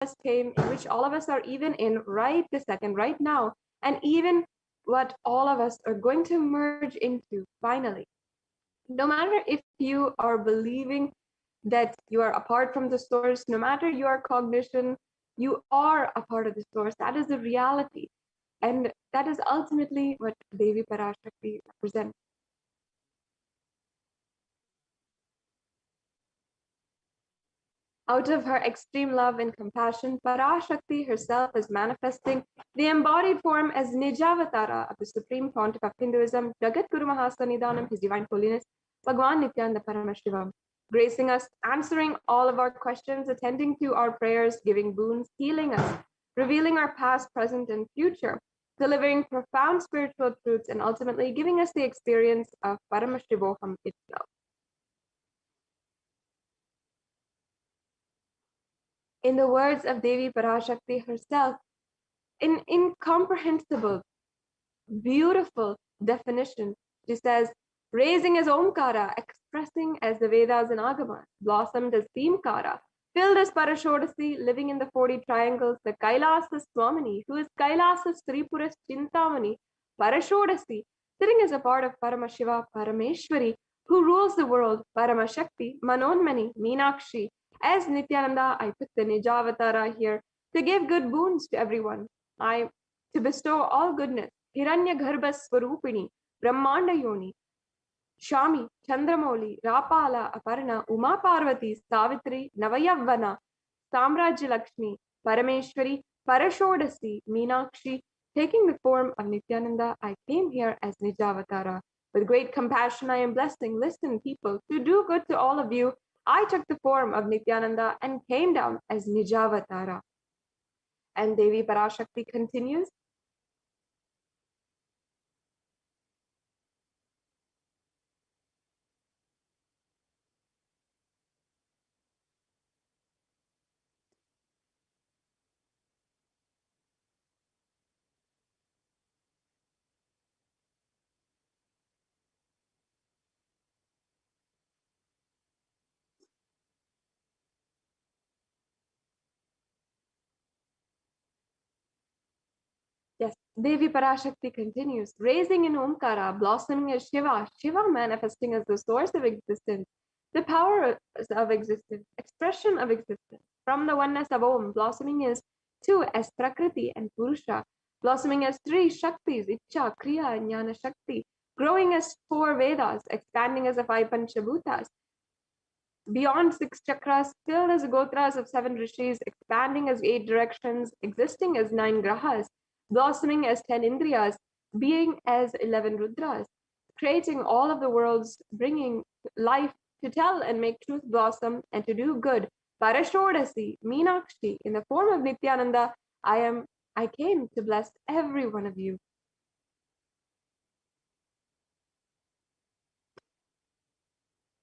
us came, in which all of us are even in right this second, right now, and even what all of us are going to merge into finally. No matter if you are believing that you are apart from the source, no matter your cognition, you are a part of the source. That is the reality. And that is ultimately what Devi Parashakti represents. Out of her extreme love and compassion, Parashakti herself is manifesting the embodied form as Nijavatara of the Supreme Pontiff of Hinduism, Jagat Guru Mahasanidanam, His Divine Holiness, Bhagwan Nithyananda Paramashivam, gracing us, answering all of our questions, attending to our prayers, giving boons, healing us, revealing our past, present, and future, delivering profound spiritual truths, and ultimately giving us the experience of Paramashivoham itself. In the words of Devi Parashakti herself, in incomprehensible, beautiful definition, she says, raising as Omkara, expressing as the Vedas and Agamas, blossomed as Bhimkara, filled as Parashodasi, living in the 40 triangles, the Kailasa Swamini, who is Kailasa Sripuras Chintamani, Parashodasi, sitting as a part of Paramashiva, Parameshwari, who rules the world, Paramashakti, Manonmani, Meenakshi. As Nithyananda, I put the Nijavatara here to give good boons to everyone. To bestow all goodness. Hiranya Garbha Swarupini, Brahmanda Yoni, Shami, Chandramauli, Rapala, Aparna, Uma Parvati, Savitri, Navayavana, Samrajya Lakshmi, Parameshwari, Parashodasi, Meenakshi. Taking the form of Nithyananda, I came here as Nijavatara. With great compassion, I am blessing. Listen, people, to do good to all of you. I took the form of Nithyananda and came down as Nijavatara. And Devi Parashakti continues. Yes, Devi Parashakti continues, raising in Omkara, blossoming as Shiva, Shiva manifesting as the source of existence, the power of existence, expression of existence. From the oneness of Om, blossoming as two as Prakriti and Purusha, blossoming as three Shaktis, Icha, Kriya, and Jnana Shakti, growing as four Vedas, expanding as the five Panchabhutas, beyond six chakras, still as gotras of seven rishis, expanding as eight directions, existing as nine grahas, blossoming as 10 indriyas, being as 11 rudras, creating all of the worlds, bringing life to tell and make truth blossom and to do good. Parashodasi, Meenakshi, in the form of Nithyananda, I came to bless every one of you.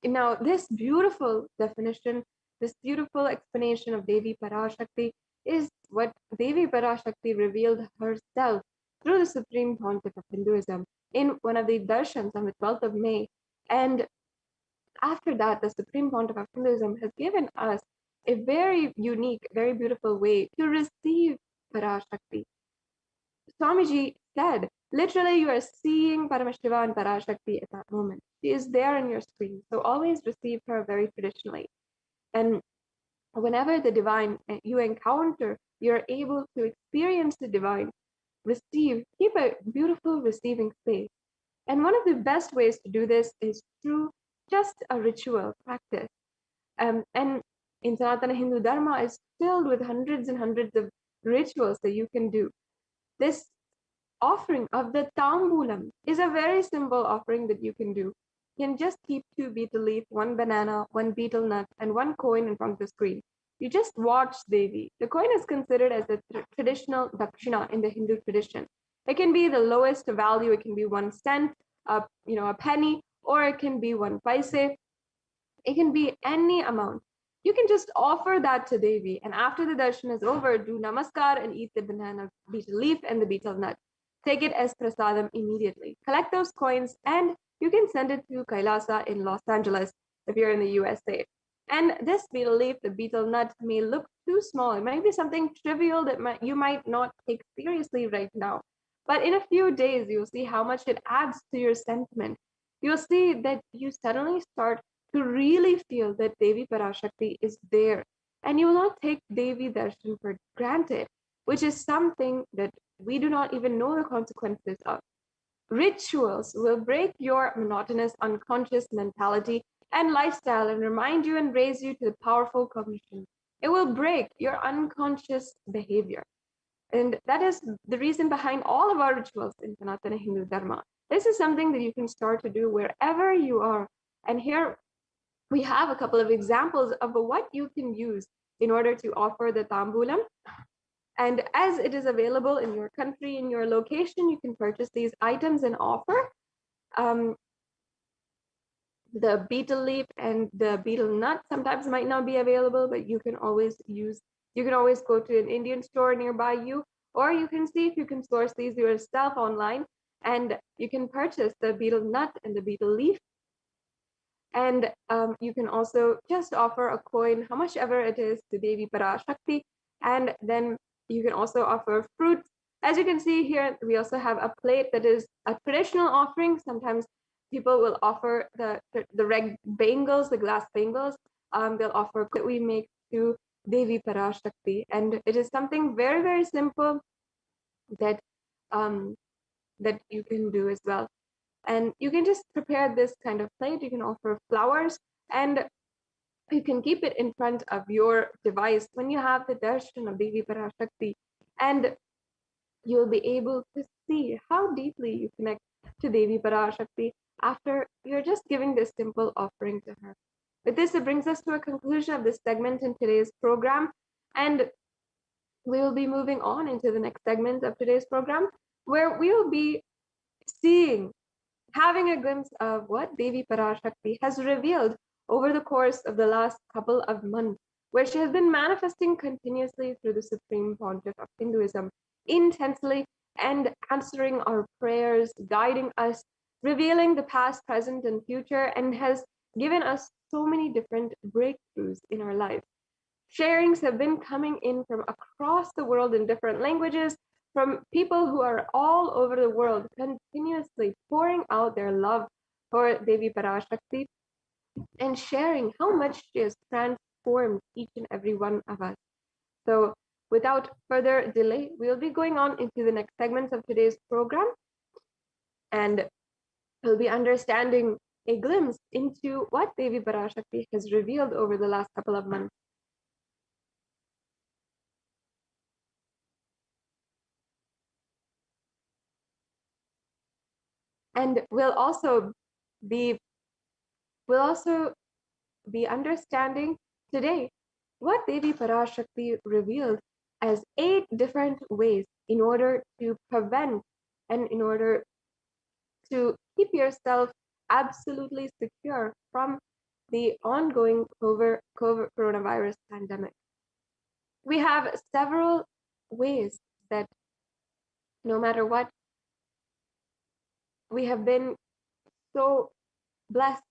Now, this beautiful definition, this beautiful explanation of Devi Parashakti is what Devi Parashakti revealed herself through the Supreme Pontiff of Hinduism in one of the darshans on the 12th of May. And after that, the Supreme Pontiff of Hinduism has given us a very unique, very beautiful way to receive Parashakti. Swamiji said, literally, you are seeing Paramashiva and Parashakti at that moment. She is there on your screen. So always receive her very traditionally. And whenever the divine you encounter, you're able to experience the divine, keep a beautiful receiving space. And one of the best ways to do this is through just a ritual practice. And in Sanatana Hindu Dharma is filled with hundreds and hundreds of rituals that you can do. This offering of the tambulam is a very simple offering that you can do. You can just keep 2 betel leaf, 1 banana, 1 betel nut, and 1 coin in front of the screen. You just watch Devi. The coin is considered as a traditional dakshina in the Hindu tradition. It can be the lowest value. It can be 1 cent, a penny, or it can be 1 paise. It can be any amount. You can just offer that to Devi, and after the darshan is over, do namaskar and eat the banana betel leaf and the betel nut. Take it as prasadam immediately. Collect those coins, and you can send it to Kailasa in Los Angeles if you're in the USA. And this betel leaf, the betel nut, may look too small. It might be something trivial that you might not take seriously right now. But in a few days, you'll see how much it adds to your sentiment. You'll see that you suddenly start to really feel that Devi Parashakti is there. And you will not take Devi Darshan for granted, which is something that we do not even know the consequences of. Rituals will break your monotonous unconscious mentality and lifestyle and remind you and raise you to the powerful cognition. It will break your unconscious behavior. And that is the reason behind all of our rituals in Sanatana Hindu Dharma. This is something that you can start to do wherever you are. And here we have a couple of examples of what you can use in order to offer the tambulam. And as it is available in your country, in your location, you can purchase these items and offer. Um, the betel leaf and the betel nut sometimes might not be available, but you can always go to an Indian store nearby you, or you can see if you can source these yourself online, and you can purchase the betel nut and the betel leaf. And you can also just offer a coin, how much ever it is, to Devi Parashakti. And then you can also offer fruits. As you can see here, we also have a plate that is a traditional offering. Sometimes people will offer the red bangles, the glass bangles. They'll offer that we make to Devi Parashakti. And it is something very, very simple that that you can do as well. And you can just prepare this kind of plate. You can offer flowers, and you can keep it in front of your device when you have the darshan of Devi Parashakti, and you'll be able to see how deeply you connect to Devi Parashakti after you're just giving this simple offering to her. With this, it brings us to a conclusion of this segment in today's program, and we will be moving on into the next segment of today's program, where we will be seeing, having a glimpse of what Devi Parashakti has revealed over the course of the last couple of months, where she has been manifesting continuously through the Supreme Pontiff of Hinduism, intensely and answering our prayers, guiding us, revealing the past, present, and future, and has given us so many different breakthroughs in our life. Sharings have been coming in from across the world in different languages, from people who are all over the world, continuously pouring out their love for Devi Parashakti and sharing how much she has transformed each and every one of us. So, without further delay, we'll be going on into the next segments of today's program, and we'll be understanding a glimpse into what Devi Parashakti has revealed over the last couple of months. And be we'll also be understanding today what Devi Parashakti revealed as 8 different ways in order to prevent and in order to keep yourself absolutely secure from the ongoing COVID coronavirus pandemic. We have several ways that no matter what, we have been so blessed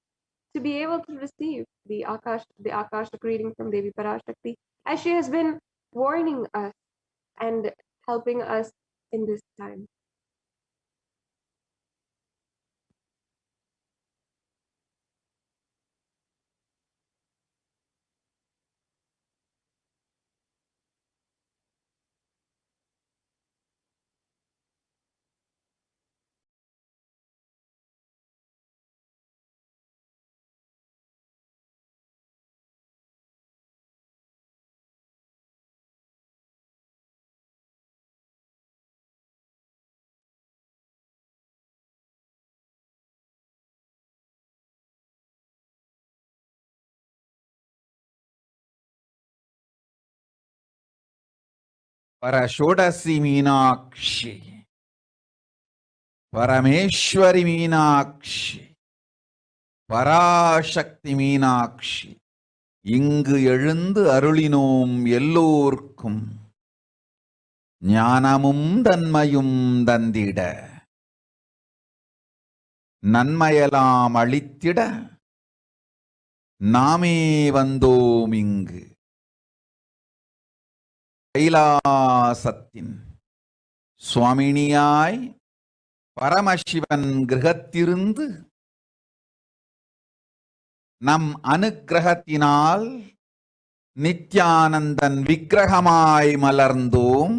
to be able to receive the Akashic reading from Devi Parashakti, as she has been warning us and helping us in this time. Parashodasi Meenakshi, Parameshwari Meenakshi, Parashakti Meenakshi, இங்கு எழுந்து அருளினோம் எல்லோர்க்கும் ஞானமும் தன்மையும் தந்திட நன்மையெல்லாம் அளித்திட நாமே வந்தோம் இங்கு கைலாசத்தின் சுவாமினியாய் பரமசிவன் கிரகத்திருந்து நம் அனுக்கிரகத்தினால் நித்யானந்தன் விக்கிரகமாய் மலர்ந்தோம்.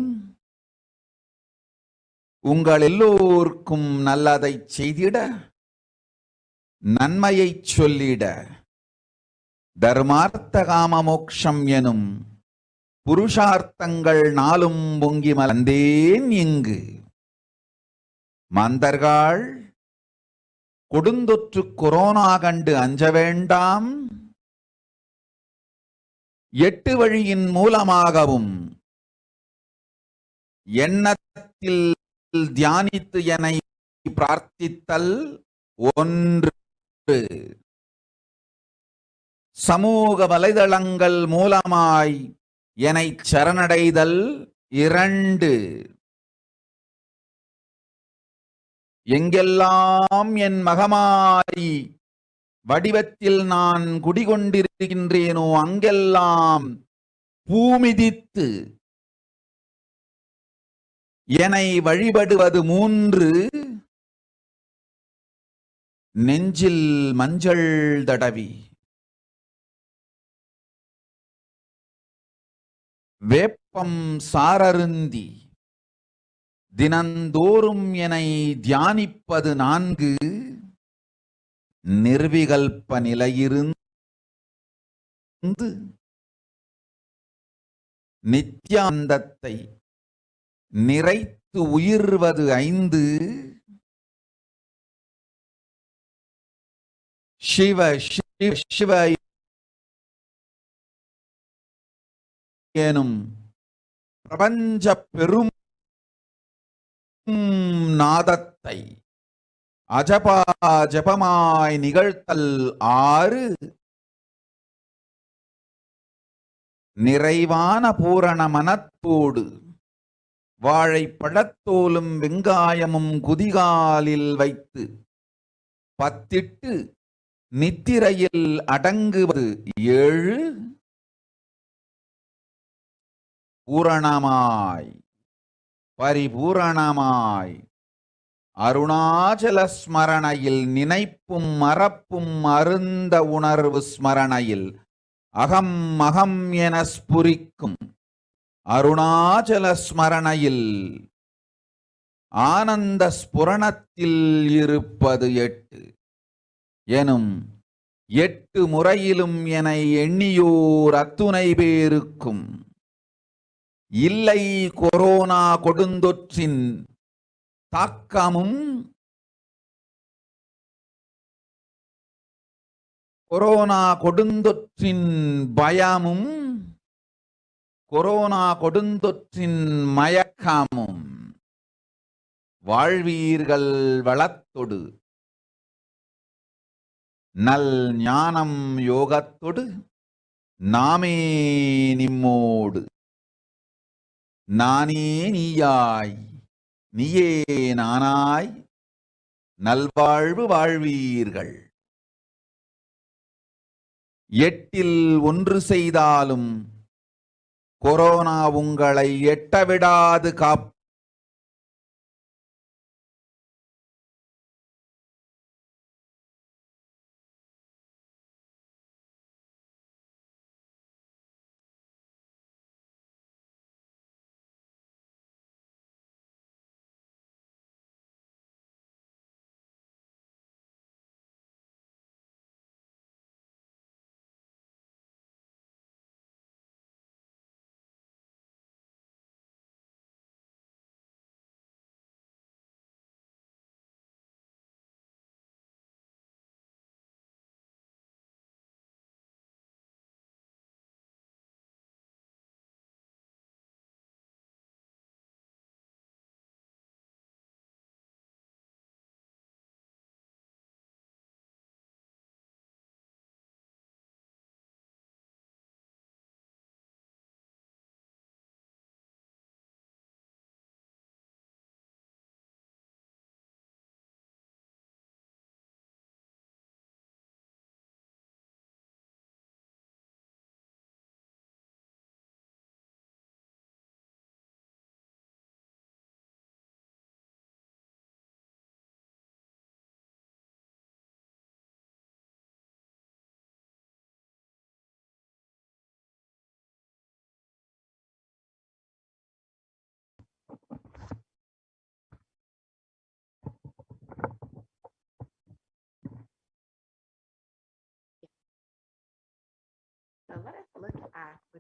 உங்கள் எல்லோருக்கும் நல்லதைச் செய்திட, நன்மையைச் சொல்லிட, தர்மார்த்த காம மோக்ஷம் எனும் புருஷார்த்தங்கள் நாளும் பொங்கி மலர்ந்தேன் இங்கு. மாந்தர்கள் கொடுந்தொற்று கொரோனா கண்டு அஞ்ச வேண்டாம். 8 வழியின் மூலமாகவும் எண்ணத்தில் தியானித்து என்னை பிரார்த்தித்தல் ஒன்று, சமூக வலைதளங்கள் மூலமாய் என்னை சரணடைதல் 2, எங்கெல்லாம் என் மகமாரி வடிவத்தில் நான் குடிகொண்டிருக்கின்றேனோ அங்கெல்லாம் பூமிதித்து என்னை வழிபடுவது 3, நெஞ்சில் மஞ்சள் தடவி வேப்பம் சாரருந்தி தினந்தோறும் என்னை தியானிப்பது 4, நிர்விகல்ப நிலையிருந்து நித்யானந்தத்தை நிறைத்து உயிர்வது 5, சிவ சிவ சிவ எனும் பிரபஞ்ச பெரும் நாதத்தை அஜபா ஜபமாய் நிகழ்த்தல் 6, நிறைவான பூரண மனத்தோடு வாழைப்பழத்தோலும் வெங்காயமும் குதிகாலில் வைத்து பத்திட்டு நித்திரையில் அடங்குவது 7, பூரணமாய் பரிபூரணமாய் அருணாச்சல ஸ்மரணையில் நினைப்பும் மறப்பும் அருந்த உணர்வு ஸ்மரணையில் அகம் அகம் என ஸ்புரிக்கும் அருணாச்சல ஸ்மரணையில் ஆனந்த ஸ்புரணத்தில் இருப்பது 8 எனும் 8 முறையிலும் என எண்ணியோர் அத்துணை பேருக்கும் இல்லை கொரோனா கொடுந்தொற்றின் தாக்கமும் கொரோனா கொடுந்தொற்றின் பயமும் கொரோனா கொடுந்தொற்றின் மயக்கமும் வாழ்வீர்கள் வளத்தொடு நல் ஞானம் யோகத்தொடு நாமே நிம்மோடு நானே நீயாய் நீயே நானாய் நல்வாழ்வு வாழ்வீர்கள். 8இல் 1 செய்தாலும் கொரோனா உங்களை எட்டவிடாது காப்பு.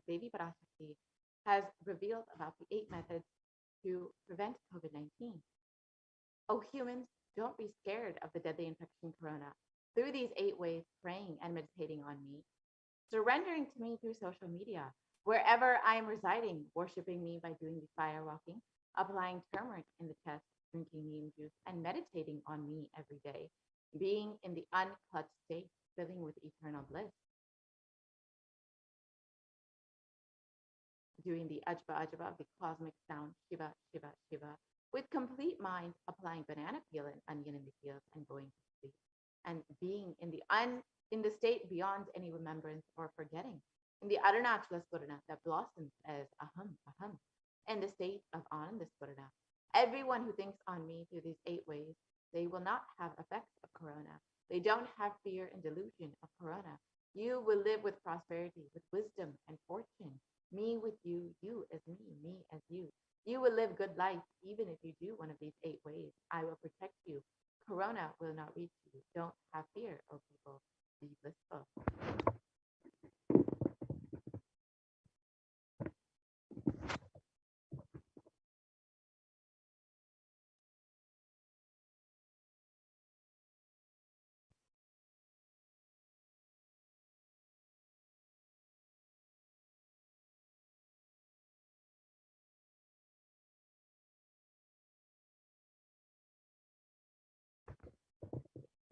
Devi Parashakti has revealed about the 8 methods to prevent COVID-19. Oh, humans, don't be scared of the deadly infection corona. Through these 8 ways, praying and meditating on me, surrendering to me through social media, wherever I am residing, worshiping me by doing the fire walking, applying turmeric in the chest, drinking neem juice, and meditating on me every day, being in the unclutched state, filling with eternal bliss, doing the Ajba Ajba, the cosmic sound, Shiva, Shiva, Shiva, with complete mind, applying banana peel and onion in the fields and going to sleep, and being in the state beyond any remembrance or forgetting, in the Arunachala Spurana that blossoms as aham, aham, in the state of Ananda Spurana. Everyone who thinks on me through these 8 ways, they will not have effects of corona. They don't have fear and delusion of corona. You will live with prosperity, with wisdom and fortune. Me with you, you as me as you. You will live good life even if you do one of these 8 ways. I will protect you. Corona will not reach you. Don't have fear, O people. Be blissful.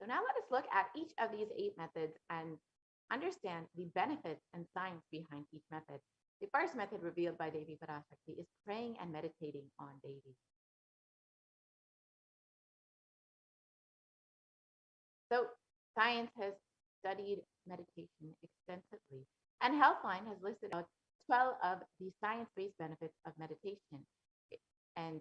So now let us look at each of these 8 methods and understand the benefits and science behind each method. The first method revealed by Devi Parashakti is praying and meditating on Devi. So science has studied meditation extensively, and Healthline has listed out 12 of the science-based benefits of meditation, and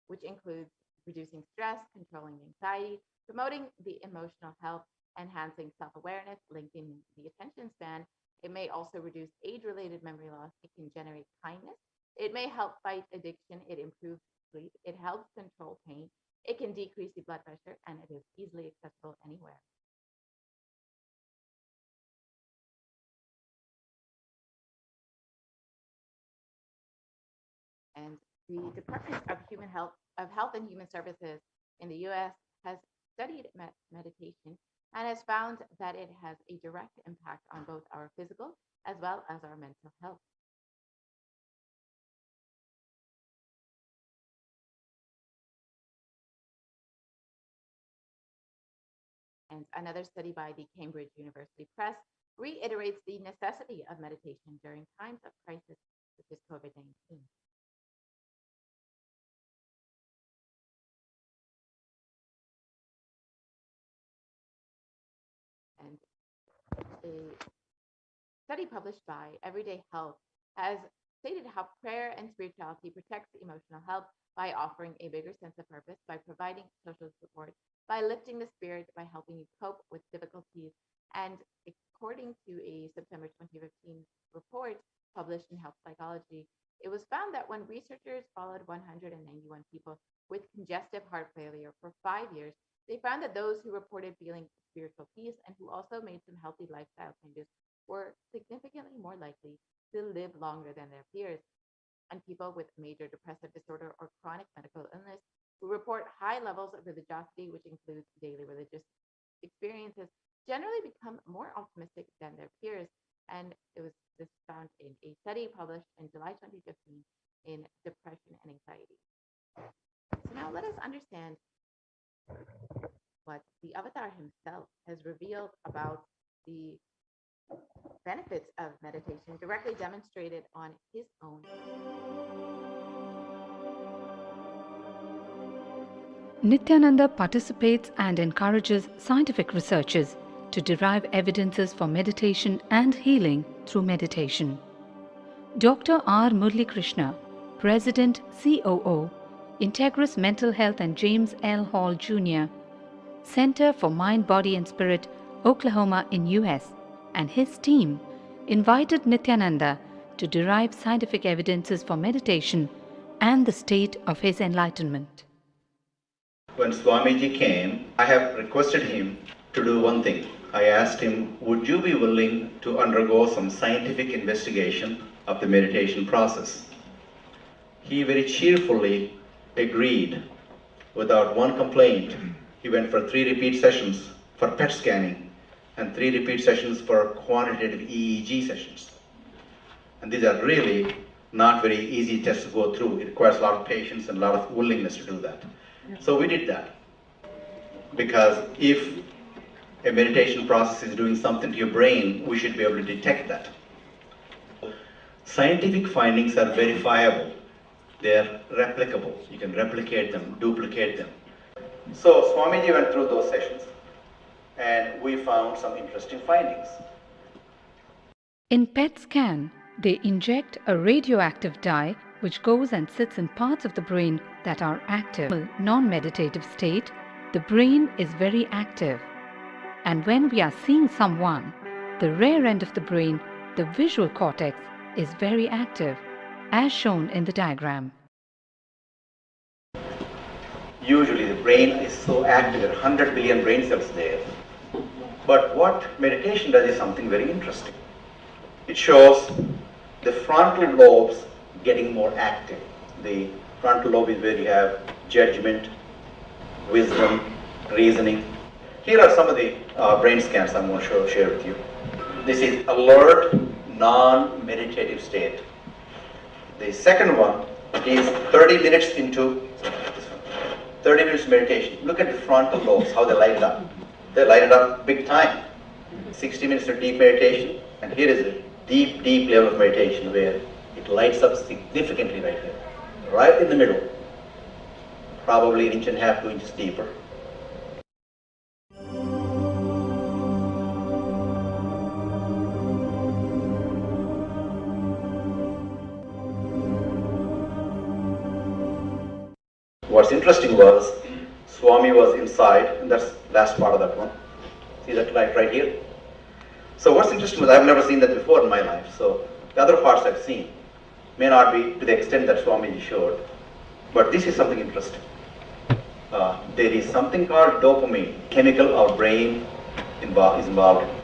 which includes reducing stress, controlling anxiety, promoting the emotional health, enhancing self-awareness, lengthening the attention span. It may also reduce age-related memory loss. It can generate kindness. It may help fight addiction. It improves sleep. It helps control pain. It can decrease the blood pressure, and it is easily accessible anywhere. And the Department of Health and Human Services in the U.S. has studied meditation and has found that it has a direct impact on both our physical as well as our mental health. And another study by the Cambridge University Press reiterates the necessity of meditation during times of crisis such as COVID-19. And a study published by Everyday Health has stated how prayer and spirituality protects emotional health by offering a bigger sense of purpose, by providing social support, by lifting the spirit, by helping you cope with difficulties. And according to a September 2015 report published in Health Psychology, it was found that when researchers followed 191 people with congestive heart failure for 5 years, they found that those who reported feeling spiritual peace and who also made some healthy lifestyle changes were significantly more likely to live longer than their peers. And people with major depressive disorder or chronic medical illness who report high levels of religiosity, which includes daily religious experiences, generally become more optimistic than their peers. And this found in a study published in July 2015 in Depression and Anxiety. So now let us understand what the Avatar himself has revealed about the benefits of meditation directly demonstrated on his own. Nithyananda participates and encourages scientific researchers to derive evidences for meditation and healing through meditation. Dr. R. Murli Krishna, President COO, Integris Mental Health and James L. Hall Jr., Center for Mind, Body and Spirit, Oklahoma in US, and his team invited Nithyananda to derive scientific evidences for meditation and the state of his enlightenment. When Swamiji came, I have requested him to do one thing. I asked him, would you be willing to undergo some scientific investigation of the meditation process. He very cheerfully agreed without one complaint. He went for 3 repeat sessions for PET scanning and 3 repeat sessions for quantitative EEG sessions. And these are really not very easy tests to go through. It requires a lot of patience and a lot of willingness to do that. So we did that. Because if a meditation process is doing something to your brain, we should be able to detect that. Scientific findings are verifiable. They're replicable. You can replicate them, duplicate them. So Swamiji went through those sessions and we found some interesting findings. In PET scan, they inject a radioactive dye which goes and sits in parts of the brain that are active. In a non-meditative state, the brain is very active. And when we are seeing someone, the rear end of the brain, the visual cortex, is very active, as shown in the diagram. Usually the brain is so active, there are 100 billion brain cells there. But what meditation does is something very interesting. It shows the frontal lobes getting more active. The frontal lobe is where you have judgment, wisdom, reasoning. Here are some of the brain scans I'm going to share with you. This is alert, non-meditative state. The second one is 30 minutes into 30 minutes meditation. Look at the frontal lobes, how they light it up. They light it up big time. 60 minutes of deep meditation, and here is a deep, deep level of meditation where it lights up significantly right here, right in the middle, probably 1.5 inches, 2 inches deeper. What's interesting was, Swami was inside, and that's the last part of that one. See that light right here? So what's interesting was, I've never seen that before in my life, so the other parts I've seen may not be to the extent that Swamiji showed, but this is something interesting. There is something called dopamine, chemical our brain is involved in.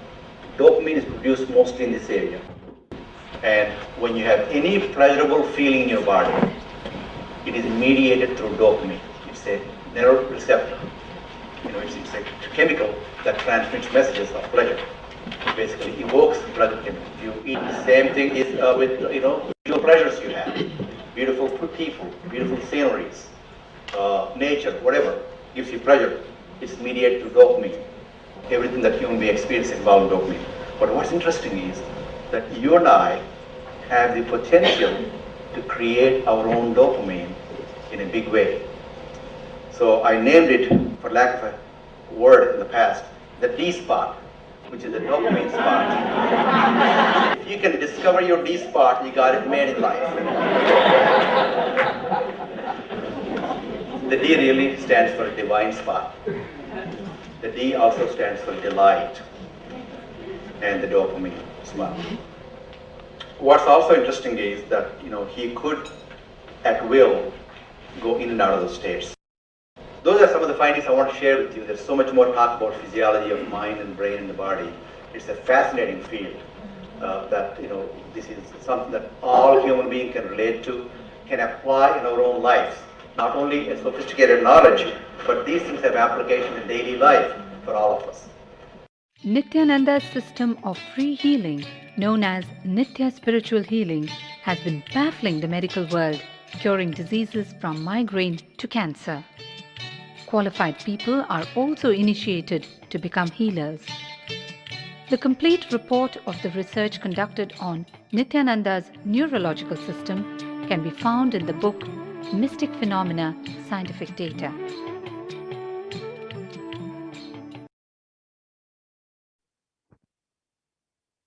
Dopamine is produced mostly in this area, and when you have any pleasurable feeling in your body, it is mediated through dopamine. It's a neuroreceptor. It's a chemical that transmits messages of pleasure. It basically evokes pleasure chemical. If you eat, the same thing is with visual pleasures you have. Beautiful people, beautiful sceneries, nature, whatever gives you pleasure. It's mediated through dopamine. Everything that human being experiences involves dopamine. But what's interesting is that you and I have the potential to create our own dopamine in a big way. So I named it, for lack of a word in the past, the D spot, which is the dopamine spot. If you can discover your D spot, you got it made in life. The D really stands for divine spot. The D also stands for delight, and the dopamine spot. What's also interesting is that he could, at will, go in and out of those states. Those are some of the findings I want to share with you. There's so much more talk about physiology of mind and brain and the body. It's a fascinating field that this is something that all human beings can relate to, can apply in our own lives. Not only a sophisticated knowledge, but these things have application in daily life for all of us. Nithyananda's system of free healing, known as Nithya Spiritual Healing, has been baffling the medical world, curing diseases from migraine to cancer. Qualified people are also initiated to become healers. The complete report of the research conducted on Nithyananda's neurological system can be found in the book Mystic Phenomena, Scientific Data.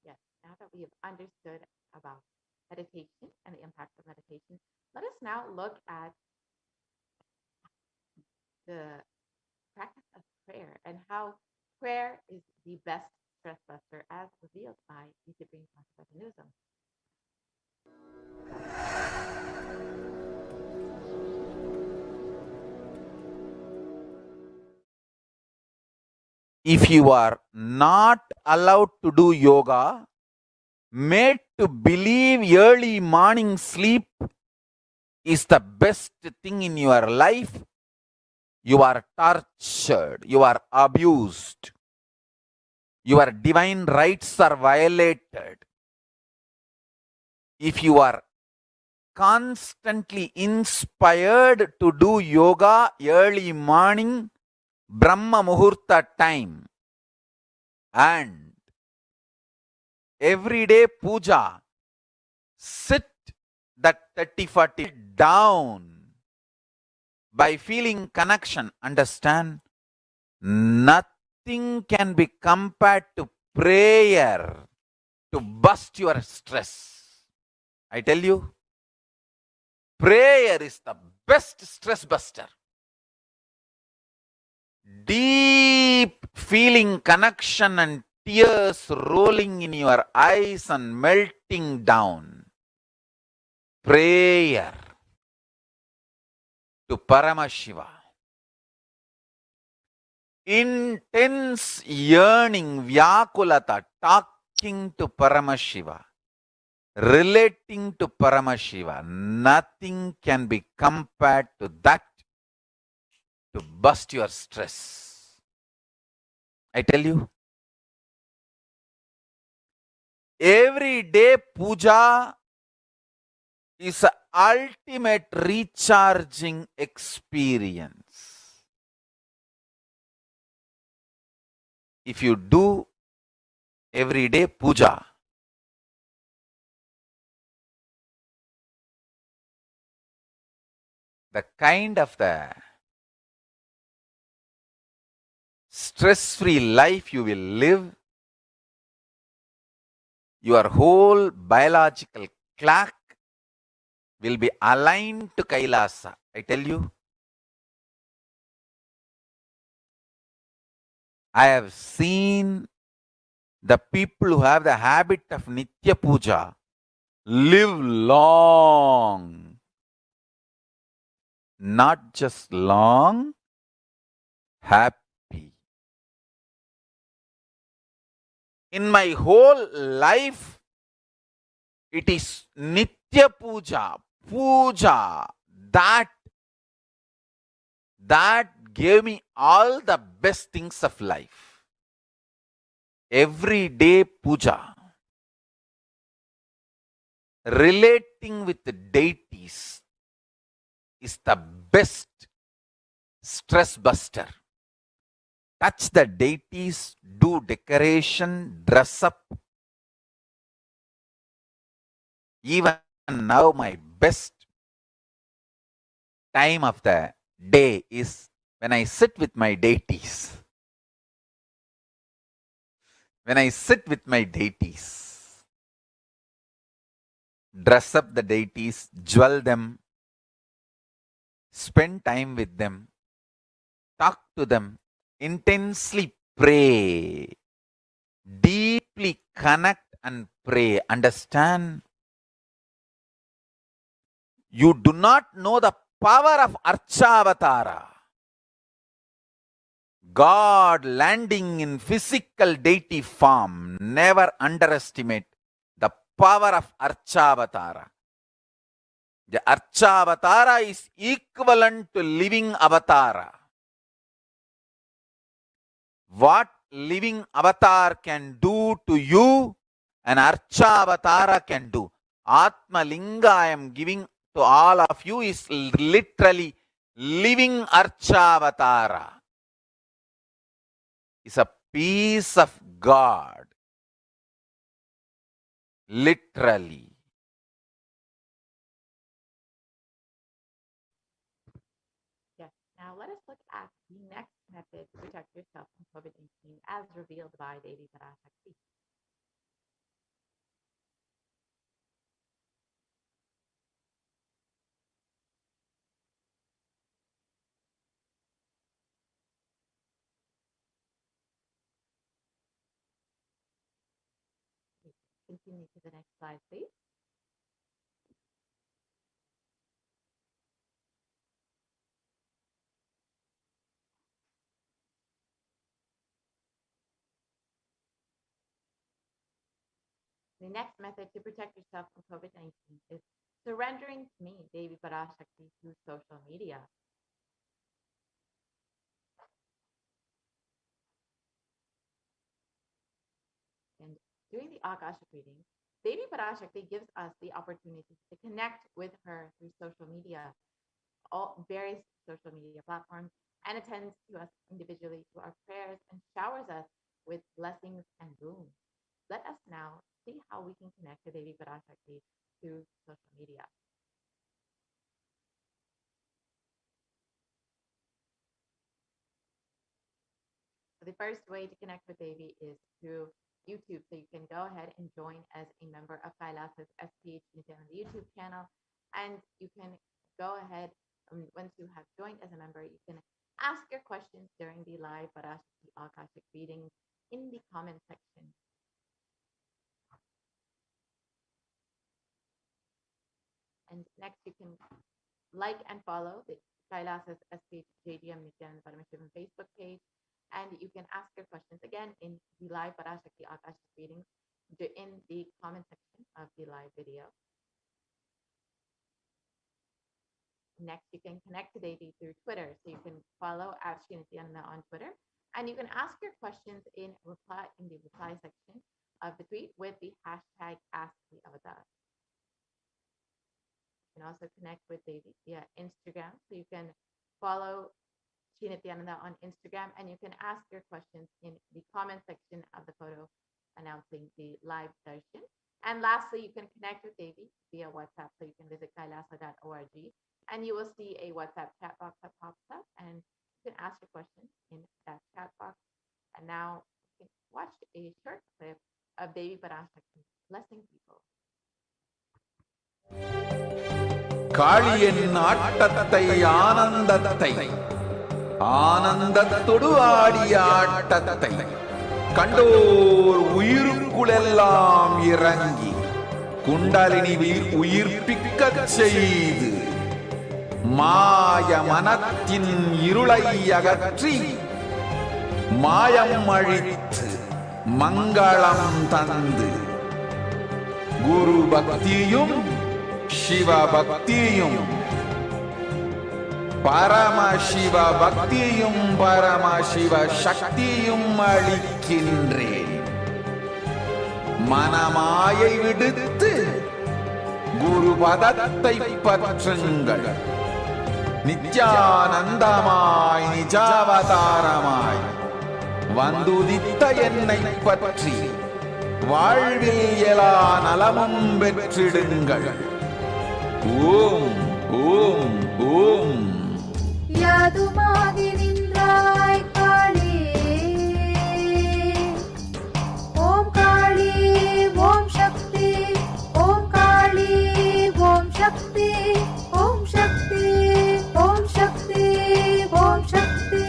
Yes, now that we have understood about meditation and the impact of meditation, let us now look at the practice of prayer and how prayer is the best stress buster as revealed by the Supreme Concept of Hinduism. If you are not allowed to do yoga, made to believe early morning sleep is the best thing in your life, you are tortured, you are abused, your divine rights are violated. If you are constantly inspired to do yoga early morning, Brahma Muhurta time, and everyday puja, sit that 30-40 down by feeling connection. Understand? Nothing can be compared to prayer to bust your stress. I tell you, prayer is the best stress buster. Deep feeling connection and tears rolling in your eyes and melting down. Prayer to Paramashiva. Intense yearning, Vyakulata, talking to Paramashiva, relating to Paramashiva. Nothing can be compared to that to bust your stress. I tell you, every day puja is an ultimate recharging experience. If you do everyday puja, the kind of the stress-free life you will live, your whole biological clock will be aligned to Kailasa. I tell you, I have seen the people who have the habit of Nitya Puja live long. Not just long, happy. In my whole life, it is Nitya Puja that gave me all the best things of life. Everyday puja, relating with the deities is the best stress buster. Touch the deities, do decoration, dress up. Even now, my best time of the day is when I sit with my deities. When I sit with my deities, dress up the deities, jewel them, spend time with them, talk to them, intensely pray, deeply connect and pray. Understand? You do not know the power of Archavatara. God landing in physical deity form. Never underestimate the power of Archavatara. The Archavatara is equivalent to living avatara. What living avatar can do to you, an Archavatara can do. Atma Linga I am giving to all of you is literally living Archavatara. It's a piece of God. Literally. Yes. Now let us look at the next method to protect yourself from COVID-19 as revealed by Devi Parashakti. Continue to the next slide, please. The next method to protect yourself from COVID-19 is surrendering to me, Devi Parashakti, through social media. And during the Akashic reading, Devi Parashakti gives us the opportunity to connect with her through social media, all various social media platforms, and attends to us individually to our prayers and showers us with blessings and boons. Let us now see how we can connect to Devi Parashakti through social media. So the first way to connect with Devi is through YouTube. So you can go ahead and join as a member of Kailasa's HDH Nithyananda YouTube channel. And you can go ahead, once you have joined as a member, you can ask your questions during the live Parashakti Akashic readings in the comment section. And next, you can like and follow the Kailasa's SPHJDM Nithyananda Paramashivam Facebook page. And you can ask your questions again in the live Parashakti Akashic readings in the comment section of the live video. Next, you can connect to Devi through Twitter. So you can follow at Shri Nithyananda on Twitter. And you can ask your questions in the reply section of the tweet with the hashtag #AskTheAvatar. You can also connect with Devi via Instagram. So you can follow Shri Nithyananda on Instagram, and you can ask your questions in the comment section of the photo announcing the live darshan. And lastly, you can connect with Devi via WhatsApp. So you can visit kailasa.org, and you will see a WhatsApp chat box that pops up, and you can ask your questions in that chat box. And now you can watch a short clip of Devi Parashakti blessing people. காளியின் ஆட்டத்தை ஆனந்தத்தை ஆனந்தத்தொடு ஆடிய ஆட்டத்தை கண்டோர் உயிருக்குளெல்லாம் இறங்கி குண்டலினி உயிர்ப்பிக்கச் செய்து மாய மனத்தின் இருளை அகற்றி மாயம் அழித்து மங்களம் தந்து குரு பக்தியும் சிவ பக்தியும் பரமசிவ பக்தியும் பரமசிவ சக்தியும் அளிக்கின்றேன். மனமாயை விடுத்து குரு பதத்தை பற்றுங்கள். நித்யானந்தமாய் நிஜாவதாரமாய் வந்துதித்த என்னை பற்றி வாழ்வில் எல்லா நலமும் பெற்றிடுங்கள். ஓம் ஓம் ஓம். யாதுமாகி நின்றாய் காளி, ஓம் காளி ஓம் சக்தி, ஓம் காளி ஓம் சக்தி, ஓம் சக்தி ஓம் சக்தி ஓம் சக்தி.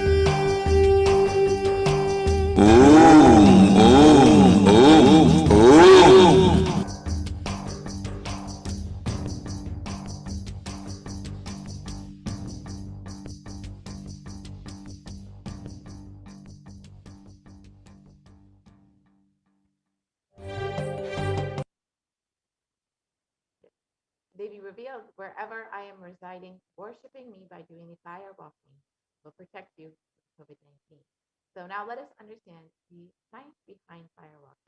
ஓம் ஓம் ஓம் ஓம். Devi revealed, wherever I am residing, worshiping me by doing the fire walking will protect you from COVID-19. So now let us understand the science behind fire walking.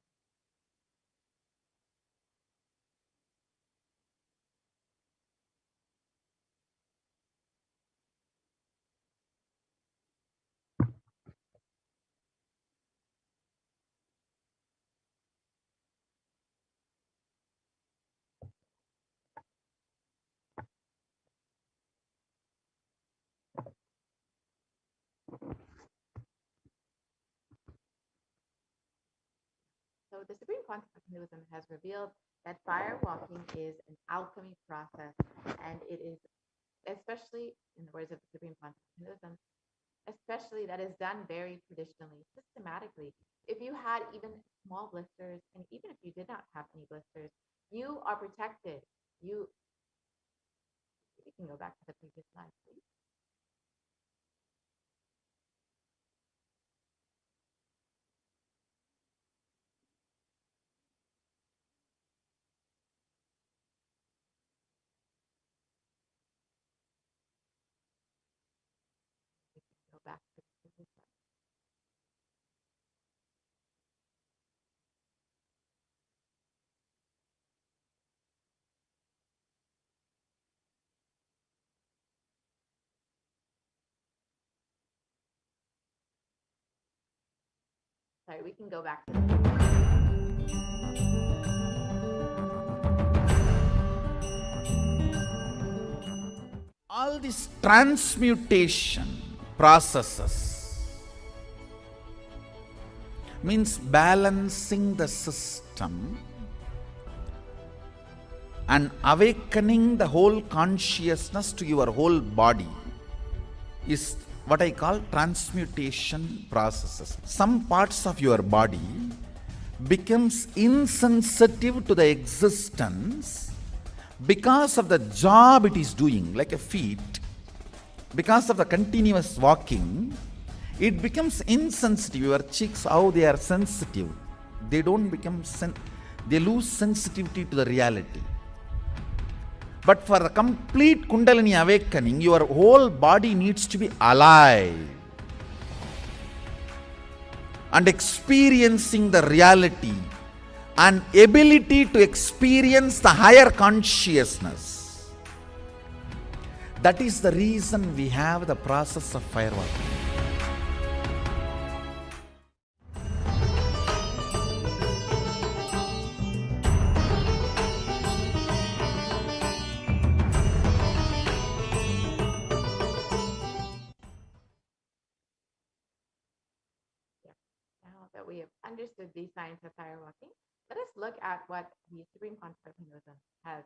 So the Supreme Concept of Hinduism has revealed that fire walking is an alchemy process, and it is, especially in the words of the Supreme Concept of Hinduism, especially that is done very traditionally, systematically. If you had even small blisters, and even if you did not have any blisters, you are protected. You can go back to the previous slide, please. go back to the previous slide. Sorry, we can go back to all these transmutation processes means balancing the system and awakening the whole consciousness to your whole body is what I call transmutation processes. Some parts of your body becomes insensitive to the existence because of the job it is doing, like a feet, because of the continuous walking, it becomes insensitive. Your cheeks, how they are sensitive, they don't become, they lose sensitivity to the reality. But for the complete Kundalini awakening, your whole body needs to be alive and experiencing the reality and ability to experience the higher consciousness. That is the reason we have the process of firewalking. Now that we have understood the science of firewalking, let us look at what the Supreme Concept of Hinduism has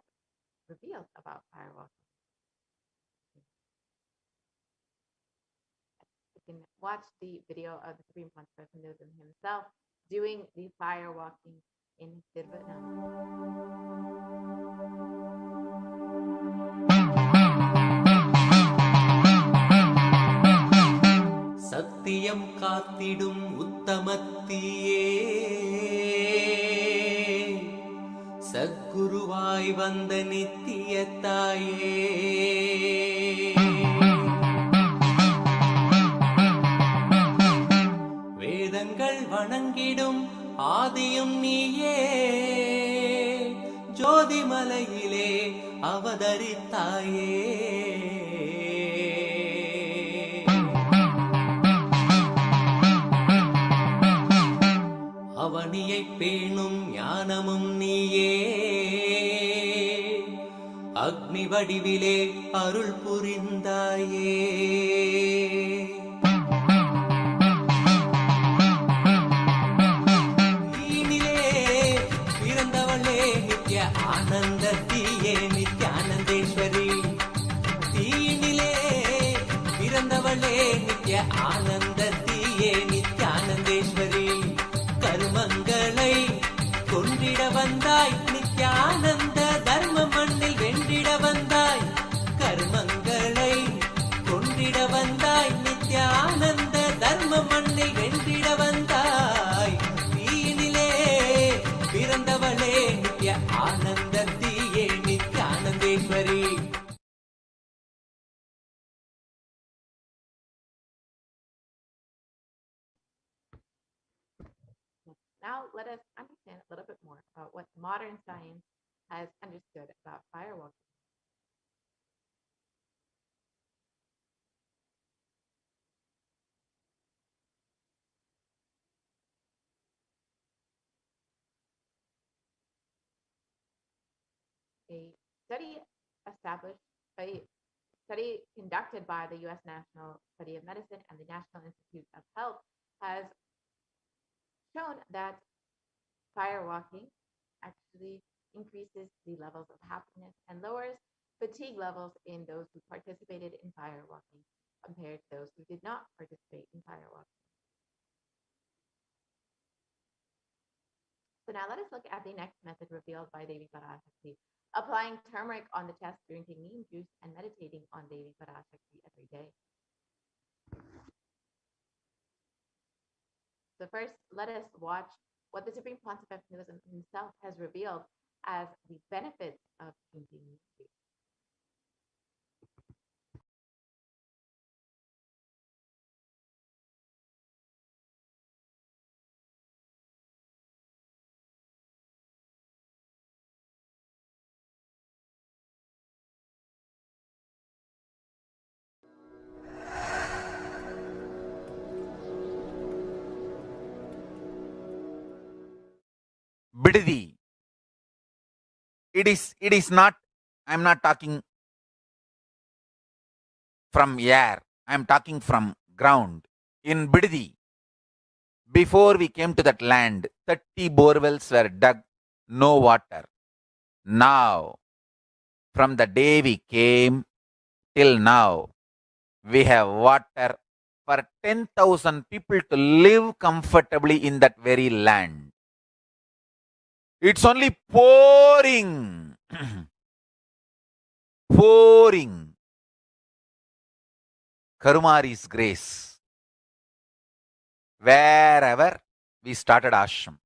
revealed about firewalking. You can watch the video of the Supreme Concept of Hinduism himself doing the firewalking in Vietnam. சத்தியம் காத்திடும் உத்தமத்தியே சத்குருவாய் வந்த நித்திய தாயே வேதங்கள் வணங்கிடும் ஆதியும் நீயே ஜோதிமலையிலே அவதரித்தாயே அவனியை பேணும் ஞானமும் நீயே அக்னி வடிவிலே அருள் புரிந்தாயே தீனிலே பிறந்தவளே நித்ய ஆனந்தத்தியே நித்யானந்தேஸ்வரி தீனிலே பிறந்தவளே நித்ய ஆனந்தத்தியே நித்யானந்தேஸ்வரி கர்மங்களை கொன்றிட வந்தாய் நித்யானந்த தர்ம மண்ணில் வென்றிட வந்தாய் கர்மங்களை கொன்றிட வந்தாய் நித்யானந்த தர்ம மண்ணில் வென்றிட வந்தாய் தீயினிலே பிறந்தவளே நித்ய ஆனந்தத்தியே நித்யானந்தேஸ்வரி Now let us understand a little bit more about what modern science has understood about firewalking. A study conducted by the U.S. National Study of Medicine and the National Institute of Health has shown that firewalking actually increases the levels of happiness and lowers fatigue levels in those who participated in firewalking compared to those who did not participate in firewalking. So now let us look at the next method revealed by Devi Parashakti, applying turmeric on the chest, drinking neem juice, and meditating on Devi Parashakti every day. So first, let us watch what the Supreme Concept of Hinduism himself has revealed as the benefits of drinking neem juice. Bididi. It is not, I'm not talking from air, I'm talking from ground. In Bididi, before we came to that land, 30 borewells were dug, no water. Now, from the day we came till now, we have water for 10,000 people to live comfortably in that very land. It's only pouring, pouring Karumari's grace wherever we started ashram.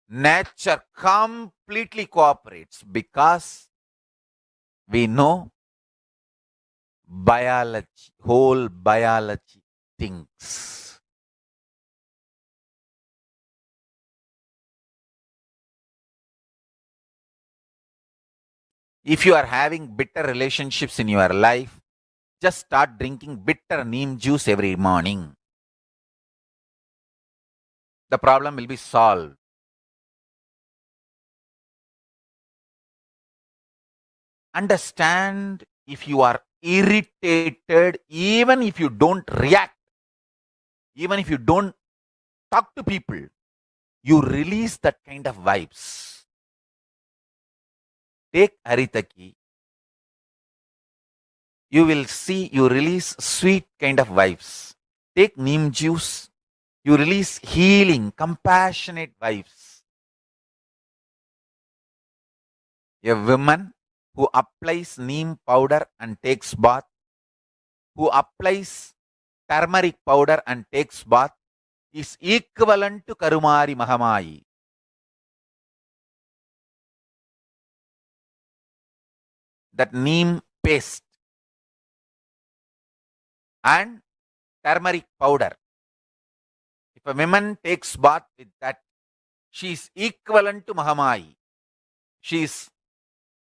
Nature completely cooperates because we know biology, whole biology thinks. If you are having bitter relationships in your life, just start drinking bitter neem juice every morning. The problem will be solved. Understand, if you are irritated, even if you don't react, even if you don't talk to people, you release that kind of vibes. Take Haritaki, you will see you release sweet kind of vibes. Take neem juice, you release healing, compassionate vibes. A woman who applies neem powder and takes bath, who applies turmeric powder and takes bath, is equivalent to Karumari Mahamayi. That neem paste and turmeric powder, if a woman takes bath with that, she is equivalent to Mahamayi. She is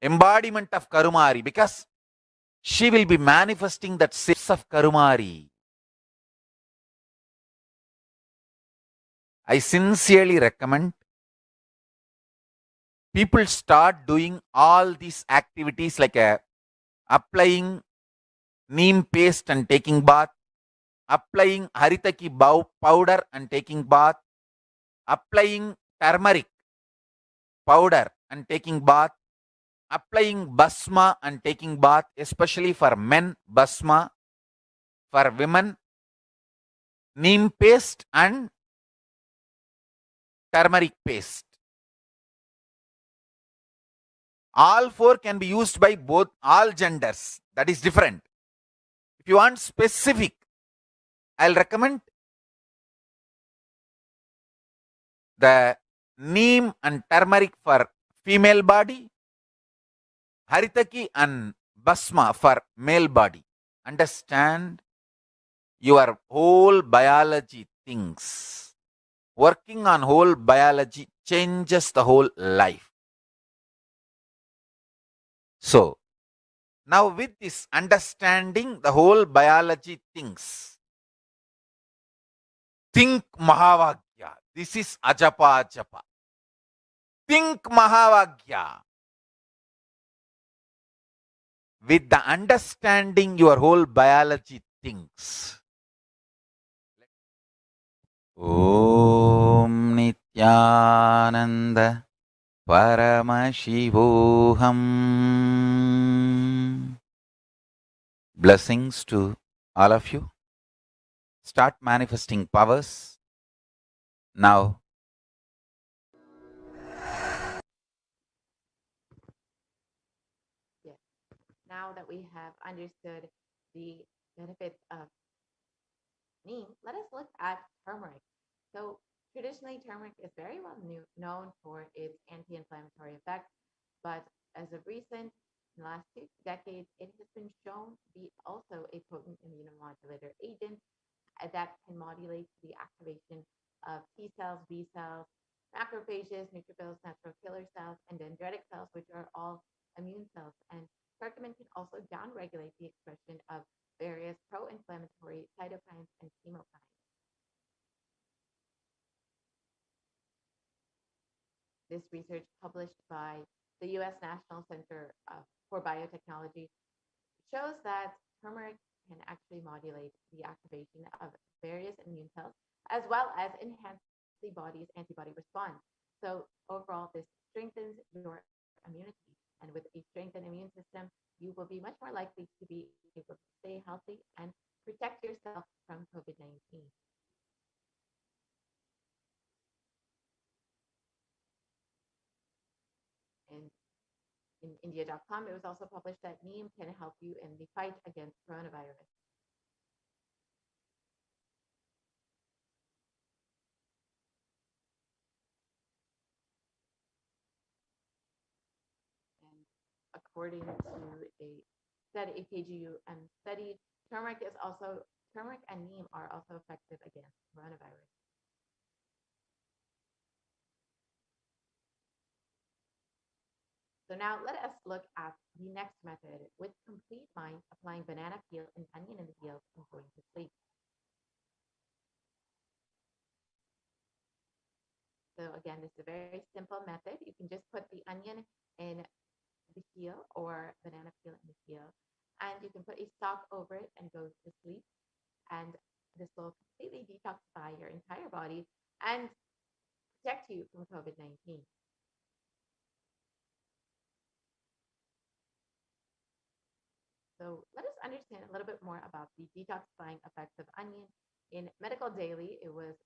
embodiment of Karumari because she will be manifesting that sense of Karumari. I sincerely recommend people start doing all these activities like applying neem paste and taking bath, applying haritaki powder and taking bath, applying turmeric powder and taking bath, applying basma and taking bath, especially for men, basma, for women, neem paste and turmeric paste. All four can be used by both all genders. That is different. If you want specific, I'll recommend the neem and turmeric for female body, haritaki and basma for male body. Understand, your whole biology things. Working on whole biology changes the whole life. So, now with this understanding the whole biology things, think Mahavagya. This is Ajapa Ajapa. Think Mahavagya. With the understanding your whole biology thinks. Om Nithyananda Paramashivoham. Blessings to all of you. Start manifesting powers. Now, Yes. Now that we have understood the benefits of neem, let us look at turmeric. So traditionally, turmeric is very well known for its anti-inflammatory effect, but as of recent, in the last 2 decades, it has been shown to be also a potent immunomodulator agent that can modulate the activation of T cells, B cells, macrophages, neutrophils, natural killer cells, and dendritic cells, which are all immune cells. And curcumin can also downregulate the expression of various pro-inflammatory cytokines and chemokines. This research published by the U.S. National Center for Biotechnology shows that turmeric can actually modulate the activation of various immune cells as well as enhance the body's antibody response. So overall, this strengthens your immunity. And with a strengthened immune system, you will be much more likely to be able to stay healthy and protect yourself from COVID-19. And in India.com, it was also published that neem can help you in the fight against coronavirus. And according to a KGUM study, turmeric and neem are also effective against coronavirus. So now let us look at the next method with complete mind, applying banana peel and onion in the field and going to sleep. So again, this is a very simple method. You can just put the onion in the peel or banana peel in the peel, and you can put a sock over it and go to sleep. And this will completely detoxify your entire body and protect you from COVID-19. So let us understand a little bit more about the detoxifying effects of onion. In Medical Daily, it was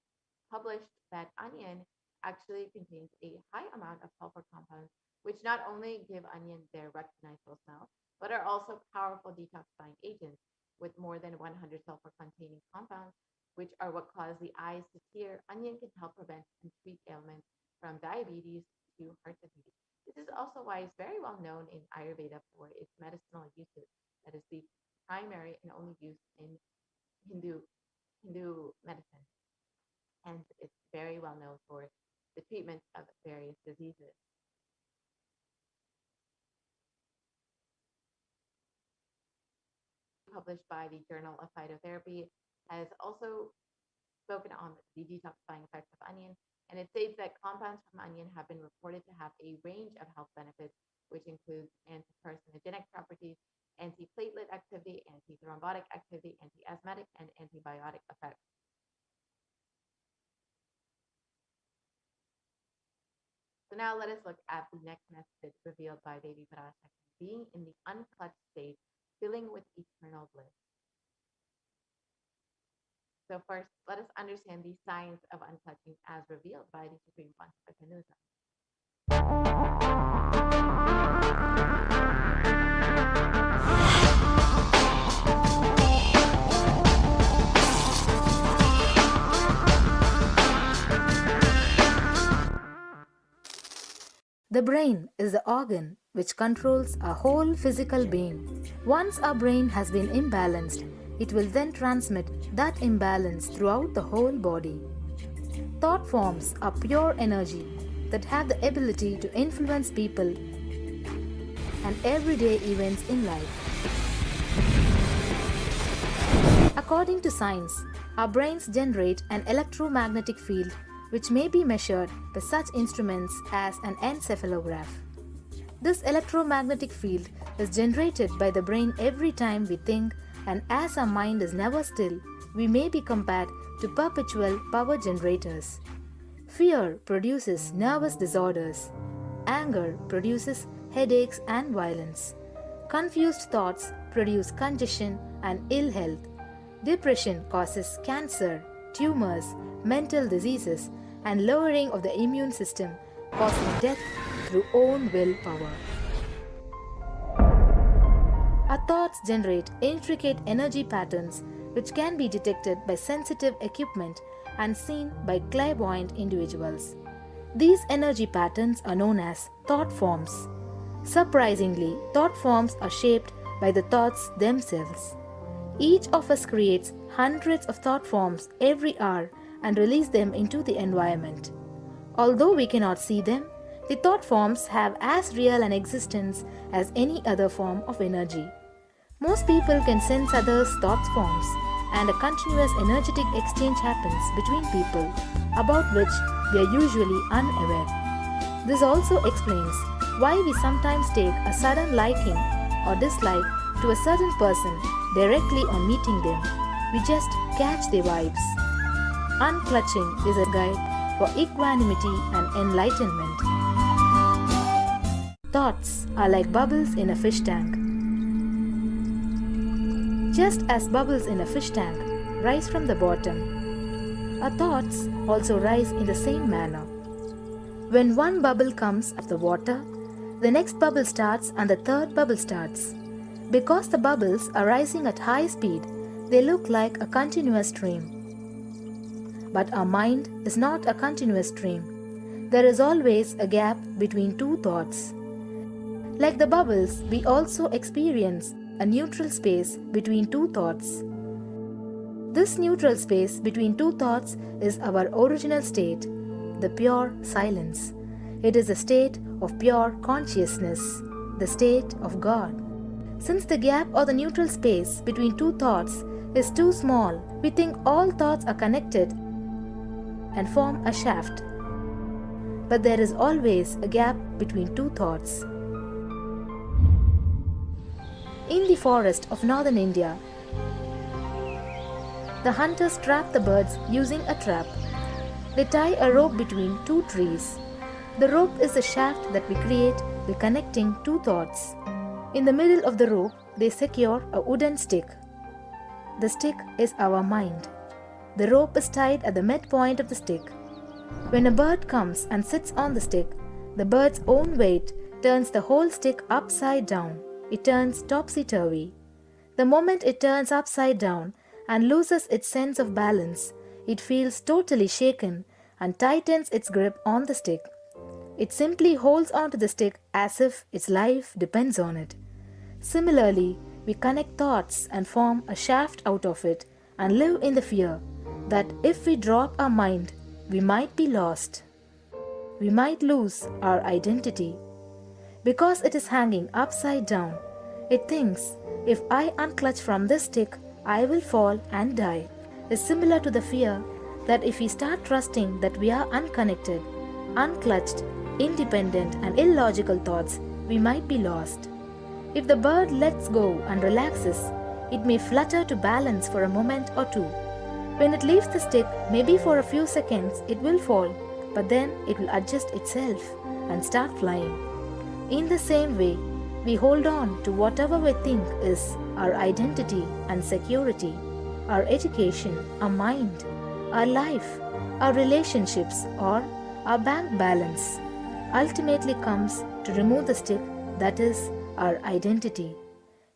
published that onion actually contains a high amount of sulfur compounds, which not only give onion their recognizable smell, but are also powerful detoxifying agents with more than 100 sulfur-containing compounds, which are what cause the eyes to tear. Onion can help prevent and treat ailments from diabetes to heart disease. This is also why it's very well known in Ayurveda for its medicinal uses. That is the primary and only use in Hindu medicine. And it's very well known for the treatment of various diseases. Published by the Journal of Phytotherapy has also spoken on the detoxifying effects of onion, and it states that compounds from onion have been reported to have a range of health benefits, which includes anti-carcinogenic properties, antiplatelet activity, antithrombotic activity, anti-asthmatic, and antibiotic effects. So now let us look at the next method revealed by Devi Parashakti, being in the unclutched state, filling with eternal bliss. So first, let us understand the science of unclutching as revealed by the Supreme Pontific Anusa. The brain is the organ which controls our whole physical being. Once our brain has been imbalanced, it will then transmit that imbalance throughout the whole body. Thought forms are pure energy that have the ability to influence people and everyday events in life. According to science, our brains generate an electromagnetic field which may be measured by such instruments as an encephalograph. This electromagnetic field is generated by the brain every time we think, and as our mind is never still, we may be compared to perpetual power generators. Fear produces nervous disorders. Anger produces headaches and violence. Confused thoughts produce congestion and ill health. Depression causes cancer, tumors, mental diseases, and lowering of the immune system, causing death through own willpower. Our thoughts generate intricate energy patterns which can be detected by sensitive equipment and seen by clairvoyant individuals. These energy patterns are known as thought forms. Surprisingly, thought forms are shaped by the thoughts themselves. Each of us creates hundreds of thought forms every hour and release them into the environment. Although we cannot see them, the thought forms have as real an existence as any other form of energy. Most people can sense others' thought forms, and a continuous energetic exchange happens between people, about which we are usually unaware. This also explains why we sometimes take a sudden liking or dislike to a certain person directly on meeting them. We just catch their vibes. Unclutching is a guide for equanimity and enlightenment. Thoughts are like bubbles in a fish tank. Just as bubbles in a fish tank rise from the bottom, our thoughts also rise in the same manner. When one bubble comes out of the water, the next bubble starts and the third bubble starts. Because the bubbles are rising at high speed, they look like a continuous stream. But our mind is not a continuous stream. There is always a gap between two thoughts. Like the bubbles, we also experience a neutral space between two thoughts. This neutral space between two thoughts is our original state, the pure silence. It is a state of pure consciousness, the state of God. Since the gap or the neutral space between two thoughts is too small, we think all thoughts are connected and form a shaft. But there is always a gap between two thoughts. In the forest of northern India, the hunters trap the birds using a trap. They tie a rope between two trees. The rope is the shaft that we create by connecting two thoughts. In the middle of the rope, they secure a wooden stick. The stick is our mind. The rope is tied at the midpoint of the stick. When a bird comes and sits on the stick, the bird's own weight turns the whole stick upside down. It turns topsy-turvy. The moment it turns upside down and loses its sense of balance, it feels totally shaken and tightens its grip on the stick. It simply holds onto the stick as if its life depends on it. Similarly, we connect thoughts and form a shaft out of it and live in the fear that if we drop our mind, we might be lost. We might lose our identity. Because it is hanging upside down, it thinks, if I unclutch from this stick, I will fall and die. Is similar to the fear that if we start trusting that we are unconnected, unclutched, independent and illogical thoughts, we might be lost. If the bird lets go and relaxes, it may flutter to balance for a moment or two. When it leaves the stick, maybe for a few seconds, it will fall, but then it will adjust itself and start flying. In the same way, we hold on to whatever we think is our identity and security, our education, our mind, our life, our relationships, or our bank balance. Ultimately comes to remove the stick that is our identity.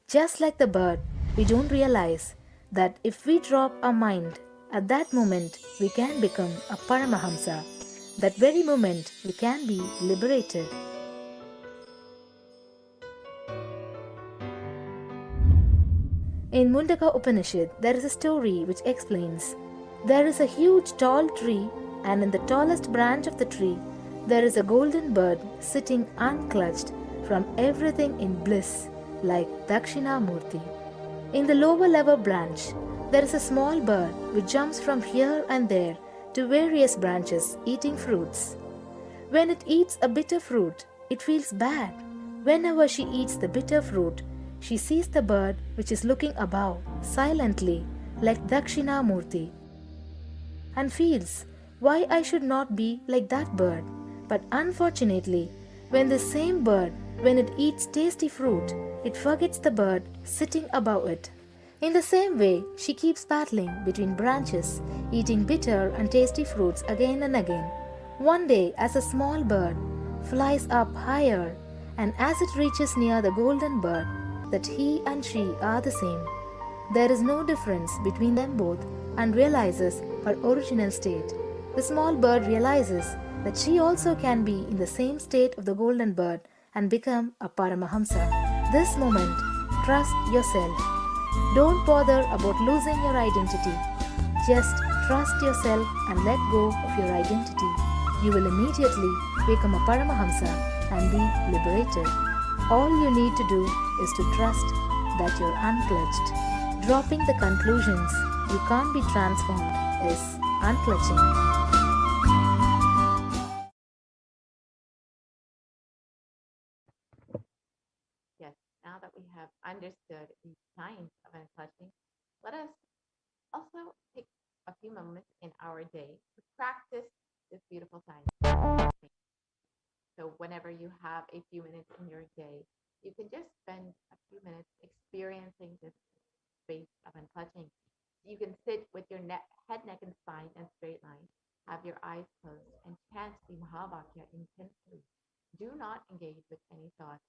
Just like the bird, we don't realize that if we drop our mind, at that moment we can become a Paramahamsa. That very moment we can be liberated. In Mundaka Upanishad, there is a story which explains, there is a huge tall tree, and in the tallest branch of the tree, there is a golden bird sitting unclutched from everything in bliss, like Dakshinamurti. In the lower level branch, there is a small bird which jumps from here and there to various branches eating fruits. When it eats a bitter fruit, it feels bad. Whenever she eats the bitter fruit, she sees the bird which is looking above silently like Dakshinamurti and feels why I should not be like that bird. But unfortunately, when the same bird, when it eats tasty fruit, it forgets the bird sitting above it. In the same way, she keeps battling between branches, eating bitter and tasty fruits again and again. One day, as a small bird flies up higher, and as it reaches near the golden bird, that he and she are the same. There is no difference between them both and realizes her original state. The small bird realizes that she also can be in the same state of the golden bird and become a Paramahamsa. This moment, trust yourself. Don't bother about losing your identity. Just trust yourself and let go of your identity. You will immediately become a Paramahamsa and be liberated. All you need to do is to trust that you're unclutched. Dropping the conclusions you can't be transformed is unclutching. we have understood the science of unclutching, let us also take a few moments in our day to practice this beautiful science. So whenever you have a few minutes in your day, you can just spend a few minutes experiencing this space of unclutching. You can sit with your head, neck, and spine in a straight line, have your eyes closed, and chant the Mahavakya intensely. Do not engage with any thoughts.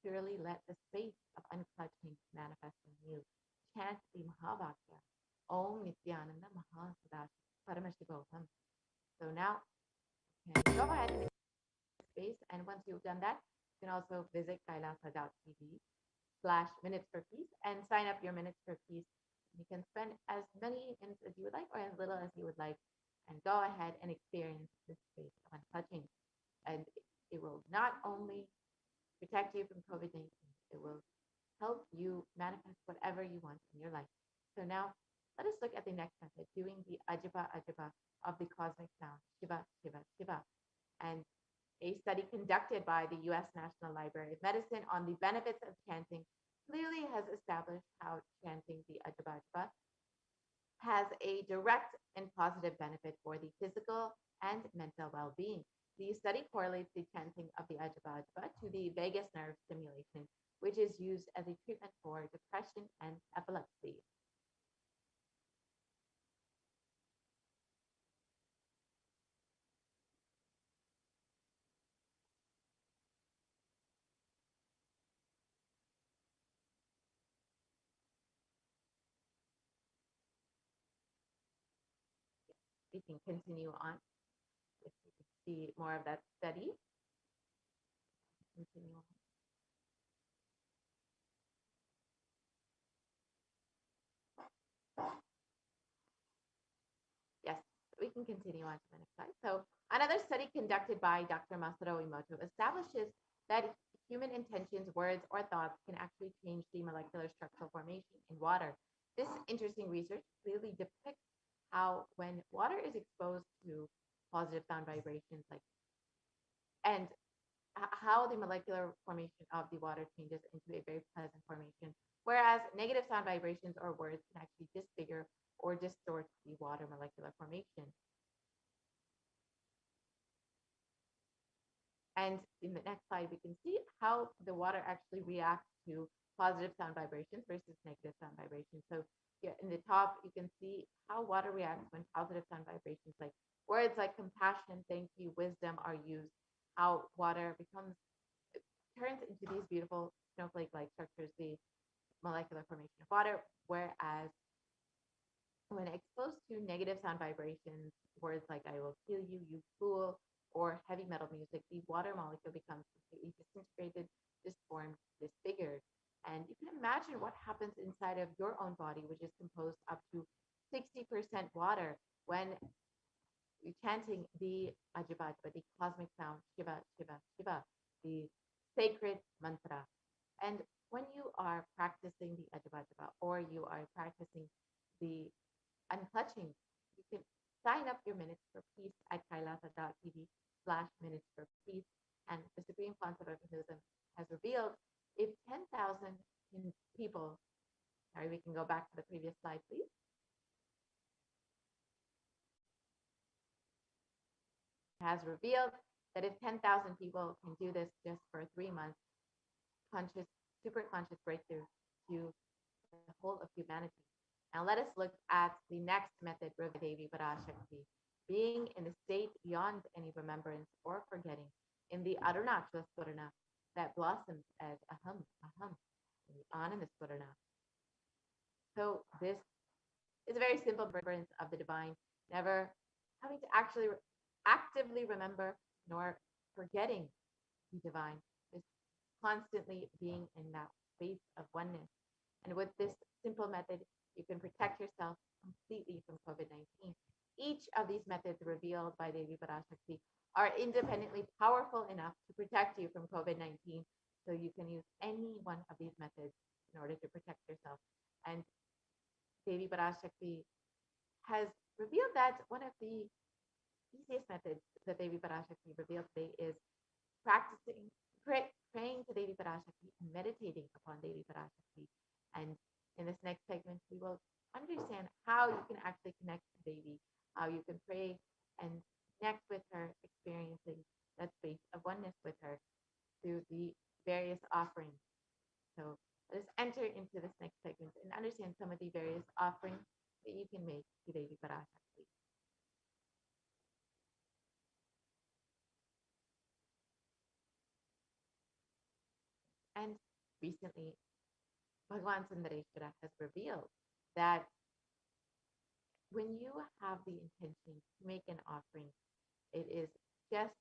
Purely let the space of unclutching manifest in you. Chant the Mahavakya. Om Nithyananda Paramashivoham. So now you can go ahead and space. And once you've done that, you can also visit kailasa.tv/minutes for peace and sign up your minutes for peace. You can spend as many minutes as you would like or as little as you would like and go ahead and experience this space of unclutching. And it will not only protect you from COVID-19, it will help you manifest whatever you want in your life. So now let us look at the next method, doing the Ajaba Ajaba of the cosmic sound, Shiva, Shiva, Shiva. And a study conducted by the U.S. National Library of Medicine on the benefits of chanting clearly has established how chanting the Ajaba Ajaba has a direct and positive benefit for the physical and mental well-being. The study correlates the chanting of the Ajaba Ajaba to the vagus nerve stimulation, which is used as a treatment for depression and epilepsy. We can continue on if you can see more of that study. Continue on. Yes, we can continue on to the next slide. So another study conducted by Dr. Masaru Emoto establishes that human intentions, words, or thoughts can actually change the molecular structural formation in water. This interesting research clearly depicts how when water is exposed to positive sound vibrations and how the molecular formation of the water changes into a very pleasant formation, whereas negative sound vibrations or words can actually disfigure or distort the water molecular formation. And in the next slide, we can see how the water actually reacts to positive sound vibrations versus negative sound vibrations. So here in the top, you can see how water reacts when positive sound vibrations like words like compassion, thank you, wisdom are used, how water turns into these beautiful snowflake-like structures, the molecular formation of water, whereas when exposed to negative sound vibrations, words like I will kill you, you fool, or heavy metal music, the water molecule becomes completely disintegrated, disformed, disfigured. And you can imagine what happens inside of your own body, which is composed up to 60% water when you're chanting the Ajivajva, the cosmic sound, Shiva, Shiva, Shiva, the sacred mantra. And when you are practicing the Ajivajva or you are practicing the unclutching, you can sign up your minutes for peace at kailasa.tv/minutes for peace. And the Supreme Council of Hinduism has revealed if 10,000 people, sorry, we can go back to the previous slide, please. Has revealed that if 10,000 people can do this just for 3 months, super conscious breakthrough to the whole of humanity. Now let us look at the next method, Devi Parashakti, being in the state beyond any remembrance or forgetting, in the Arunachala Swarana that blossoms as aham, aham, in the Ananda Swarana. So this is a very simple remembrance of the divine, never having to actually actively remember nor forgetting the divine, just constantly being in that space of oneness. And with this simple method, you can protect yourself completely from COVID-19. Each of these methods revealed by Devi Parashakti are independently powerful enough to protect you from COVID-19. So you can use any one of these methods in order to protect yourself. And Devi Parashakti has revealed that one of the easiest methods that Devi Parashakti revealed today is praying to Devi Parashakti and meditating upon Devi Parashakti. And in this next segment, we will understand how you can actually connect to Devi, how you can pray and connect with her, experiencing that space of oneness with her through the various offerings. So let us enter into this next segment and understand some of the various offerings that you can make to Devi Parashakti. And recently, Bhagavan Sundareshwara has revealed that when you have the intention to make an offering, it is just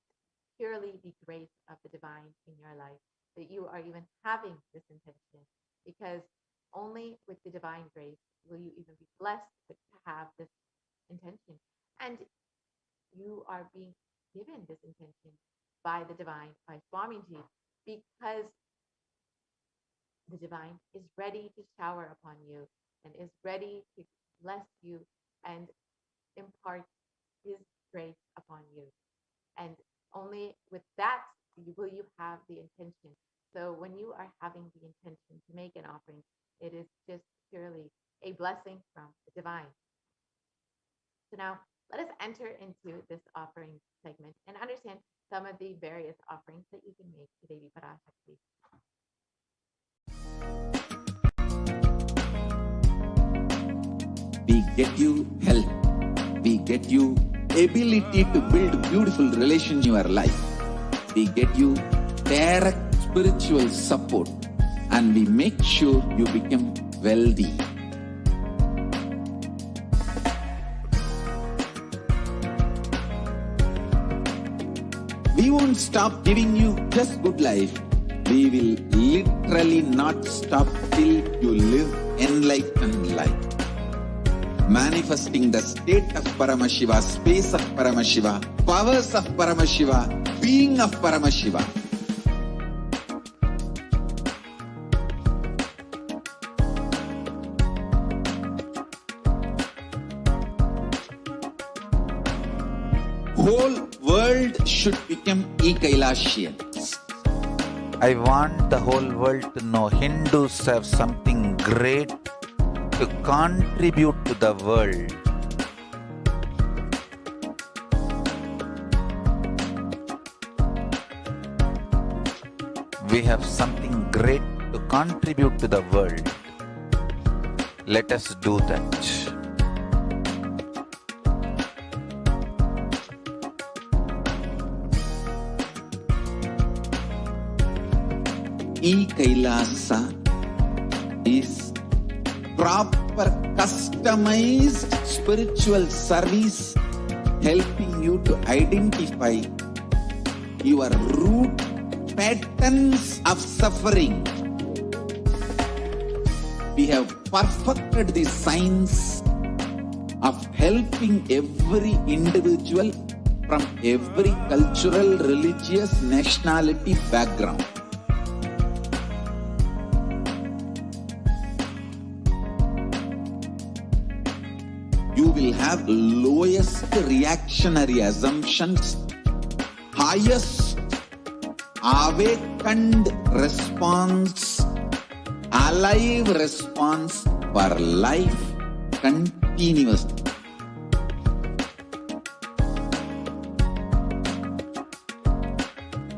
purely the grace of the divine in your life that you are even having this intention, because only with the divine grace will you even be blessed to have this intention. And you are being given this intention by the divine, by Swamiji, because the divine is ready to shower upon you and is ready to bless you and impart his grace upon you. And only with that will you have the intention. So when you are having the intention to make an offering, it is just purely a blessing from the divine. So now let us enter into this offering segment and understand some of the various offerings that you can make to Devi Parashakti. We get you health. We get you ability to build beautiful relations in your life. We get you direct spiritual support, and we make sure you become wealthy. We won't stop giving you just good life. We will literally not stop till you live enlightened life. Manifesting the state of Paramashiva, space of Paramashiva, powers of Paramashiva, being of Paramashiva. Whole world should become e-Kailashians. I want the whole world to know Hindus have something great to contribute to the world. We have something great to contribute to the world. Let us do that. E-Kailasa is proper customized spiritual service helping you to identify your root patterns of suffering. We have perfected the science of helping every individual from every cultural, religious, nationality background. You will have lowest reactionary assumptions, highest awakened response, alive response for life continuously.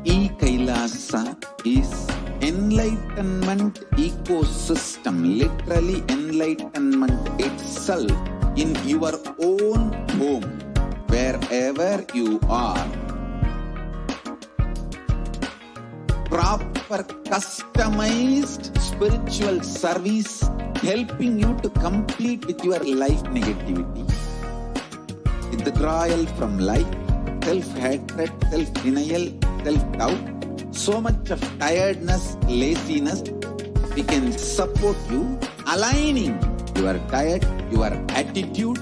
E-Kailasa is enlightenment ecosystem, literally enlightenment itself in your own home, wherever you are. Proper customized spiritual service helping you to complete with your life negativity. Withdrawal from life, self-hatred, self-denial, self-doubt, so much of tiredness, laziness. We can support you aligning your diet, your attitude,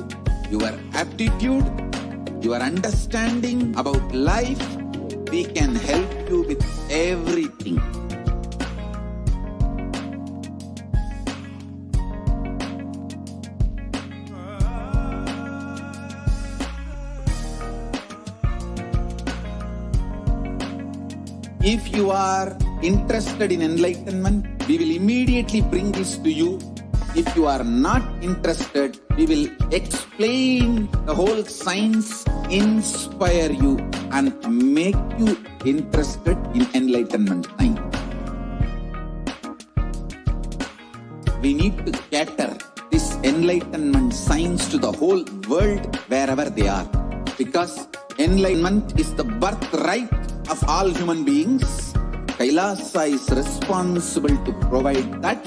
your aptitude, your understanding about life. We can help you with everything. If you are interested in enlightenment, we will immediately bring this to you. If you are not interested, we will explain the whole science, inspire you and make you interested in enlightenment science. We need to cater this enlightenment science to the whole world wherever they are. Because enlightenment is the birthright of all human beings. Kailasa is responsible to provide that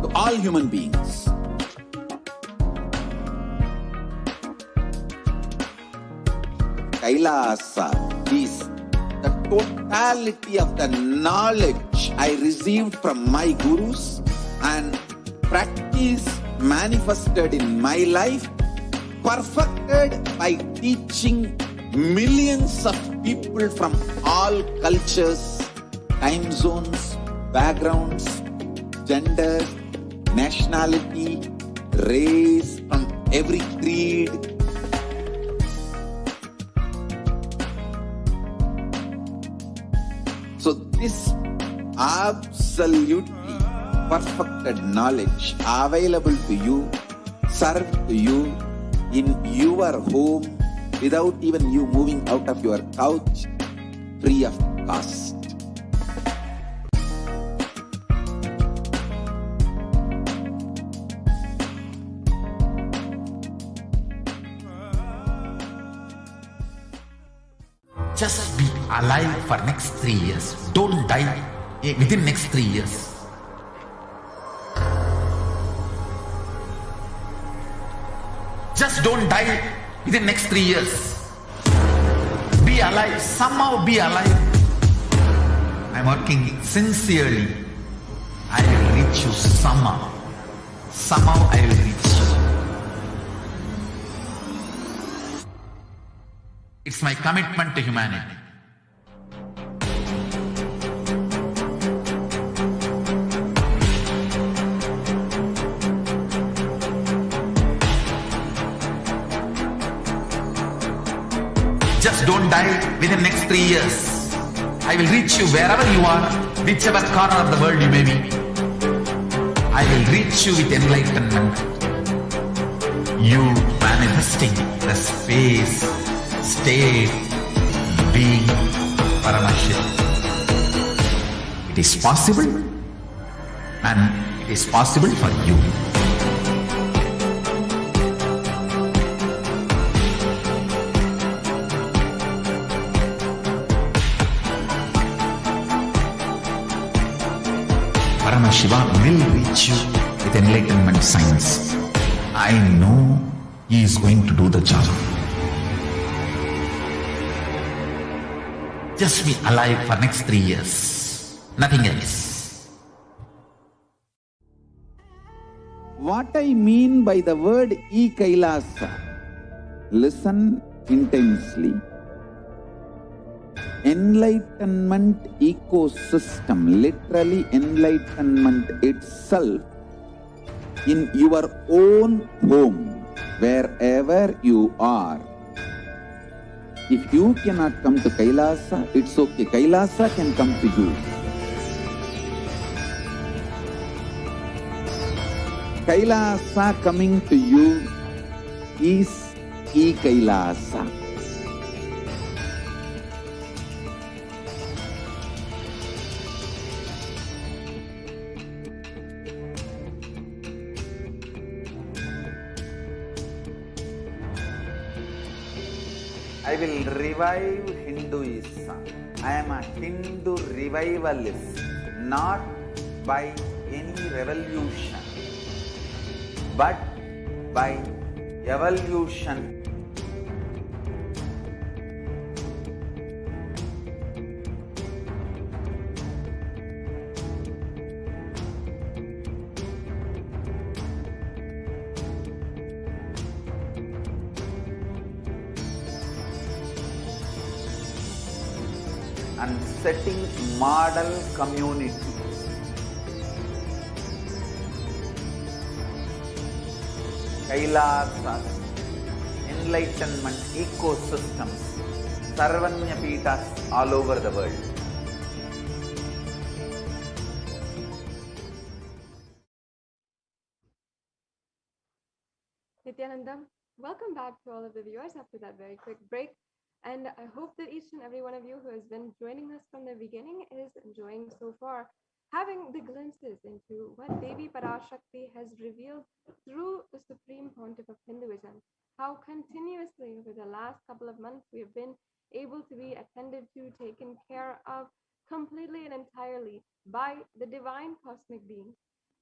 to all human beings. Kailasa is the totality of the knowledge I received from my gurus and practice manifested in my life, perfected by teaching millions of people from all cultures, time zones, backgrounds, genders, nationality, race, from every creed. So this absolutely perfected knowledge available to you, served to you in your home without even you moving out of your couch, free of cost. Just be alive for next 3 years. Don't die within next 3 years. Just don't die within next 3 years. Be alive. Somehow be alive. I'm working sincerely. I will reach you somehow. Somehow I will reach you. It's my commitment to humanity. Just don't die within next 3 years. I will reach you wherever you are, whichever corner of the world you may be. I will reach you with enlightenment. You manifesting the space, state, being Paramashivoham. It is possible, and it is possible for you. Paramashivoham will reach you with enlightenment science. I know he is going to do the job. Just be alive for next 3 years. Nothing else. What I mean by the word e-Kailasa, listen intensely. Enlightenment ecosystem, literally enlightenment itself, in your own home, wherever you are. If you cannot come to Kailasa, it's okay. Kailasa can come to you. Kailasa coming to you is e-Kailasa. I will revive Hinduism. I am a Hindu revivalist, not by any revolution, but by evolution. And setting model community. Kailasas, enlightenment ecosystems, Sarvanya Pitas all over the world. Nithyananda, welcome back to all of the viewers after that very quick break. And I hope that each and every one of you who has been joining us from the beginning is enjoying so far, having the glimpses into what Devi Parashakti has revealed through the Supreme Pontiff of Hinduism. How continuously over the last couple of months we have been able to be attended to, taken care of completely and entirely by the divine cosmic being.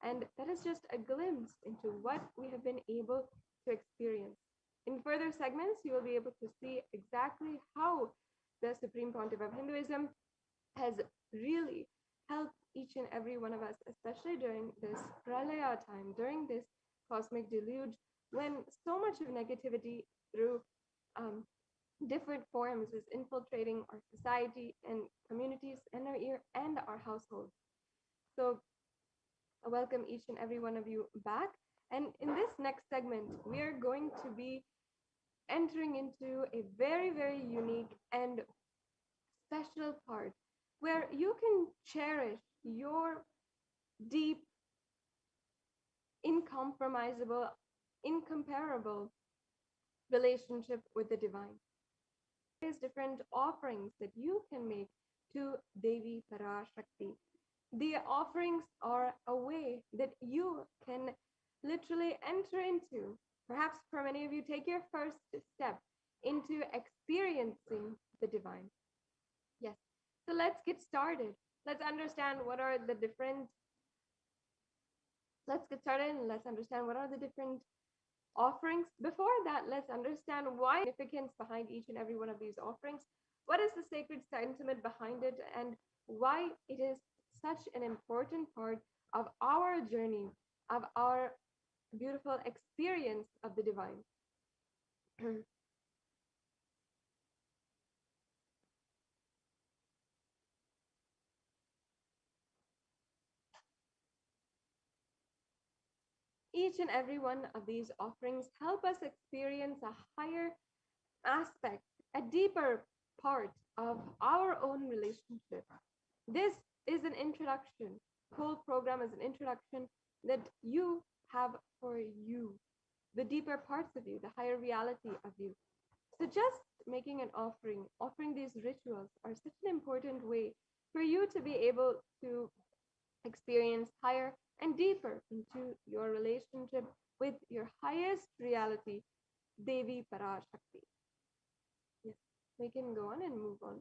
And that is just a glimpse into what we have been able to experience. In further segments, you will be able to see exactly how the Supreme Pontiff of Hinduism has really helped each and every one of us, especially during this pralaya time, during this cosmic deluge, when so much of negativity through um, different forms is infiltrating our society and communities and our ear and our households. So I welcome each and every one of you back. And in this next segment, we are going to be entering into a very, very unique and special part where you can cherish your deep, incompromisable, incomparable relationship with the divine. There's different offerings that you can make to Devi Parashakti. The offerings are a way that you can literally enter into. Perhaps for many of you, take your first step into experiencing the divine. Yes. So let's get started. Let's understand what are the different, let's get started and let's understand what are the different offerings. Before that, let's understand why significance behind each and every one of these offerings. What is the sacred sentiment behind it and why it is such an important part of our journey, of our beautiful experience of the divine. Each and every one of these offerings help us experience a higher aspect, a deeper part of our own relationship. This is an introduction. Whole program is an introduction that you have for you, the deeper parts of you, the higher reality of you. So just making an offering, offering these rituals are such an important way for you to be able to experience higher and deeper into your relationship with your highest reality, Devi Parashakti. Yes, we can go on and move on.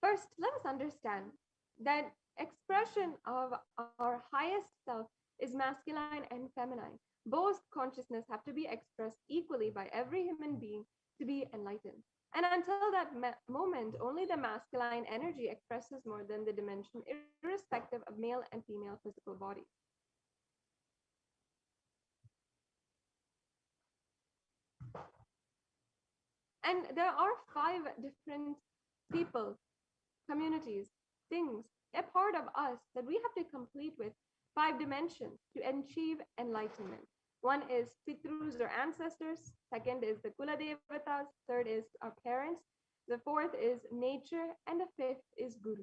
First, let us understand that expression of our highest self is masculine and feminine. Both consciousness have to be expressed equally by every human being to be enlightened. And until that moment, only the masculine energy expresses more than the dimension, irrespective of male and female physical bodies. And there are five different people, communities, things, a part of us that we have to complete with five dimensions to achieve enlightenment. One is Pitrus or ancestors, second is the Kula Devatas, third is our parents, the fourth is nature, and the fifth is Guru.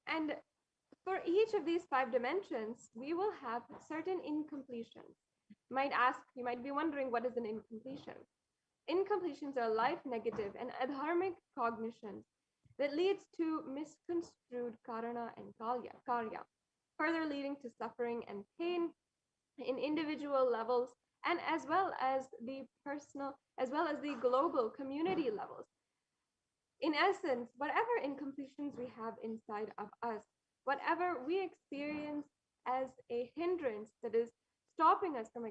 And for each of these five dimensions, we will have certain incompletions. You might be wondering what is an incompletion? Incompletions are life negative and adharmic cognitions that leads to misconstrued karana and karya, further leading to suffering and pain in individual levels and as well as the personal, as well as the global community levels. In essence, whatever incompletions we have inside of us, whatever we experience as a hindrance that is stopping us from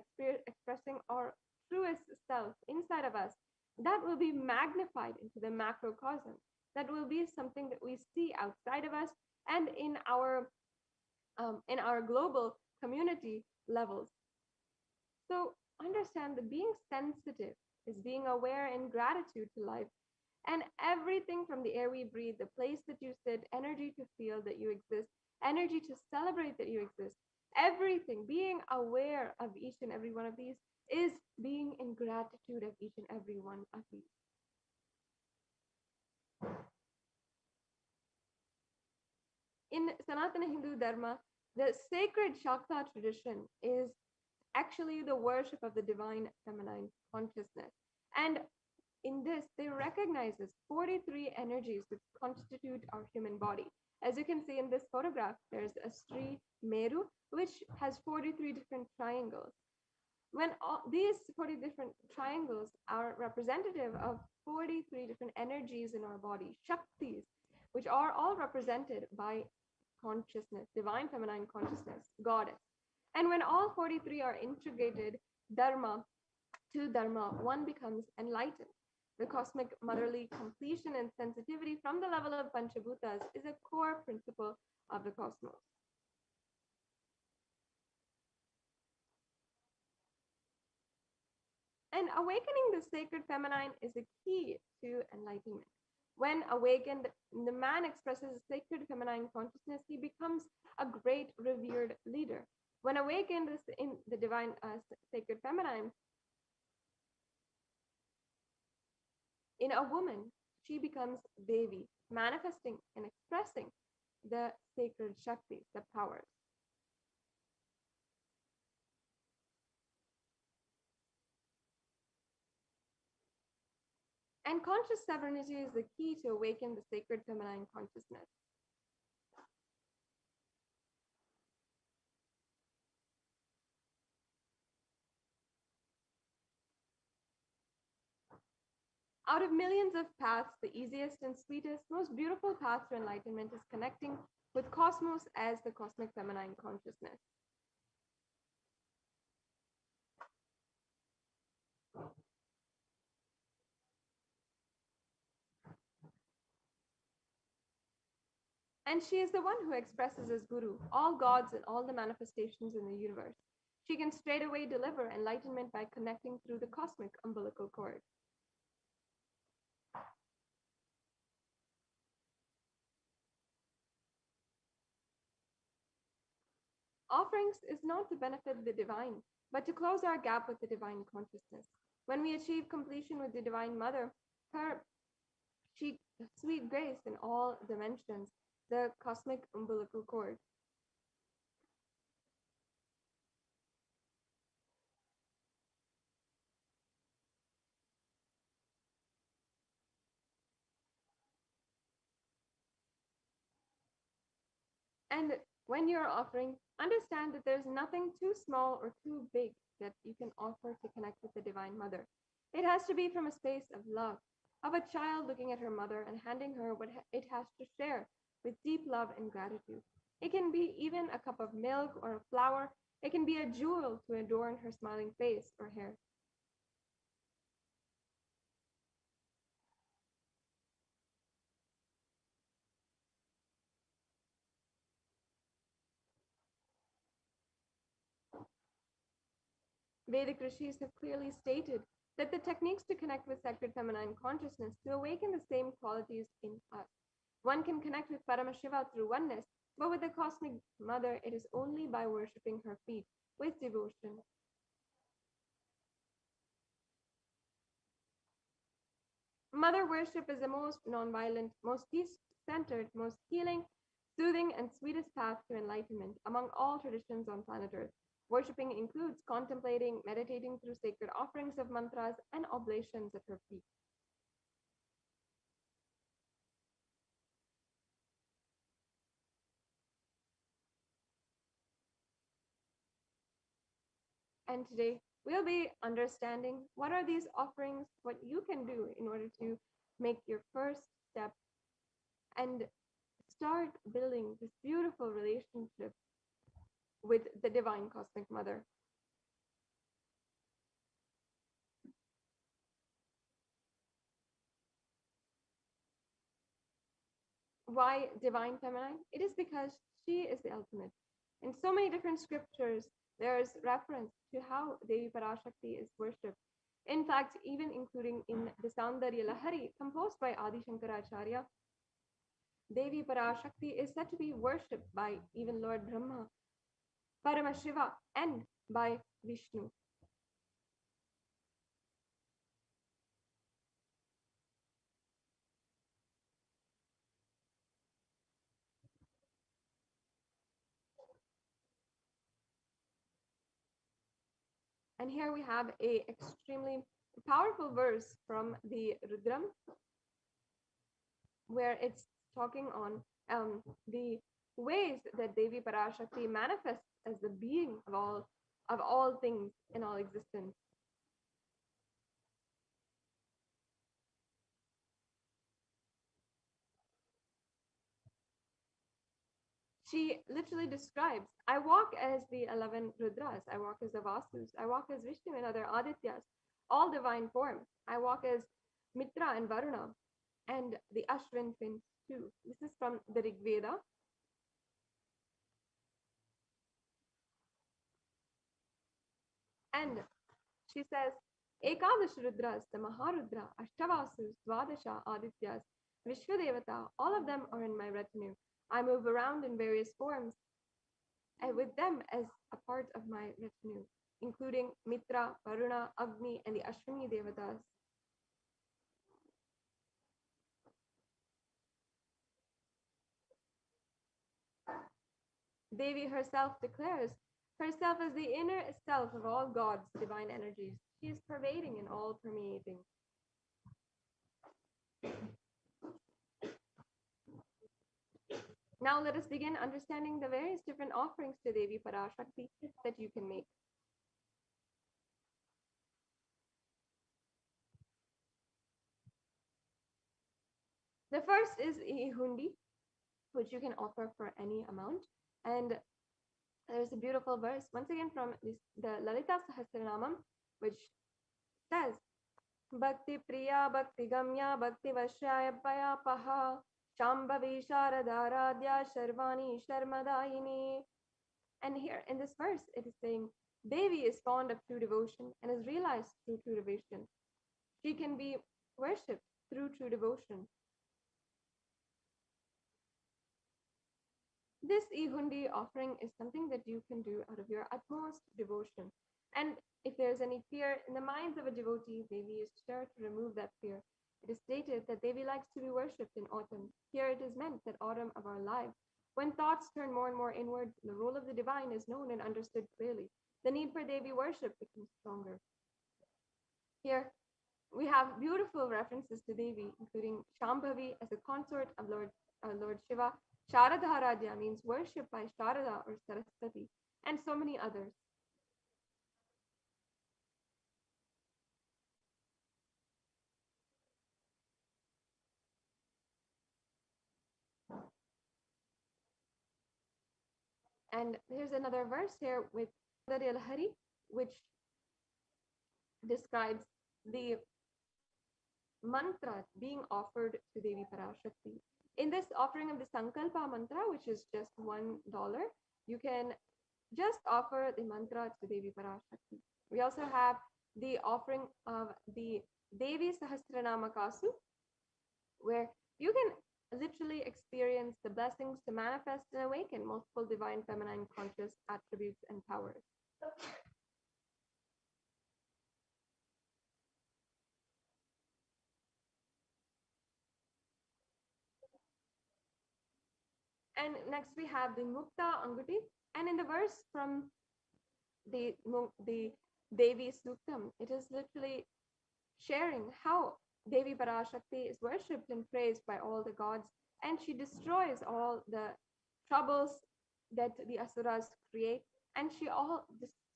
expressing our truest self inside of us, that will be magnified into the macrocosm. That will be something that we see outside of us and in our global community levels. So understand that being sensitive is being aware in gratitude to life and everything from the air we breathe, the place that you sit, energy to feel that you exist, energy to celebrate that you exist, everything, being aware of each and every one of these is being in gratitude of each and every one of these. In Sanatana Hindu Dharma, the sacred Shakta tradition is actually the worship of the divine feminine consciousness. And in this, they recognizes 43 energies which constitute our human body. As you can see in this photograph, there's a Sri Meru, which has 43 different triangles. When these 40 different triangles are representative of 43 different energies in our body, Shaktis, which are all represented by consciousness, divine feminine consciousness, goddess. And when all 43 are integrated, Dharma to Dharma, one becomes enlightened. The cosmic motherly completion and sensitivity from the level of Panchabhutas is a core principle of the cosmos. And awakening the sacred feminine is a key to enlightenment. When awakened, the man expresses a sacred feminine consciousness, he becomes a great revered leader. When awakened in the divine sacred feminine, in a woman, she becomes Devi, manifesting and expressing the sacred Shaktis, the powers. And conscious sovereignty is the key to awaken the sacred feminine consciousness. Out of millions of paths, the easiest and sweetest, most beautiful path to enlightenment is connecting with cosmos as the cosmic feminine consciousness. And she is the one who expresses as Guru all gods and all the manifestations in the universe. She can straightaway deliver enlightenment by connecting through the cosmic umbilical cord. Offerings is not to benefit the divine, but to close our gap with the divine consciousness. When we achieve completion with the Divine Mother, her sweet grace in all dimensions, the cosmic umbilical cord. And when you're offering, understand that there's nothing too small or too big that you can offer to connect with the Divine Mother. It has to be from a space of love, of a child looking at her mother and handing her what it has to share with deep love and gratitude. It can be even a cup of milk or a flower. It can be a jewel to adorn her smiling face or hair. Vedic rishis have clearly stated that the techniques to connect with sacred feminine consciousness to awaken the same qualities in us. One can connect with Paramashiva through oneness, but with the cosmic mother, it is only by worshipping her feet with devotion. Mother worship is the most non-violent, most peace-centered, most healing, soothing, and sweetest path to enlightenment among all traditions on planet Earth. Worshipping includes contemplating, meditating through sacred offerings of mantras and oblations at her feet. And today we'll be understanding what are these offerings, what you can do in order to make your first step and start building this beautiful relationship with the divine cosmic mother. Why divine feminine? It is because she is the ultimate. In so many different scriptures, there's reference to how Devi Parashakti is worshipped. In fact, even including in the Saundarya Lahari, composed by Adi Shankaracharya, Devi Parashakti is said to be worshipped by even Lord Brahma, Paramashiva, and by Vishnu. And here we have a extremely powerful verse from the Rudram, where it's talking on the ways that Devi Parashakti manifests as the being of all things in all existence. She literally describes, I walk as the 11 Rudras, I walk as the Vasus, I walk as Vishnu and other Adityas, all divine forms. I walk as Mitra and Varuna and the Ashwin twins too. This is from the Rig Veda. And she says, Ekadash Rudras, the Maharudra, Ashtavasus, Dwadasha, Adityas, Vishwadevata, all of them are in my retinue. I move around in various forms and with them as a part of my retinue, including Mitra, Varuna, Agni, and the Ashwini Devatas. Devi herself declares herself as the inner self of all gods' divine energies. She is pervading and all permeating. Now let us begin understanding the various different offerings to Devi Parashakti that you can make. The first is hundi, which you can offer for any amount. And there's a beautiful verse, once again from the Lalita Sahasranamam, which says, Bhakti Priya, Bhakti Gamya, Bhakti Vashyaya Paya Paha, Shambhavi Sharadaradya Sharvani Sharmadayini. And here in this verse, it is saying, Devi is fond of true devotion and is realized through true devotion. She can be worshipped through true devotion. This Ihundi offering is something that you can do out of your utmost devotion. And if there's any fear in the minds of a devotee, Devi is sure to remove that fear. It is stated that Devi likes to be worshipped in autumn. Here it is meant that autumn of our lives. When thoughts turn more and more inward, the role of the divine is known and understood clearly. The need for Devi worship becomes stronger. Here we have beautiful references to Devi, including Shambhavi as a consort of Lord Shiva. Sharadharadya means worship by Sharada or Saraswati, and so many others. And here's another verse here with Saundarya Lahari, which describes the mantra being offered to Devi Parashakti. In this offering of the Sankalpa mantra, which is just $1, you can just offer the mantra to Devi Parashakti. We also have the offering of the Devi Sahasranama Kasu, where you can literally experience the blessings to manifest and awaken multiple divine feminine conscious attributes and powers. And next we have the Mukta Anguti. And in the verse from the Devi Suktam, it is literally sharing how Devi Parashakti is worshipped and praised by all the gods, and she destroys all the troubles that the Asuras create, and she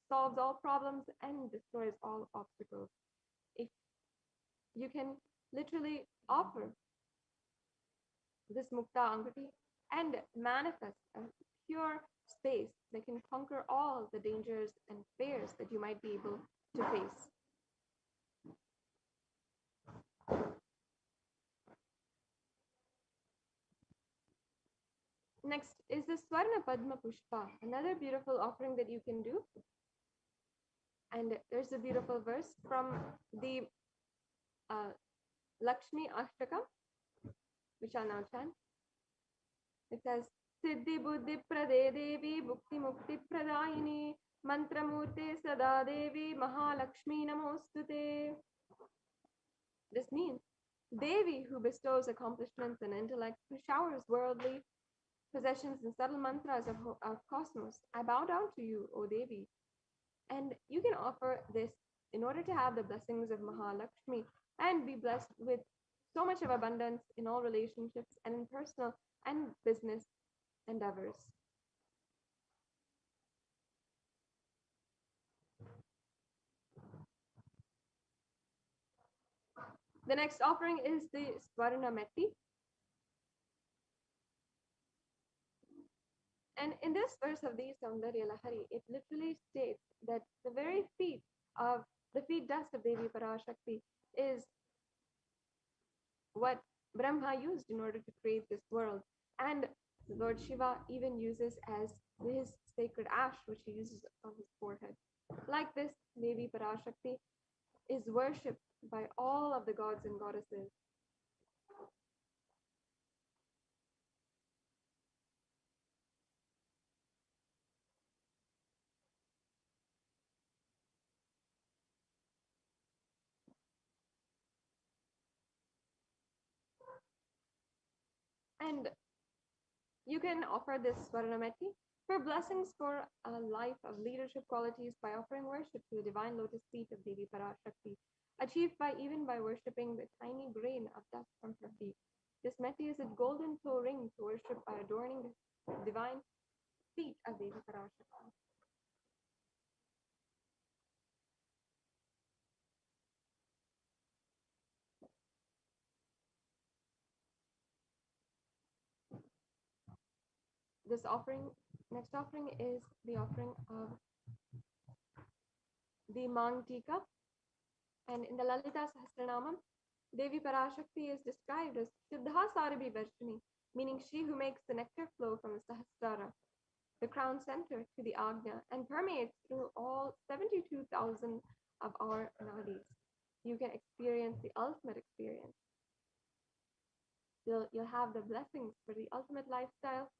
solves all problems and destroys all obstacles. If you can literally offer this Mukta Anguti and manifest a pure space that can conquer all the dangers and fears that you might be able to face. Next is the Swarna Padma Pushpa, another beautiful offering that you can do. And there's a beautiful verse from the uh, Lakshmi Ashtakam, which I'll now chant. It says, Siddhi Buddhi Prade Devi Bhukti Mukti Pradayini Mantramurte Sada Devi Mahalakshmi Namostute. This means Devi, who bestows accomplishments and intellect, who showers worldly possessions and subtle mantras of cosmos. I bow down to you, O Devi. And you can offer this in order to have the blessings of Mahalakshmi and be blessed with so much of abundance in all relationships and in personal and business endeavors. The next offering is the Swarna Metti. And in this verse of the Saundarya Lahari, it literally states that the very feet dust of Devi Parashakti is what Brahma used in order to create this world. And Lord Shiva even uses as his sacred ash, which he uses on his forehead. Like this, Devi Parashakti is worshipped by all of the gods and goddesses. And you can offer this Swarnameti for blessings for a life of leadership qualities by offering worship to the divine lotus feet of Devi Parashakti, achieved by even by worshipping the tiny grain of dust from her feet. This meti is a golden toe ring to worship by adorning the divine feet of Devi Parashakti. This offering, next offering is the offering of the Mang Tika. And in the Lalita Sahasranamam, Devi Parashakti is described as Siddha Sarabhi Varshini, meaning she who makes the nectar flow from the Sahasrara, the crown center, to the Agnya, and permeates through all 72,000 of our nadis. You can experience the ultimate experience. You'll have the blessings for the ultimate lifestyle.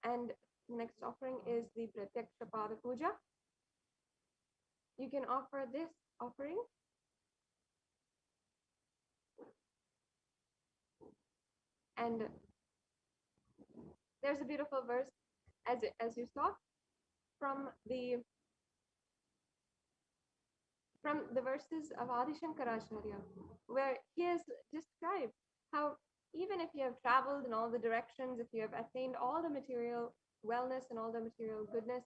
And the next offering is the Pratyaksha Pada Puja. You can offer this offering and there's a beautiful verse as you saw from the verses of Adi Shankaracharya, where he has described how even if you have traveled in all the directions, if you have attained all the material wellness and all the material goodness,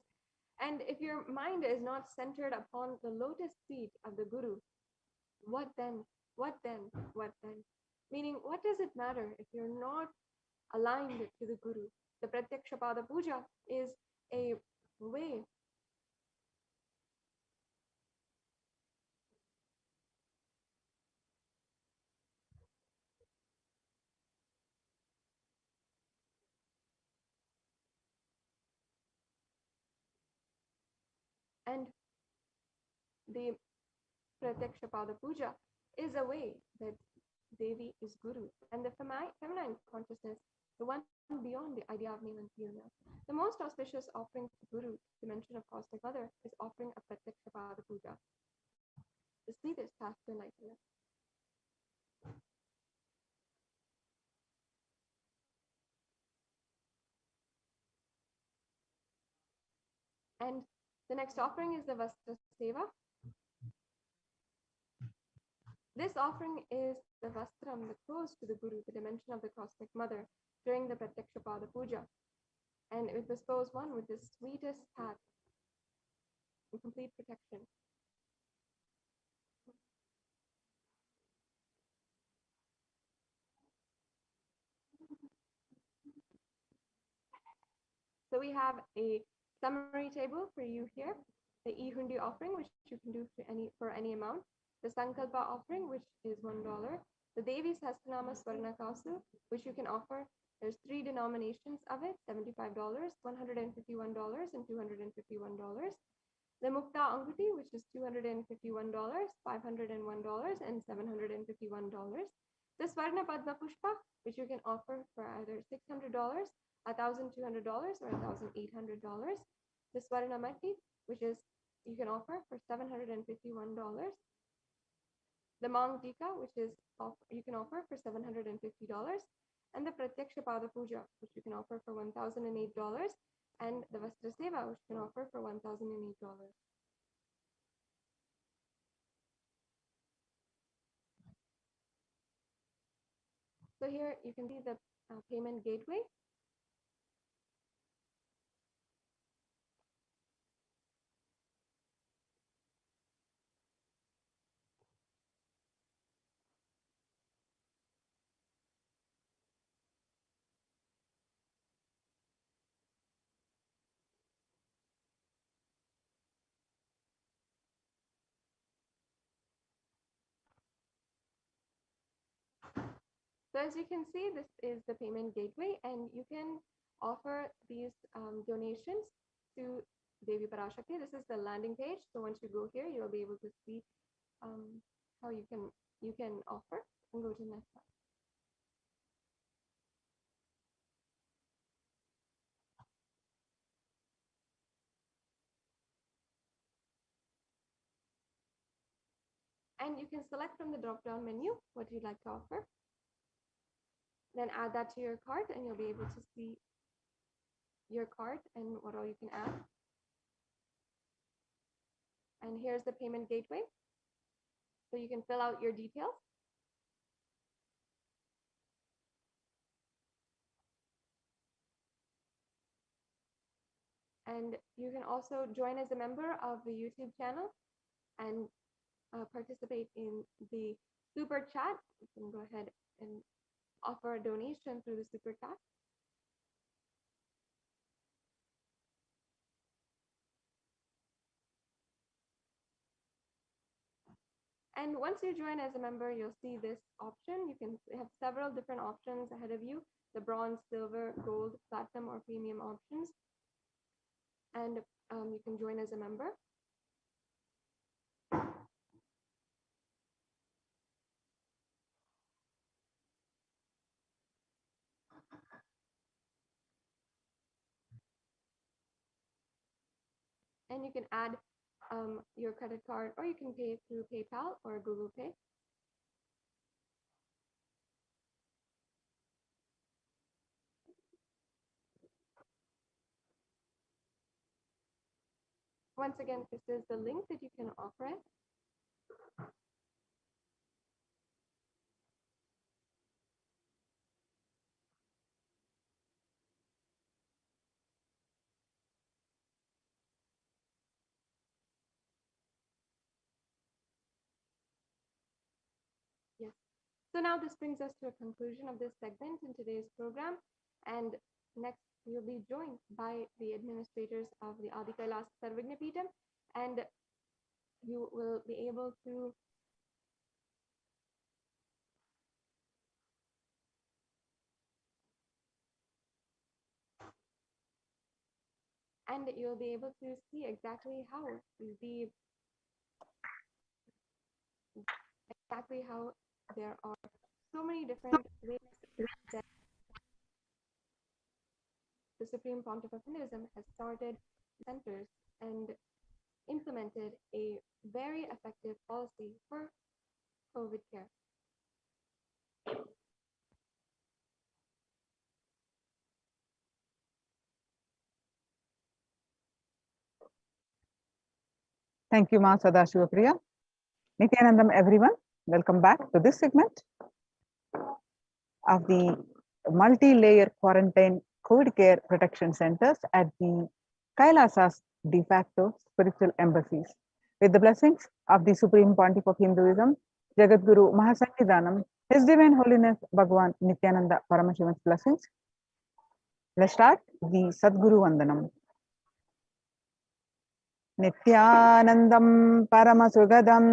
and if your mind is not centered upon the lotus feet of the Guru, what then? What then? What then? Meaning, what does it matter if you're not aligned to the Guru? The Pratyaksha Pada Puja is a way and the Pratyaksha Pada Puja is a way that Devi is Guru and the feminine consciousness, the one beyond the idea of name and Purna. The most auspicious offering to Guru, dimension of Cosmic Mother, is offering a Pratyaksha Pada Puja. The seed is path to enlightenment. And the next offering is the Vastra Seva. This offering is the Vastram, the clothes to the Guru, the dimension of the Cosmic Mother, during the Pratyaksha Pada Puja. And it bestows one with the sweetest path and complete protection. So we have a summary table for you here, the e-hundi offering, which you can do for any amount. the Sankalpa offering, which is $1, the Devi Sahasranama Swarna Kasu, which you can offer. There's 3 denominations of it, $75, $151, and $251. The Mukta Anguti, which is $251, $501, and $751. The Swarna Padma Pushpa, which you can offer for either $600, $1,200, or $1,800. The Swarna Matti, which is you can offer for $751. The Mang Tika, which is you can offer for $750. And the Pratyaksha Pada Puja, which you can offer for $1,008. And the Vastra Seva, which you can offer for $1,008. So here you can see the payment gateway. So as you can see, this is the payment gateway, and you can offer these donations to Devi Parashakti. This is the landing page. So once you go here, you'll be able to see how you can offer, and go to the next slide. And you can select from the drop-down menu what you'd like to offer. Then add that to your cart, and you'll be able to see your cart and what all you can add. And here's the payment gateway. So you can fill out your details. And you can also join as a member of the YouTube channel and participate in the super chat. You can go ahead and offer a donation through the super chat. And once you join as a member, you'll see this option. You can have several different options ahead of you: the bronze, silver, gold, platinum, or premium options. And you can join as a member. And you can add your credit card, or you can pay through PayPal or Google Pay. Once again, this is the link that you can offer it. Yes. So now this brings us to a conclusion of this segment in today's program. And next, you'll be joined by the administrators of the Adi Kailas Sarvagnapeetham, and you will be able to see exactly how there are so many different ways that the Supreme Pontiff of Hinduism has started centers and implemented a very effective policy for COVID care. Thank you, Ma Sadashivapriya. Nithyanandam, everyone. Welcome back to this segment of the multi-layer quarantine COVID care protection centers at the Kailasas de facto spiritual embassies. With the blessings of the Supreme Pontiff of Hinduism, Jagadguru Mahasannidhanam, His Divine Holiness Bhagwan Nithyananda Paramashivan's blessings. Let's start the Sadguru Vandanam. Nithyanandam Paramasugadam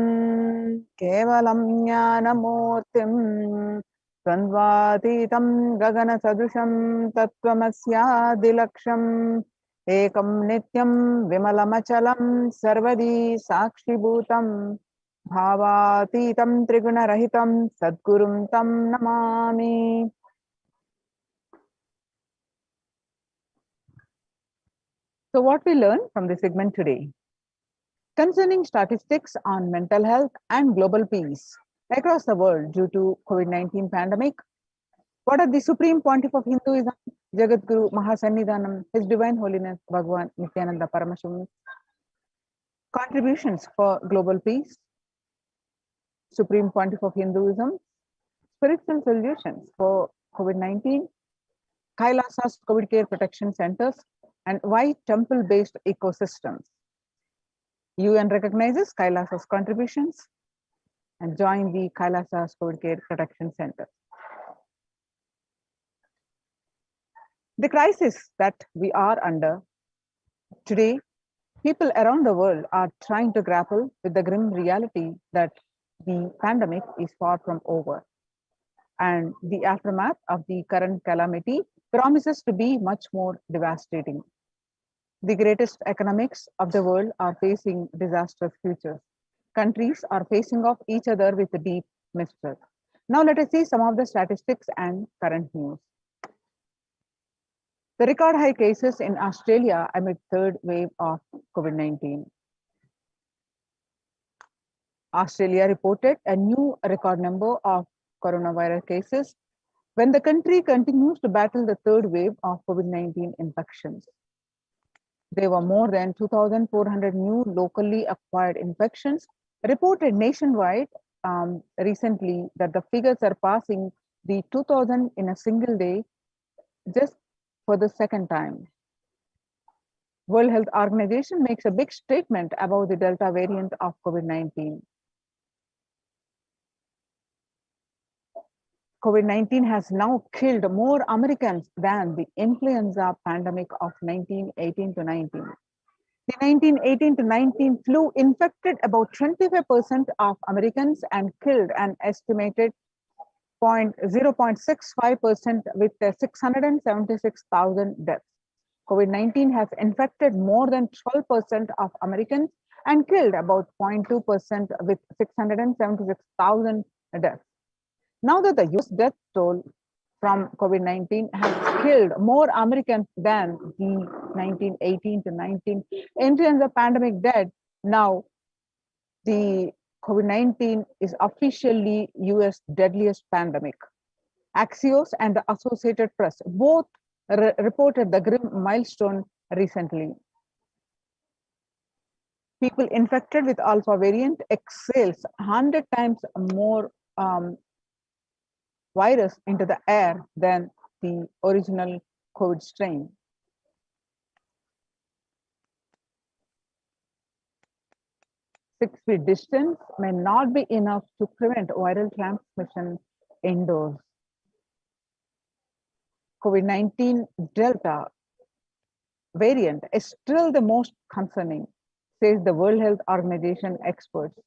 Kevalam Jnanamurtim Dvandvatitam Gagana Sadusham Tattvamasya Dilaksham Ekam Nityam Vimalamachalam Sarvadi Sakshibhutam Bhavatitam Triguna Rahitam Sadgurum Tam Namami. So what we learn from this segment today? Concerning statistics on mental health and global peace across the world due to COVID-19 pandemic, what are the Supreme Pontiff of Hinduism, Jagadguru Mahasannidhanam, His Divine Holiness Bhagwan Nithyananda Paramashivam contributions for global peace, Supreme Pontiff of Hinduism, spiritual solutions for COVID-19, Kailasa's COVID care protection centers, and why temple-based ecosystems. UN recognizes Kailasa's contributions and join the Kailasa's COVID care protection center. The crisis that we are under today, people around the world are trying to grapple with the grim reality that the pandemic is far from over. And the aftermath of the current calamity promises to be much more devastating. The greatest economics of the world are facing disastrous futures. Countries are facing off each other with deep mistrust. Now let us see some of the statistics and current news. The record high cases in Australia amid third wave of COVID-19. Australia reported a new record number of coronavirus cases when the country continues to battle the third wave of COVID-19 infections. There were more than 2,400 new locally acquired infections reported nationwide recently, that the figures are passing the 2,000 in a single day just for the second time. World Health Organization makes a big statement about the Delta variant of COVID-19. COVID-19 has now killed more Americans than the influenza pandemic of 1918 to 19. The 1918 to 19 flu infected about 25% of Americans and killed an estimated 0.65% with 676,000 deaths. COVID-19 has infected more than 12% of Americans and killed about 0.2% with 676,000 deaths. Now that the US death toll from COVID-19 has killed more Americans than the 1918 to 19 influenza pandemic dead, now the COVID-19 is officially US deadliest pandemic. Axios and the Associated Press both reported the grim milestone recently. People infected with alpha variant exhales 100 times more virus into the air than the original COVID strain. Six-feet distance may not be enough to prevent viral transmission indoors. COVID-19 Delta variant is still the most concerning, says the World Health Organization experts.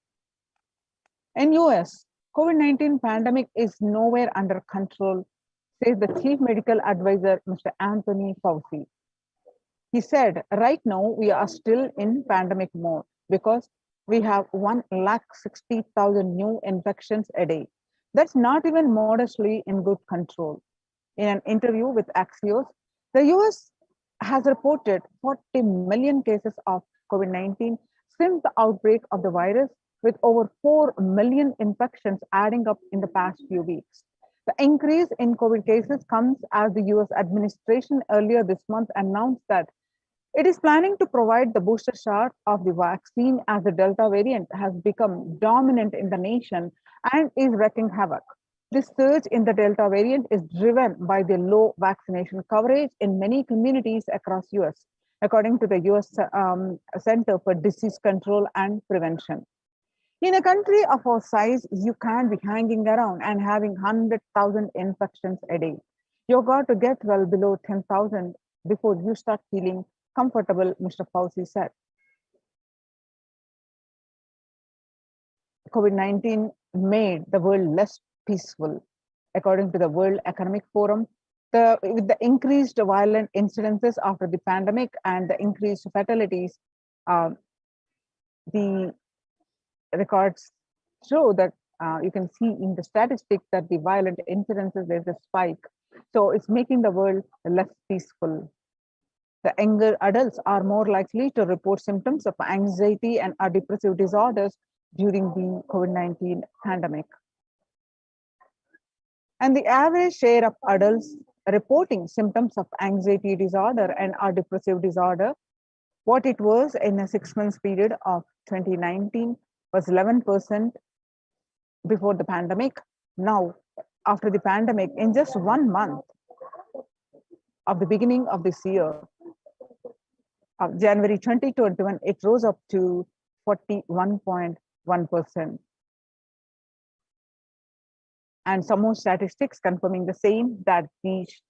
In US, COVID-19 pandemic is nowhere under control, says the Chief Medical Advisor, Mr. Anthony Fauci. He said, right now we are still in pandemic mode because we have 160,000 new infections a day. That's not even modestly in good control. In an interview with Axios, the US has reported 40 million cases of COVID-19 since the outbreak of the virus, with over 4 million infections adding up in the past few weeks. The increase in COVID cases comes as the US administration earlier this month announced that it is planning to provide the booster shot of the vaccine as the Delta variant has become dominant in the nation and is wreaking havoc. This surge in the Delta variant is driven by the low vaccination coverage in many communities across US, according to the US Center for Disease Control and Prevention. In a country of our size, you can't be hanging around and having 100,000 infections a day. You've got to get well below 10,000 before you start feeling comfortable, Mr. Fauci said. COVID-19 made the world less peaceful. According to the World Economic Forum, with the increased violent incidences after the pandemic and the increased fatalities, the records show that you can see in the statistics that the violent incidences, there's a spike. So it's making the world less peaceful. The younger adults are more likely to report symptoms of anxiety and depressive disorders during the COVID-19 pandemic. And the average share of adults reporting symptoms of anxiety disorder and depressive disorder, what it was in a 6 months period of 2019 was 11% before the pandemic. Now, after the pandemic, in just 1 month of the beginning of this year, of January 2021, it rose up to 41.1%. And some more statistics confirming the same, that these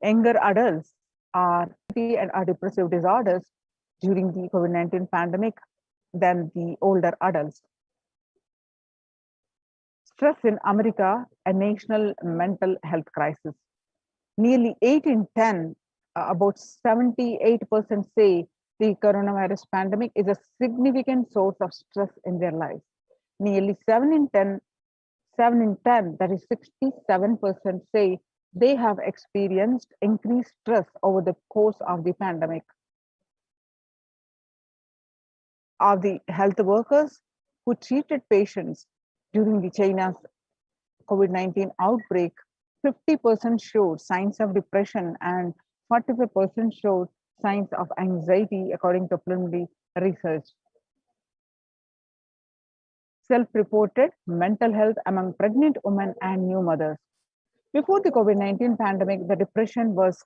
younger adults are and depressive disorders during the COVID-19 pandemic than the older adults. Stress in America, a national mental health crisis. Nearly 8 in 10, about 78% say the coronavirus pandemic is a significant source of stress in their lives. Nearly 7 in 10, that is 67%, say they have experienced increased stress over the course of the pandemic. Of the health workers who treated patients during the China's COVID-19 outbreak, 50% showed signs of depression and 45% showed signs of anxiety, according to preliminary research. Self-reported mental health among pregnant women and new mothers. Before the COVID-19 pandemic, the depression was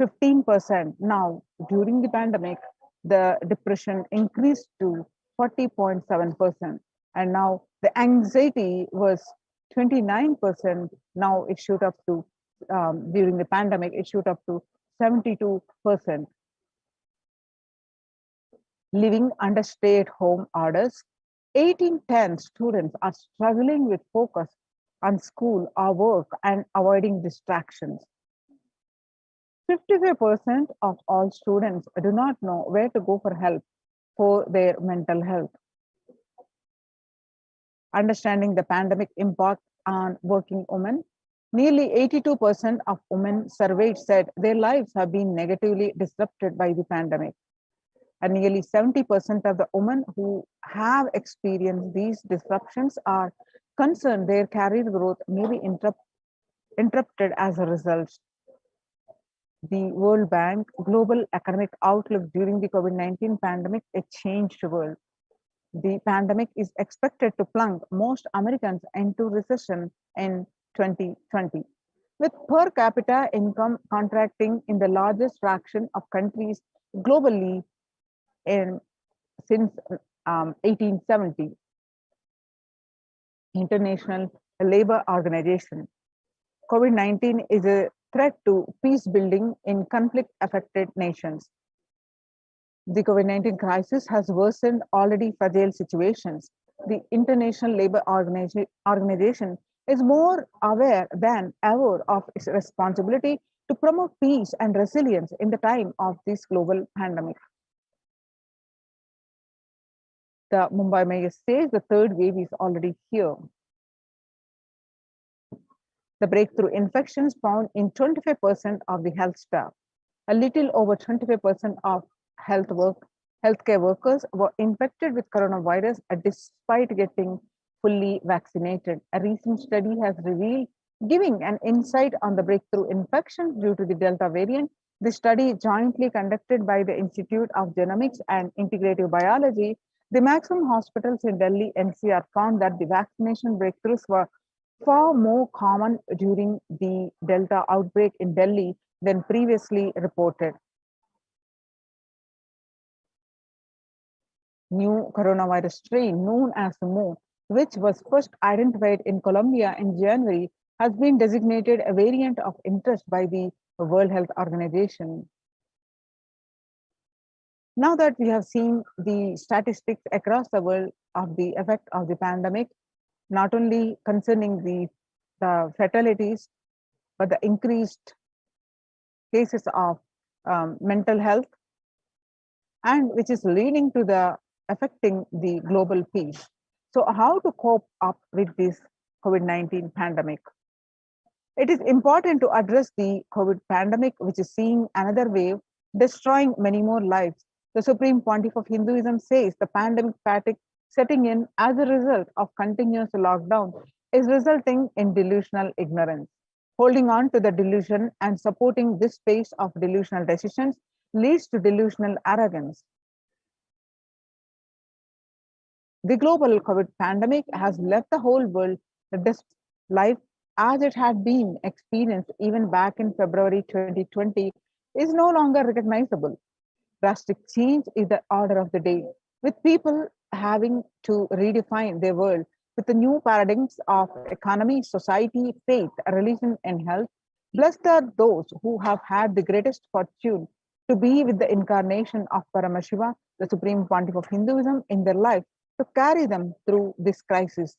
15%. Now, during the pandemic, the depression increased to 40.7%. And now the anxiety was 29%. Now it shoot up to, during the pandemic, it shoot up to 72%. Living under stay-at-home orders, 8 in 10 students are struggling with focus on school or work and avoiding distractions. 55% of all students do not know where to go for help for their mental health. Understanding the pandemic impact on working women, nearly 82% of women surveyed said their lives have been negatively disrupted by the pandemic. And nearly 70% of the women who have experienced these disruptions are concerned their career growth may be interrupted as a result. The World Bank Global Economic Outlook during the COVID-19 pandemic, a changed world. The pandemic is expected to plunge most Americans into recession in 2020, with per capita income contracting in the largest fraction of countries globally since 1870. International Labour Organization. COVID-19 is a threat to peace building in conflict-affected nations. The COVID-19 crisis has worsened already fragile situations. The International Labour Organization is more aware than ever of its responsibility to promote peace and resilience in the time of this global pandemic. The Mumbai mayor says the third wave is already here. The breakthrough infections found in 25% of the health staff. A little over 25% of healthcare workers were infected with coronavirus despite getting fully vaccinated. A recent study has revealed, giving an insight on the breakthrough infections due to the Delta variant. The study, jointly conducted by the Institute of Genomics and Integrative Biology, the maximum hospitals in Delhi NCR, found that the vaccination breakthroughs were far more common during the Delta outbreak in Delhi than previously reported. New coronavirus strain known as Mo, which was first identified in Colombia in January, has been designated a variant of interest by the World Health Organization. Now that we have seen the statistics across the world of the effect of the pandemic, not only concerning the fatalities, but the increased cases of mental health, and which is leading to the affecting the global peace. So how to cope up with this COVID-19 pandemic? It is important to address the COVID pandemic, which is seeing another wave, destroying many more lives. The Supreme Pontiff of Hinduism says the pandemic fatigue setting in as a result of continuous lockdown is resulting in delusional ignorance. Holding on to the delusion and supporting this pace of delusional decisions leads to delusional arrogance. The global COVID pandemic has left the whole world the life as it had been experienced even back in February 2020 is no longer recognizable. Drastic change is the order of the day, with people having to redefine their world with the new paradigms of economy, society, faith, religion, and health. Blessed are those who have had the greatest fortune to be with the incarnation of Paramashiva, the Supreme Pontiff of Hinduism, in their life to carry them through this crisis.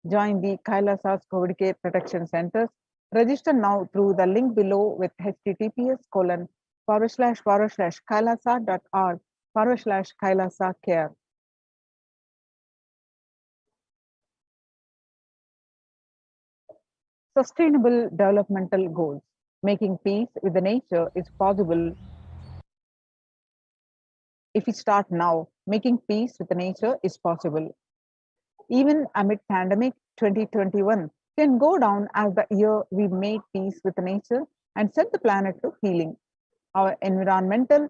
Join the Kailasa's COVID Care Protection Centers. Register now through the link below with https://kailasa.org/Kailasa care. Sustainable developmental goals. Making peace with the nature is possible if we start now. Making peace with the nature is possible. Even amid pandemic, 2021 can go down as the year we made peace with nature and set the planet to healing. Our environmental,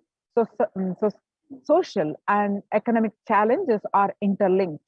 social, and economic challenges are interlinked.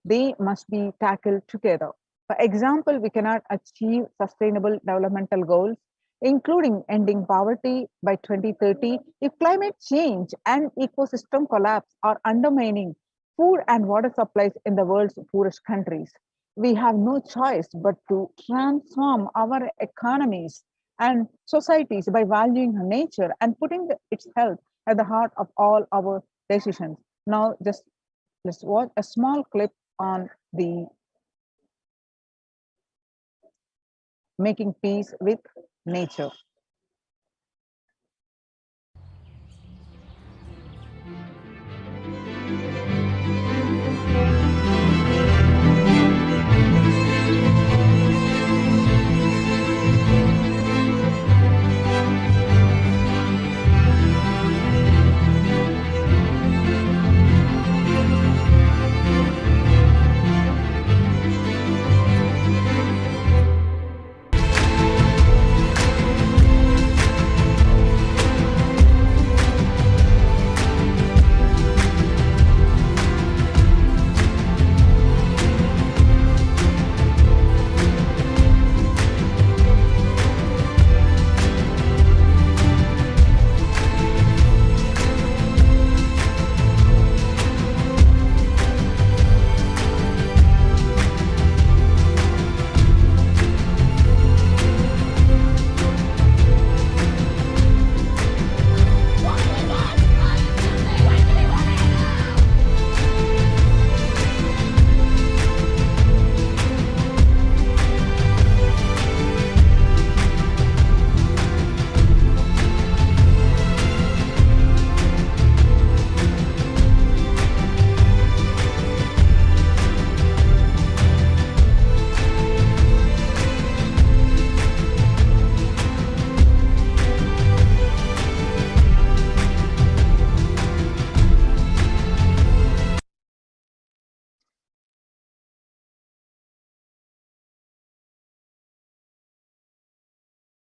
They must be tackled together. For example, we cannot achieve sustainable developmental goals, including ending poverty by 2030, if climate change and ecosystem collapse are undermining food and water supplies in the world's poorest countries. We have no choice but to transform our economies and societies by valuing nature and putting its health at the heart of all our decisions. Now, just let's watch a small clip on the making peace with nature.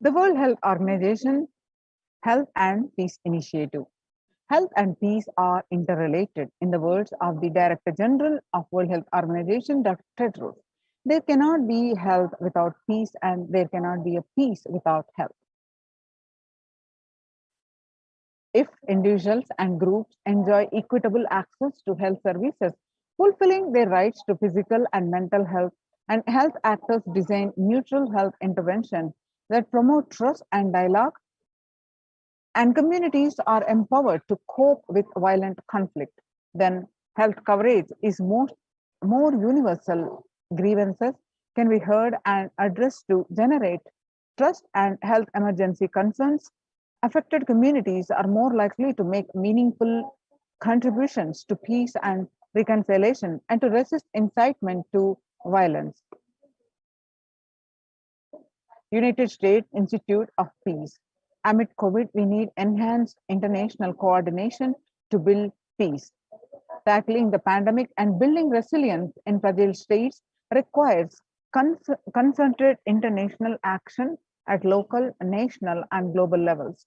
The World Health Organization Health and Peace Initiative. Health and peace are interrelated. In the words of the Director General of World Health Organization, Dr. Tedros, there cannot be health without peace, and there cannot be a peace without health. If individuals and groups enjoy equitable access to health services, fulfilling their rights to physical and mental health, and health actors design neutral health intervention that promote trust and dialogue, and communities are empowered to cope with violent conflict, then health coverage is more universal. Grievances can be heard and addressed to generate trust, and health emergency concerns. Affected communities are more likely to make meaningful contributions to peace and reconciliation and to resist incitement to violence. United States Institute of Peace. Amid COVID, we need enhanced international coordination to build peace. Tackling the pandemic and building resilience in fragile states requires concerted international action at local, national, and global levels.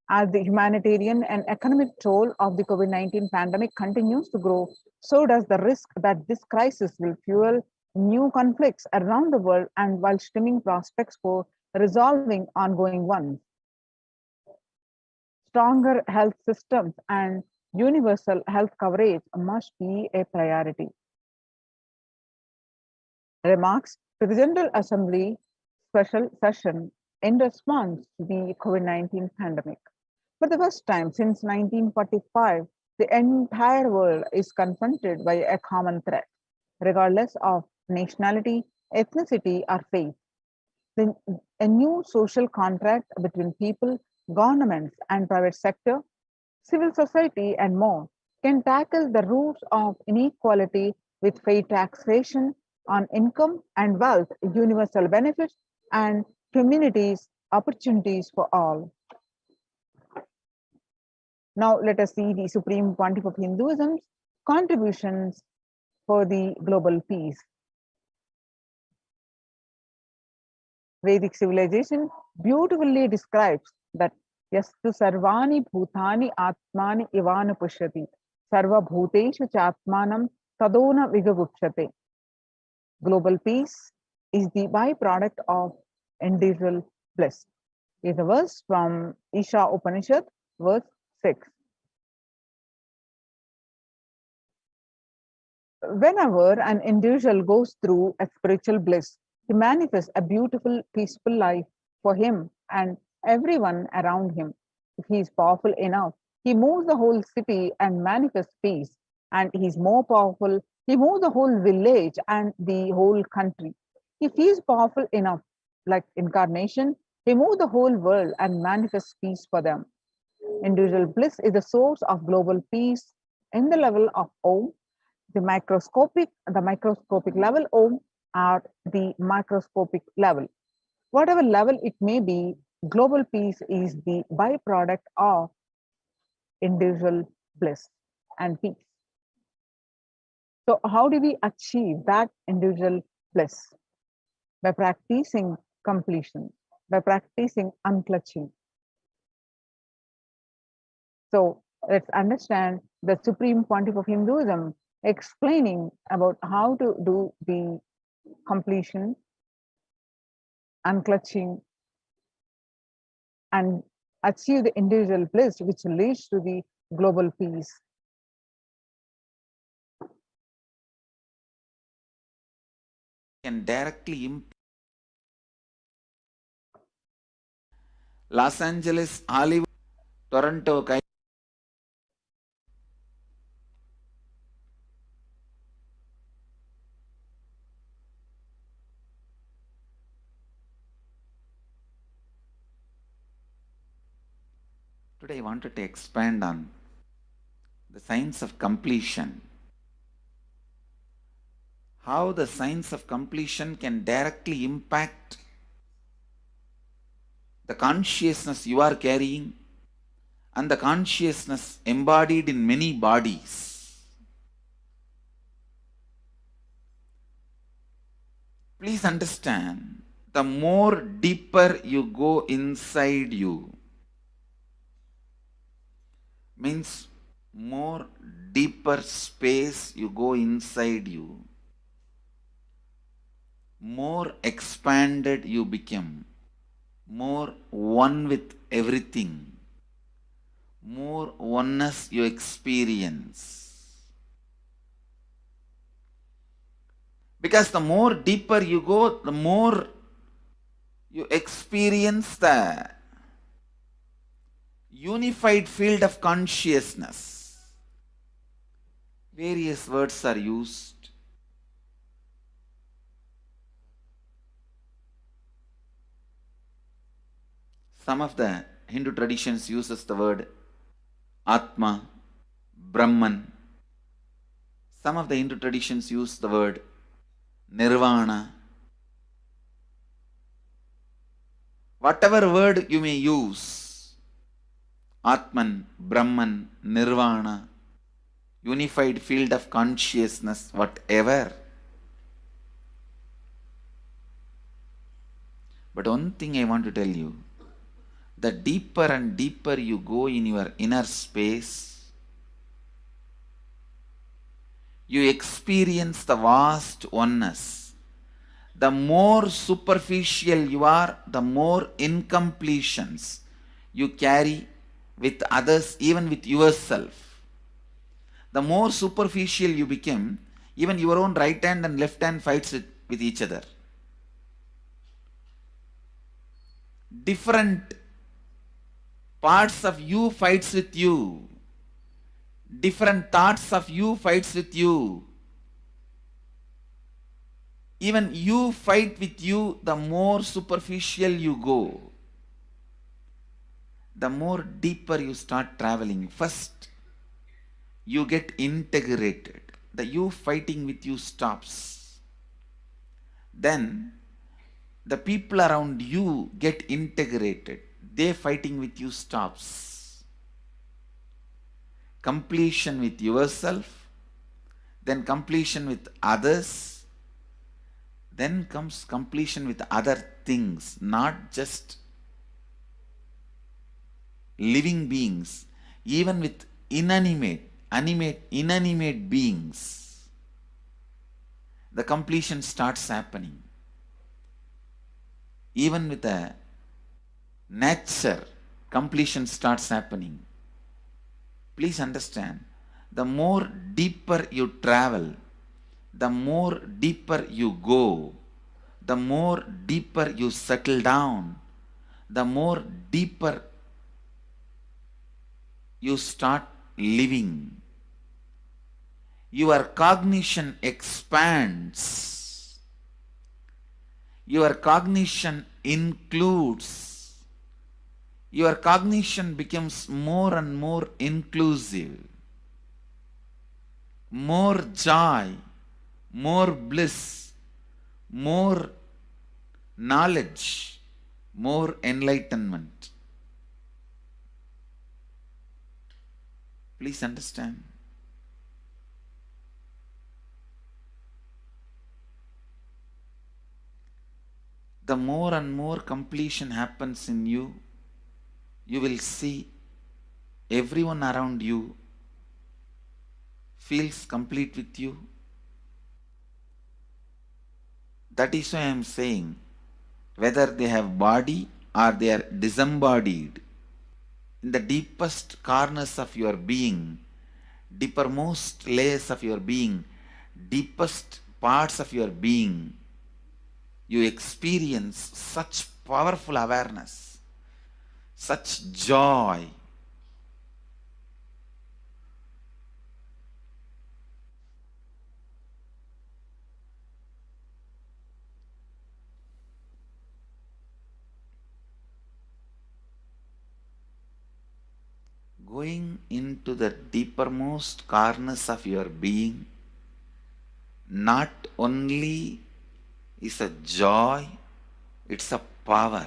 As the humanitarian and economic toll of the COVID-19 pandemic continues to grow, so does the risk that this crisis will fuel new conflicts around the world and while stemming prospects for resolving ongoing ones. Stronger health systems and universal health coverage must be a priority. Remarks to the General Assembly special session in response to the COVID-19 pandemic. For the first time since 1945, the entire world is confronted by a common threat, regardless of nationality, ethnicity, or faith. A new social contract between people, governments, and private sector, civil society, and more can tackle the roots of inequality with fair taxation on income and wealth, universal benefits, and communities opportunities for all. Now let us see the Supreme Pontiff of Hinduism's contributions for the global peace. Vedic civilization beautifully describes that yastu sarvani bhutani atmani ivana pushyati sarva bhuteshu chatmanam tadona vigagupshate. Global peace is the byproduct of individual bliss. Is a verse from Isha Upanishad, verse 6. Whenever an individual goes through a spiritual bliss, he manifests a beautiful, peaceful life for him and everyone around him. If he is powerful enough, he moves the whole city and manifests peace. And he is more powerful, he moves the whole village and the whole country. If he is powerful enough, like incarnation, he moves the whole world and manifests peace for them. Individual bliss is the source of global peace in the level of Om, the microscopic level Om, or the microscopic level. Whatever level it may be, global peace is the byproduct of individual bliss and peace. So how do we achieve that individual bliss? By practicing completion, by practicing unclutching. So let's understand the Supreme Pontiff of Hinduism explaining about how to do the completion, unclutching, and achieve the individual bliss, which leads to the global peace. Can directly impact Los Angeles, Hollywood, Toronto. Today I wanted to expand on the science of completion. How the science of completion can directly impact the consciousness you are carrying and the consciousness embodied in many bodies. Please understand, the more deeper you go inside you, means more deeper space you go inside you, more expanded you become, more one with everything, more oneness you experience. Because the more deeper you go, the more you experience the unified field of consciousness. Various words are used. Some of the Hindu traditions uses the word Atma, Brahman. Some of the Hindu traditions use the word Nirvana. Whatever word you may use, Atman, Brahman, Nirvana, unified field of consciousness, whatever. But one thing I want to tell you, the deeper and deeper you go in your inner space, you experience the vast oneness. The more superficial you are, the more incompletions you carry with others, even with yourself. The more superficial you become, even your own right hand and left hand fights with each other. Different parts of you fights with you. Different thoughts of you fights with you. Even you fight with you, the more superficial you go, the more deeper you start traveling. First, you get integrated. The you fighting with you stops. Then, the people around you get integrated. They fighting with you stops. Completion with yourself, then completion with others, then comes completion with other things, not just living beings, even with inanimate beings. The completion starts happening. Even with the nature, completion starts happening. Please understand, the more deeper you travel, the more deeper you go, the more deeper you settle down, the more deeper you start living. Your cognition expands. Your cognition includes. Your cognition becomes more and more inclusive. More joy, more bliss, more knowledge, more enlightenment. Please understand. The more and more completion happens in you, you will see everyone around you feels complete with you. That is why I am saying, whether they have body or they are disembodied, in the deepest corners of your being, deepermost layers of your being, deepest parts of your being, you experience such powerful awareness, such joy. Going into the deepermost corners of your being not only is a joy, it's a power.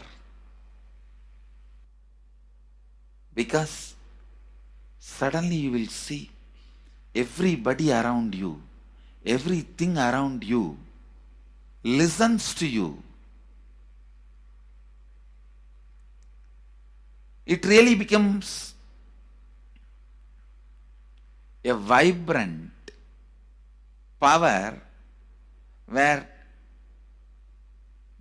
Because suddenly you will see everybody around you, everything around you listens to you. It really becomes a vibrant power where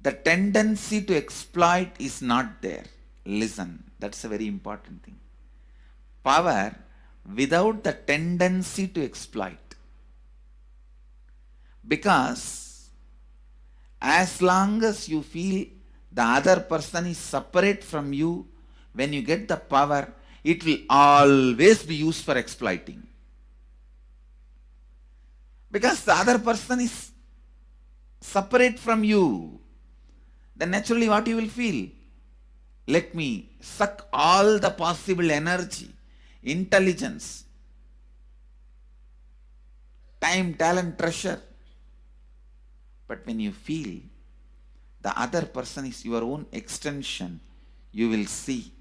the tendency to exploit is not there. Listen, that's a very important thing. Power without the tendency to exploit. Because as long as you feel the other person is separate from you, when you get the power, it will always be used for exploiting. Because the other person is separate from you, then naturally what you will feel? Let me suck all the possible energy, intelligence, time, talent, treasure. But when you feel the other person is your own extension, you will see,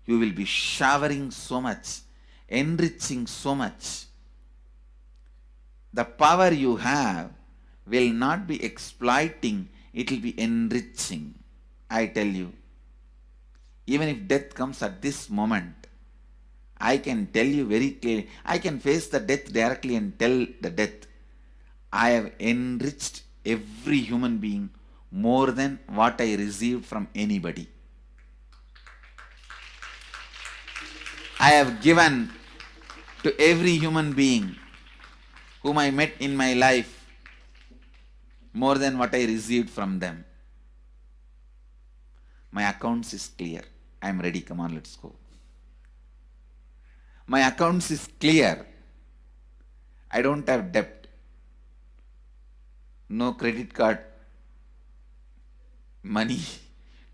you will be showering so much, enriching so much. The power you have will not be exploiting, it will be enriching. I tell you, even if death comes at this moment, I can tell you very clearly, I can face the death directly and tell the death, I have enriched every human being more than what I received from anybody. I have given to every human being whom I met in my life more than what I received from them. My accounts is clear. I am ready. Come on, let's go. My accounts is clear. I don't have debt. No credit card money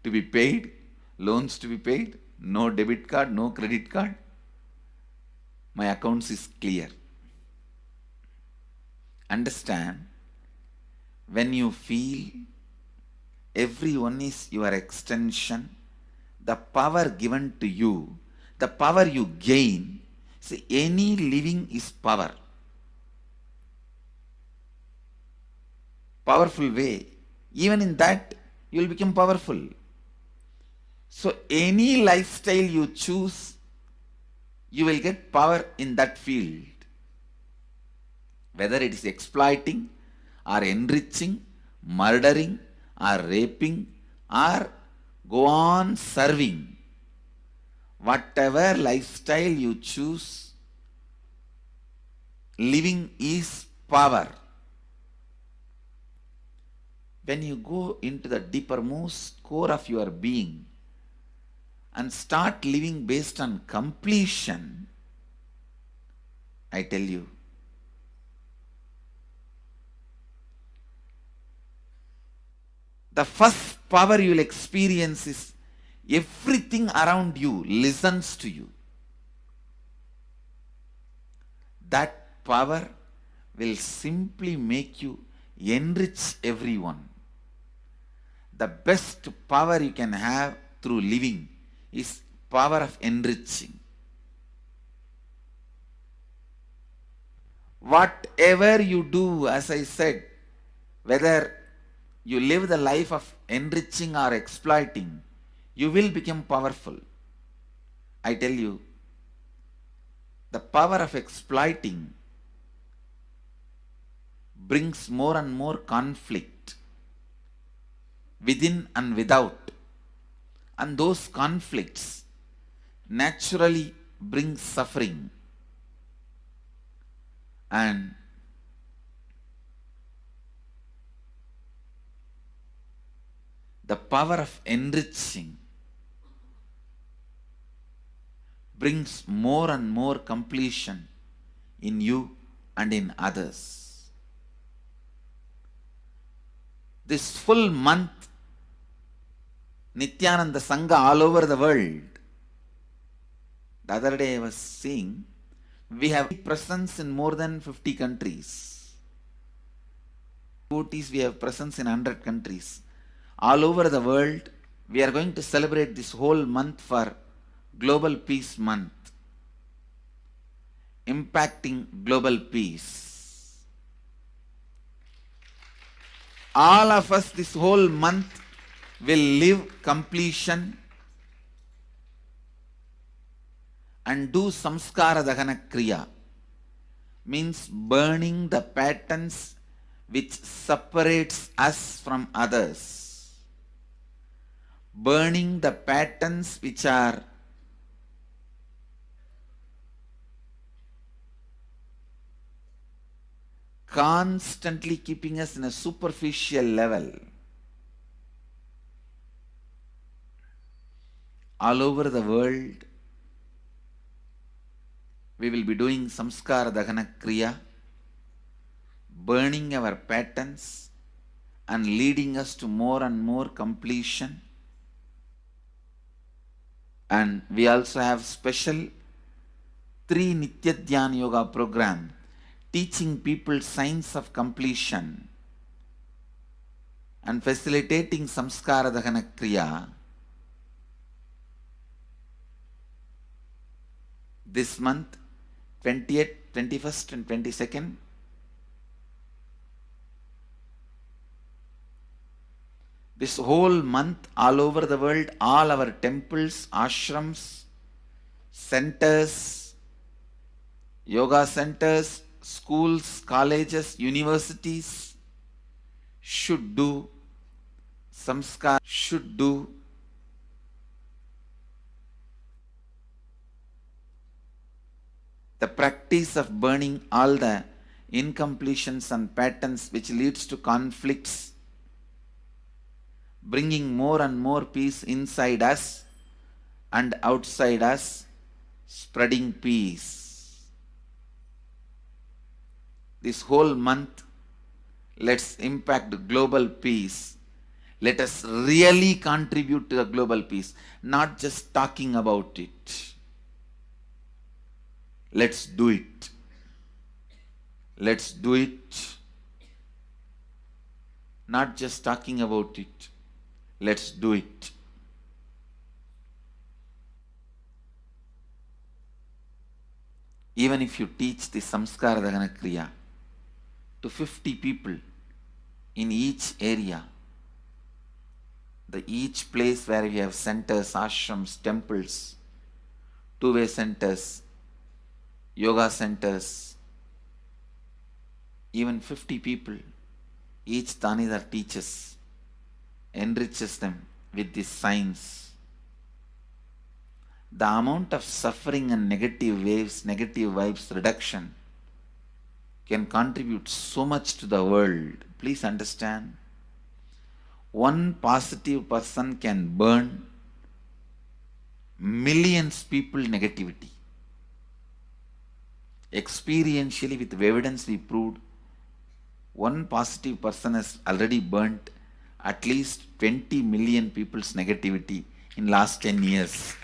to be paid, loans to be paid, no debit card, no credit card. My accounts is clear. Understand, when you feel everyone is your extension, the power given to you, the power you gain, see, any living is power. Powerful way. Even in that, you will become powerful. So any lifestyle you choose, you will get power in that field. Whether it is exploiting or enriching, murdering or raping or go on serving. Whatever lifestyle you choose, living is power. When you go into the deepermost core of your being and start living based on completion, I tell you, the first power you will experience is everything around you listens to you. That power will simply make you enrich everyone. The best power you can have through living is power of enriching. Whatever you do, as I said, whether you live the life of enriching or exploiting, you will become powerful. I tell you, the power of exploiting brings more and more conflict within and without. And those conflicts naturally bring suffering. And the power of enriching brings more and more completion in you and in others. This full month, Nithyananda Sangha all over the world. The other day I was seeing, we have presence in more than 50 countries. Devotees, we have presence in 100 countries. All over the world, we are going to celebrate this whole month for Global Peace Month, impacting global peace. All of us this whole month will live completion and do samskara dahana kriya, means burning the patterns which separates us from others, burning the patterns which are constantly keeping us in a superficial level. All over the world, we will be doing Samskara Dahana Kriya, burning our patterns and leading us to more and more completion. And we also have special 3 Nitya Dhyana Yoga program teaching people science of completion and facilitating Samskara Dahana Kriya. This month, 20th, 21st and 22nd, this whole month, all over the world, all our temples, ashrams, centers, yoga centers, schools, colleges, universities should do samskar, should do the practice of burning all the incompletions and patterns which leads to conflicts, bringing more and more peace inside us and outside us, spreading peace. This whole month, let's impact global peace. Let us really contribute to the global peace, not just talking about it. Let's do it. Let's do it. Not just talking about it. Let's do it. Even if you teach the Samskara Dahana Kriya to 50 people in each area, each place where we have centers, ashrams, temples, two-way centers, yoga centers, even 50 people, each Tanidar teaches, enriches them with this science. The amount of suffering and negative waves, negative vibes reduction can contribute so much to the world. Please understand. One positive person can burn millions people negativity. Experientially, with evidence we proved, one positive person has already burnt at least 20 million people's negativity in last 10 years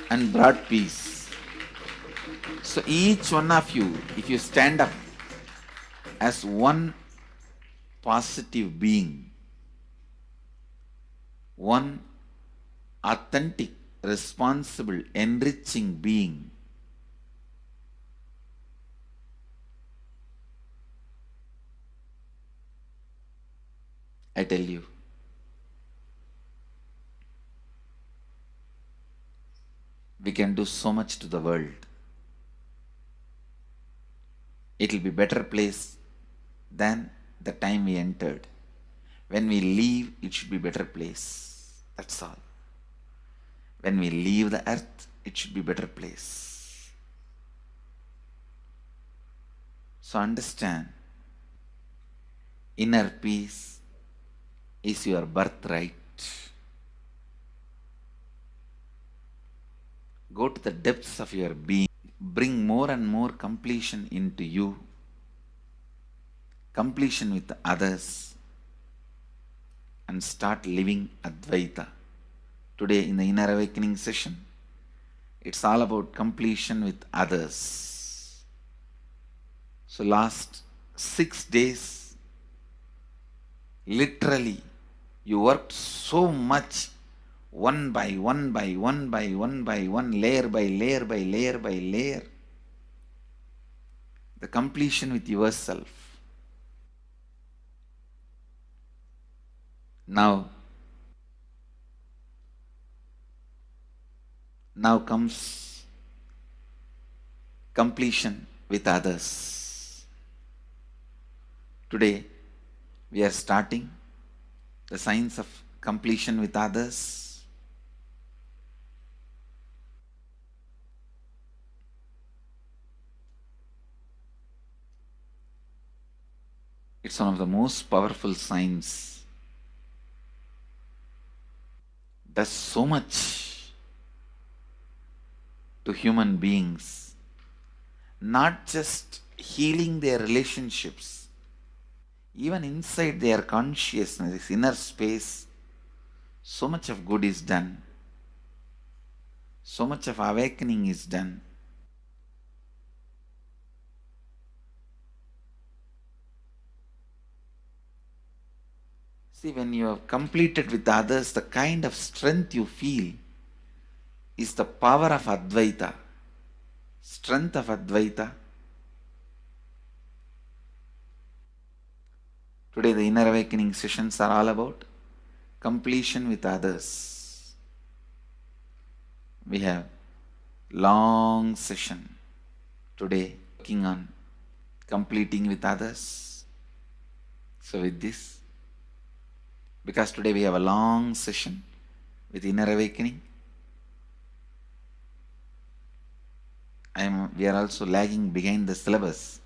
and brought peace. So each one of you, if you stand up as one positive being, one authentic, responsible, enriching being, I tell you, we can do so much to the world. It will be a better place than the time we entered. When we leave, it should be a better place. That's all. When we leave the earth, it should be a better place. So understand, inner peace is your birthright. Go to the depths of your being. Bring more and more completion into you. Completion with others. And start living Advaita. Today in the Inner Awakening session, it's all about completion with others. So last 6 days, literally, you worked so much, one by one by one by one by one, layer by layer by layer by layer. The completion with yourself. Now comes completion with others. Today, we are starting the science of completion with others. It's one of the most powerful science. Does so much. to human beings, not just healing their relationships, even inside their consciousness, this inner space, so much of good is done, so much of awakening is done. See, when you have completed with others, the kind of strength you feel is the power of Advaita, strength of Advaita. Today the inner awakening sessions are all about completion with others. We have long session today working on completing with others. So with this, because today we have a long session with inner awakening, we are also lagging behind the syllabus.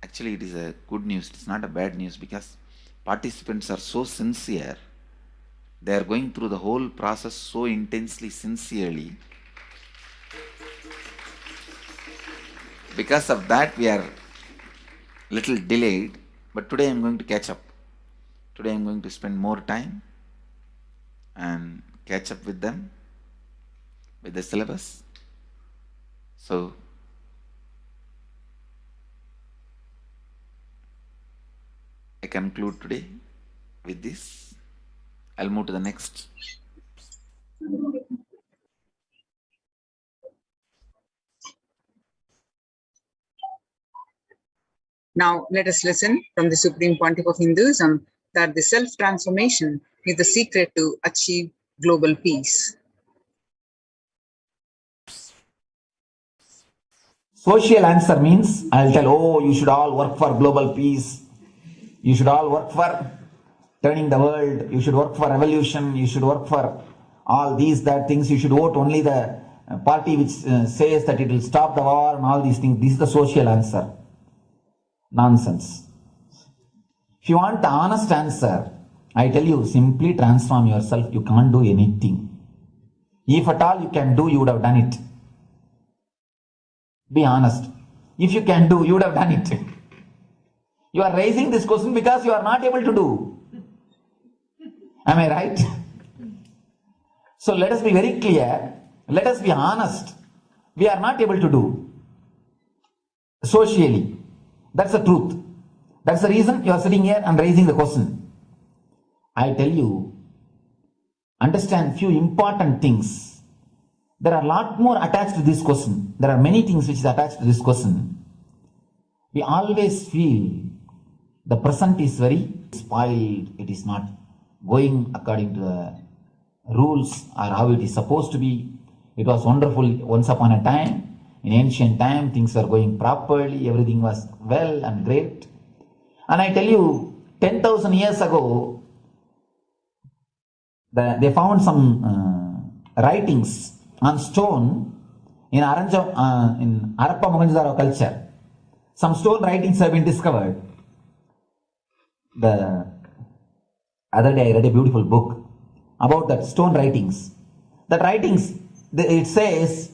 Actually, it is a good news, it's not a bad news, because participants are so sincere. They are going through the whole process so intensely, sincerely. Because of that, we are little delayed, but today I am going to catch up. Today I am going to spend more time and catch up with them, with the syllabus. So, I conclude today with this. I'll move to the next. Now let us listen from the Supreme Pontiff of Hinduism that the self-transformation is the secret to achieve global peace. Social answer means I'll tell, oh, you should all work for global peace. You should all work for turning the world. You should work for revolution. You should work for all these, that things. You should vote only the party which says that it will stop the war and all these things. This is the social answer. Nonsense. If you want the honest answer, I tell you, simply transform yourself. You can't do anything. If at all you can do, you would have done it. Be honest. If you can do, you would have done it. You are raising this question because you are not able to do. Am I right? So let us be very clear. Let us be honest. We are not able to do socially. That's the truth. That's the reason you are sitting here and raising the question. I tell you, understand few important things. There are a lot more attached to this question. There are many things which is attached to this question. We always feel the present is very spoiled. It is not going according to the rules or how it is supposed to be. It was wonderful once upon a time. In ancient time, things were going properly. Everything was well and great. And I tell you, 10,000 years ago, they found some writings on stone in Harappa Mohenjo-daro culture. Some stone writings have been discovered. The other day I read a beautiful book about that stone writings. That writings, it says,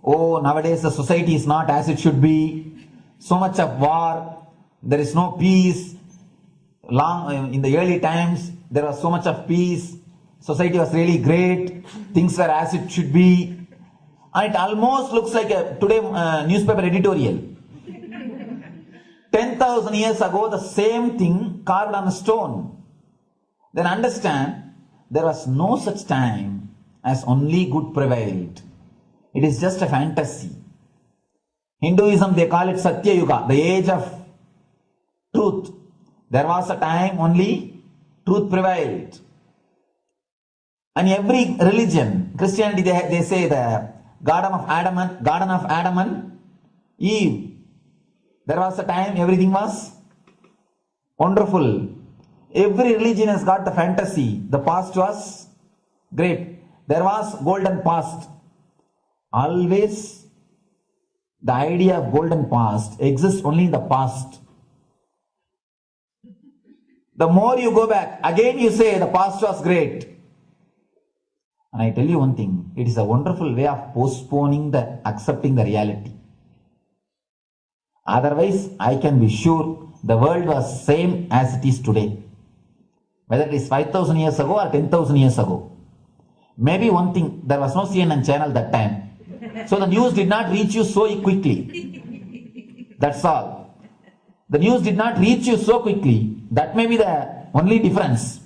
oh, nowadays the society is not as it should be. So much of war. There is no peace. In the early times, there was so much of peace. Society was really great. Things were as it should be. And it almost looks like a today newspaper editorial. 10,000 years ago, the same thing carved on a stone. Then understand, there was no such time as only good prevailed. It is just a fantasy. Hinduism, they call it Satya Yuga, the age of truth. There was a time only truth prevailed. And every religion, Christianity, they say the Garden of Adam and Eve. There was a time everything was wonderful. Every religion has got the fantasy. The past was great. There was golden past. Always the idea of golden past exists only in the past. The more you go back, again you say the past was great. And I tell you one thing, it is a wonderful way of postponing the accepting the reality. Otherwise, I can be sure the world was same as it is today. Whether it is 5,000 years ago or 10,000 years ago. Maybe one thing, there was no CNN channel that time. So the news did not reach you so quickly. That's all. The news did not reach you so quickly. That may be the only difference.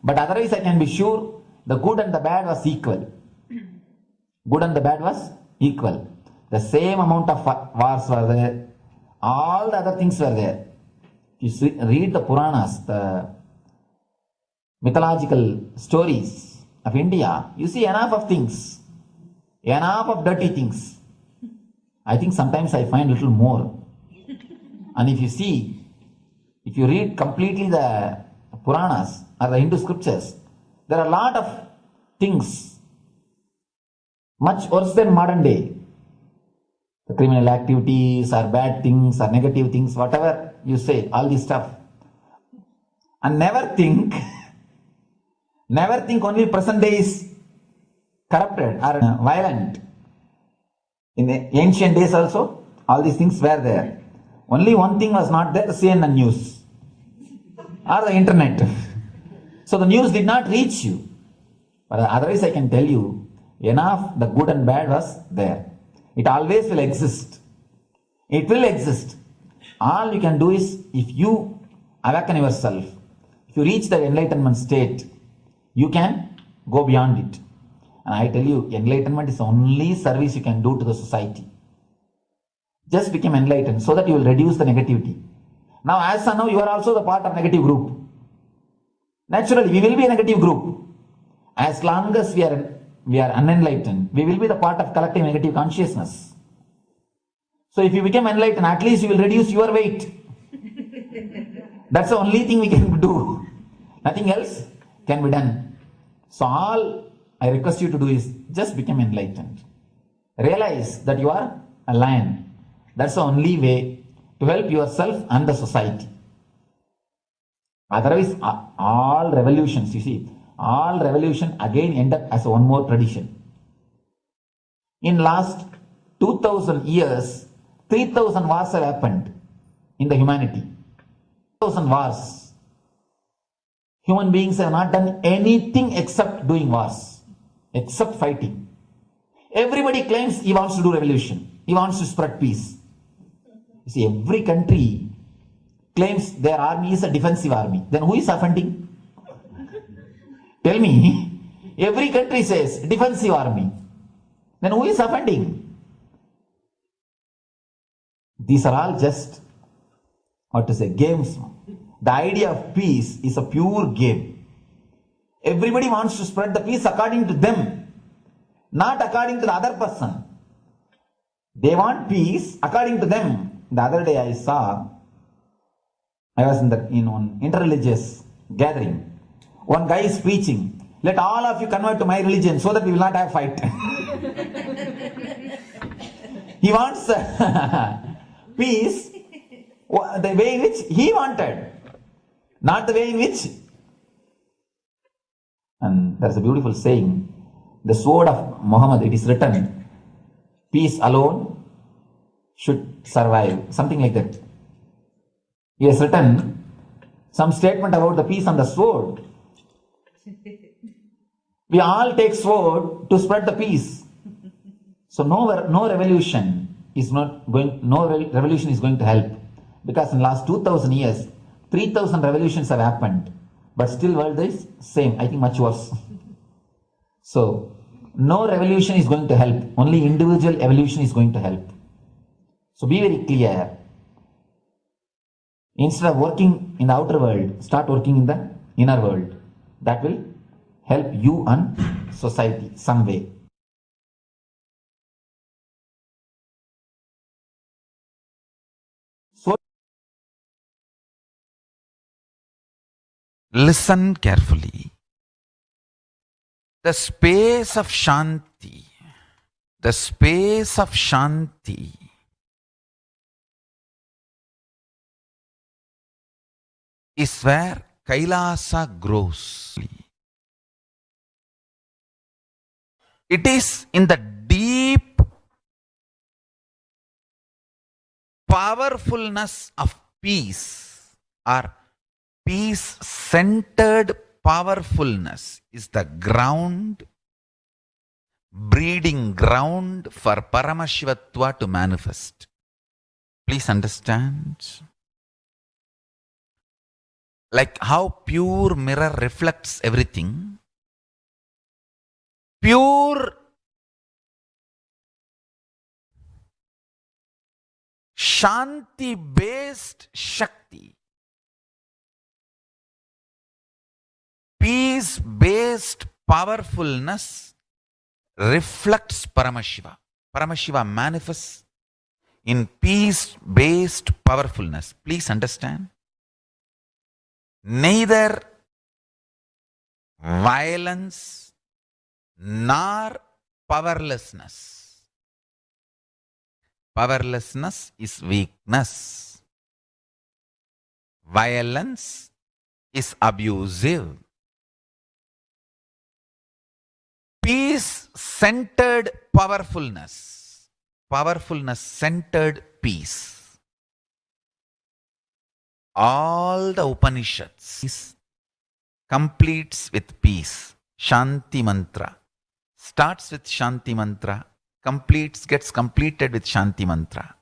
But otherwise, I can be sure the good and the bad was equal. Good and the bad was equal. The same amount of wars were there. All the other things were there. If you read the Puranas, the mythological stories of India, you see enough of things. Enough of dirty things. I think sometimes I find a little more. And if you read completely the Puranas or the Hindu scriptures, there are a lot of things much worse than modern day. The criminal activities or bad things or negative things, whatever you say, all this stuff. And never think only present day is corrupted or violent. In the ancient days also, all these things were there. Only one thing was not there, CNN news or the internet. So the news did not reach you. But otherwise I can tell you, enough the good and bad was there. It always will exist. It will exist. All you can do is, if you awaken yourself, if you reach the enlightenment state, you can go beyond it. And I tell you, enlightenment is the only service you can do to the society. Just become enlightened so that you will reduce the negativity. Now, as of now, you are also the part of negative group. Naturally, we will be a negative group. As long as we are unenlightened, we will be the part of collective negative consciousness. So if you become enlightened, at least you will reduce your weight. That's the only thing we can do. Nothing else can be done. So all I request you to do is just become enlightened. Realize that you are a lion. That's the only way to help yourself and the society. Otherwise, all revolutions, you see, all revolution again end up as one more tradition. In last 2000 years, 3000 wars have happened in the humanity. 3000 wars. Human beings have not done anything except doing wars, except fighting. Everybody claims he wants to do revolution. He wants to spread peace. You see, every country claims their army is a defensive army. Then who is offending? Tell me, every country says defensive army. Then who is offending? These are all just, games. The idea of peace is a pure game. Everybody wants to spread the peace according to them, not according to the other person. They want peace according to them. The other day I was in one interreligious gathering. One guy is preaching, let all of you convert to my religion so that we will not have fight. He wants peace the way in which he wanted, not the way in which. And there's a beautiful saying, the sword of Muhammad, it is written, peace alone should survive, something like that. He has written some statement about the peace on the sword. We all take sword to spread the peace. So no revolution is going to help, because in the last 2000 years, 3000 revolutions have happened, but still world is same, I think much worse. So no revolution is going to help, only individual evolution is going to help. So be very clear. Instead of working in the outer world, start working in the inner world. That will help you and society some way. So listen carefully. The space of Shanti is where Kailasa grows. It is in the deep powerfulness of peace, or peace-centered powerfulness is the ground, breeding ground for Paramashivatva to manifest. Please understand. Like how pure mirror reflects everything, pure Shanti-based Shakti, peace-based powerfulness reflects Paramashiva. Paramashiva manifests in peace-based powerfulness. Please understand. Neither violence nor powerlessness. Powerlessness is weakness. Violence is abusive. Peace-centered powerfulness. Powerfulness-centered peace. All the Upanishads completes with peace. Shanti mantra. Starts with Shanti mantra. Gets completed with Shanti mantra.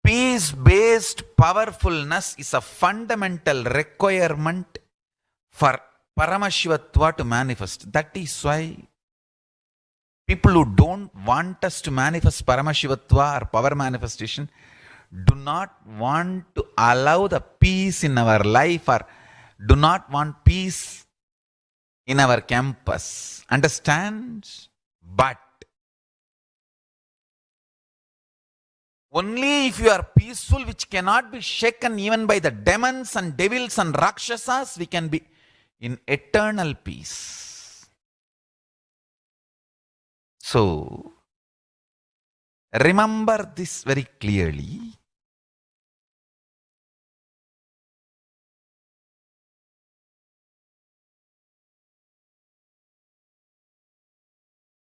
Peace-based powerfulness is a fundamental requirement for Paramashivatva to manifest. That is why people who don't want us to manifest Paramashivatva or power manifestation do not want to allow the peace in our life, or do not want peace in our campus. Understand? But only if you are peaceful, which cannot be shaken even by the demons and devils and rakshasas, we can be in eternal peace. So, remember this very clearly.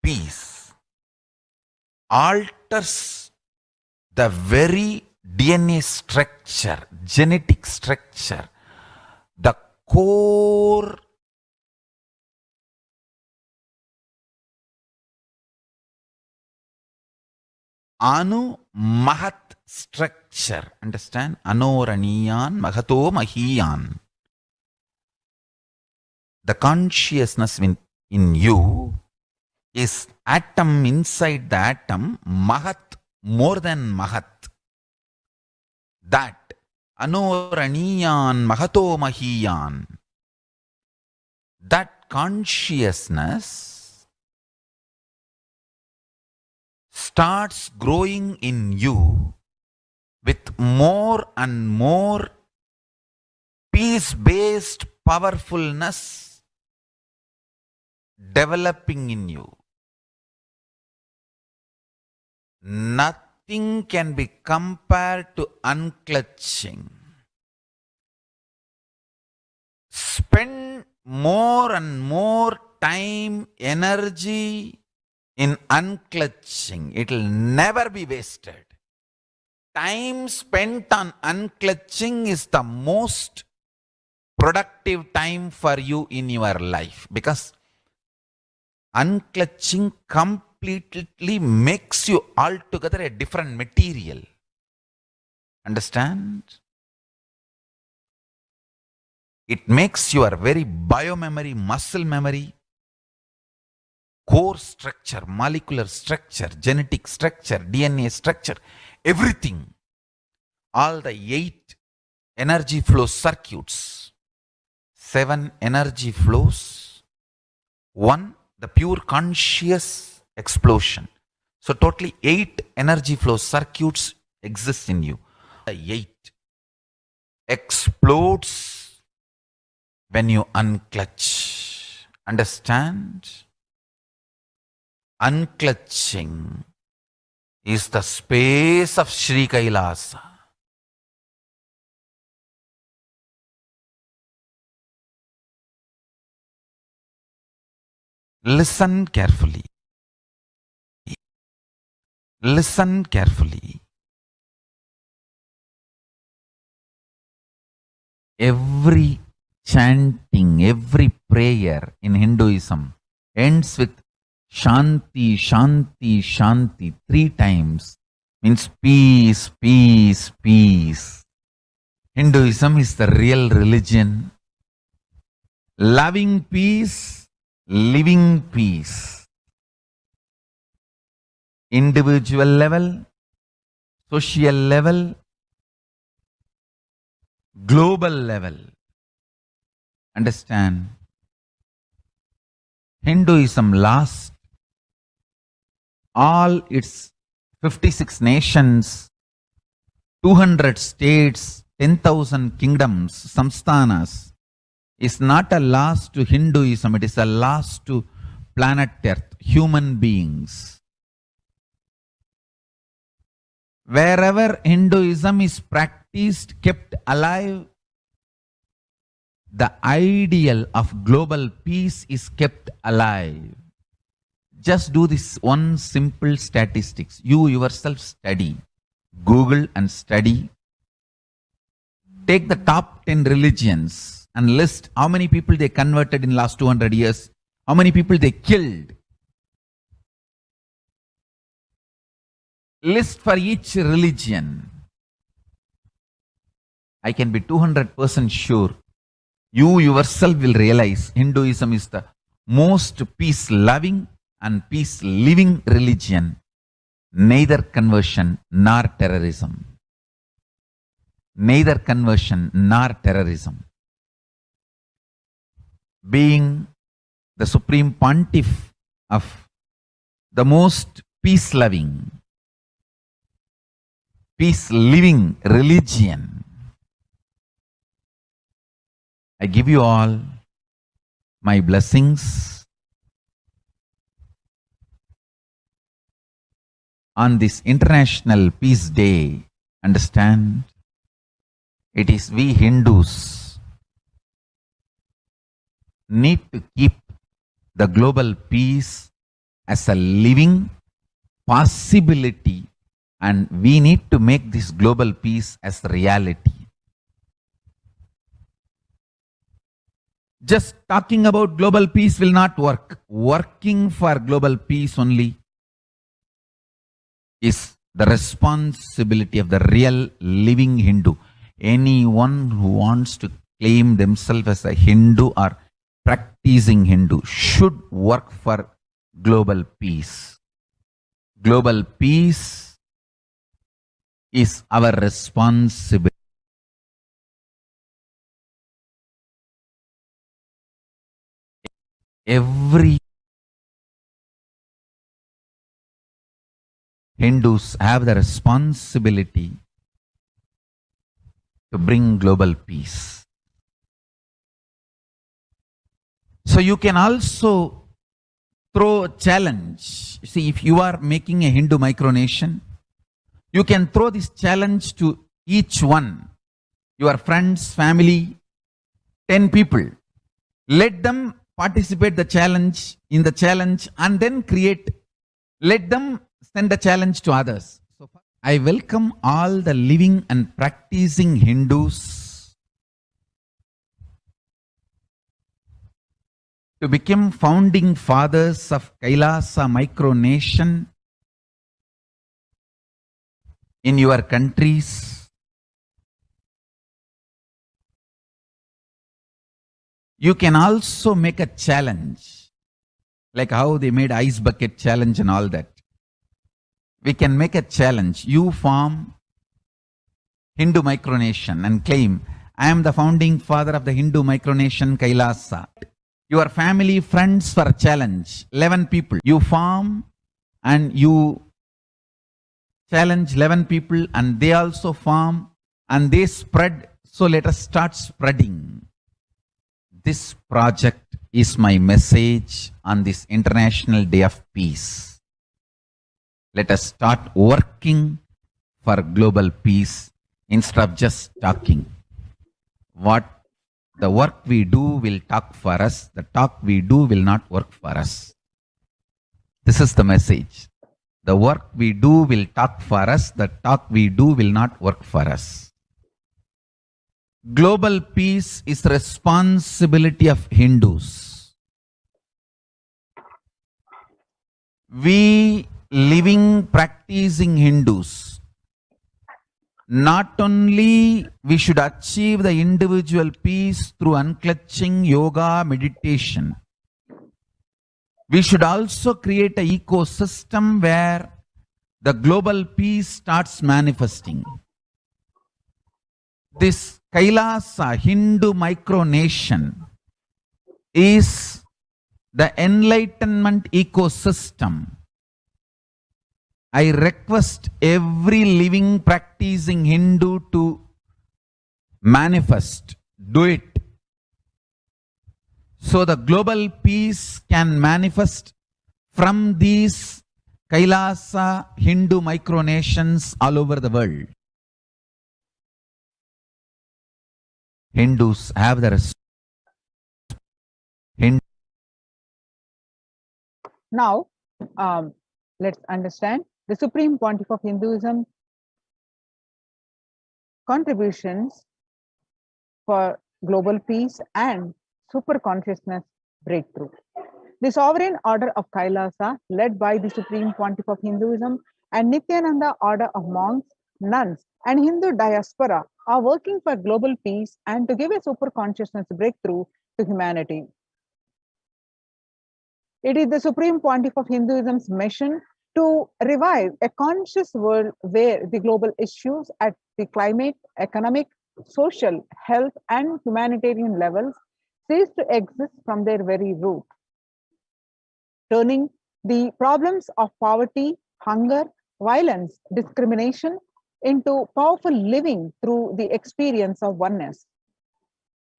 Peace alters the very DNA structure, genetic structure, the core Anu Mahat structure. Understand? Anoraniyan Mahato Mahiyan. The consciousness in you is atom inside the atom, Mahat, more than Mahat. That Anoraniyan Mahato Mahiyan. That consciousness starts growing in you with more and more peace-based powerfulness developing in you. Nothing can be compared to unclutching. Spend more and more time, energy in unclutching. It will never be wasted. Time spent on unclutching is the most productive time for you in your life, because unclutching completely makes you altogether a different material. Understand? It makes your very biomemory, muscle memory, core structure, molecular structure, genetic structure, DNA structure, everything. All the 8 energy flow circuits, 7 energy flows, 1 the pure conscious explosion. So totally 8 energy flow circuits exist in you. The 8 explodes when you unclutch. Understand? Unclutching is the space of Sri Kailasa. Listen carefully. Listen carefully. Every chanting, every prayer in Hinduism ends with Shanti, Shanti, Shanti 3 times. Means peace, peace, peace. Hinduism is the real religion. Loving peace, living peace. Individual level, social level, global level. Understand? Hinduism lasts all its 56 nations, 200 states, 10,000 kingdoms, samsthanas, is not a loss to Hinduism, it is a loss to planet Earth, human beings. Wherever Hinduism is practiced, kept alive, the ideal of global peace is kept alive. Just do this one simple statistics. You yourself study. Google and study. Take the top 10 religions and list how many people they converted in last 200 years, how many people they killed. List for each religion. I can be 200% sure. You yourself will realize Hinduism is the most peace-loving and peace-living religion, neither conversion nor terrorism. Neither conversion nor terrorism. Being the supreme pontiff of the most peace-loving, peace-living religion, I give you all my blessings on this International Peace Day. Understand? It is we Hindus need to keep the global peace as a living possibility, and we need to make this global peace as reality. Just talking about global peace will not work. Working for global peace only is the responsibility of the real living Hindu. Anyone who wants to claim themselves as a Hindu or practicing Hindu should work for global peace. Global peace is our responsibility. Every Hindus have the responsibility to bring global peace. So you can also throw a challenge. See, if you are making a Hindu micronation, you can throw this challenge to each one, your friends, family, 10 people. Let them participate in the challenge and then let them send a challenge to others. So I welcome all the living and practicing Hindus to become founding fathers of Kailasa micronation in your countries. You can also make a challenge, like how they made ice bucket challenge and all that. We can make a challenge. You form Hindu micronation and claim, I am the founding father of the Hindu micronation Kailasa. Your family, friends for a challenge, 11 people. You form and you challenge 11 people and they also form and they spread. So let us start spreading. This project is my message on this International Day of Peace. Let us start working for global peace instead of just talking. The work we do will talk for us. The talk we do will not work for us. This is the message. The work we do will talk for us. The talk we do will not work for us. Global peace is the responsibility of Hindus. We living, practicing Hindus, not only we should achieve the individual peace through unclutching yoga, meditation, we should also create an ecosystem where the global peace starts manifesting. This Kailasa Hindu micronation is the enlightenment ecosystem. I request every living, practicing Hindu to manifest, do it. So the global peace can manifest from these Kailasa Hindu micronations all over the world. Hindus have the Now, let's understand the Supreme Pontiff of Hinduism contributions for global peace and super consciousness breakthrough. The sovereign order of Kailasa, led by the Supreme Pontiff of Hinduism and Nithyananda order of monks, nuns, and Hindu diaspora are working for global peace and to give a super consciousness breakthrough to humanity. It is the Supreme Pontiff of Hinduism's mission to revive a conscious world where the global issues at the climate, economic, social, health, and humanitarian levels cease to exist from their very root, turning the problems of poverty, hunger, violence, discrimination into powerful living through the experience of oneness.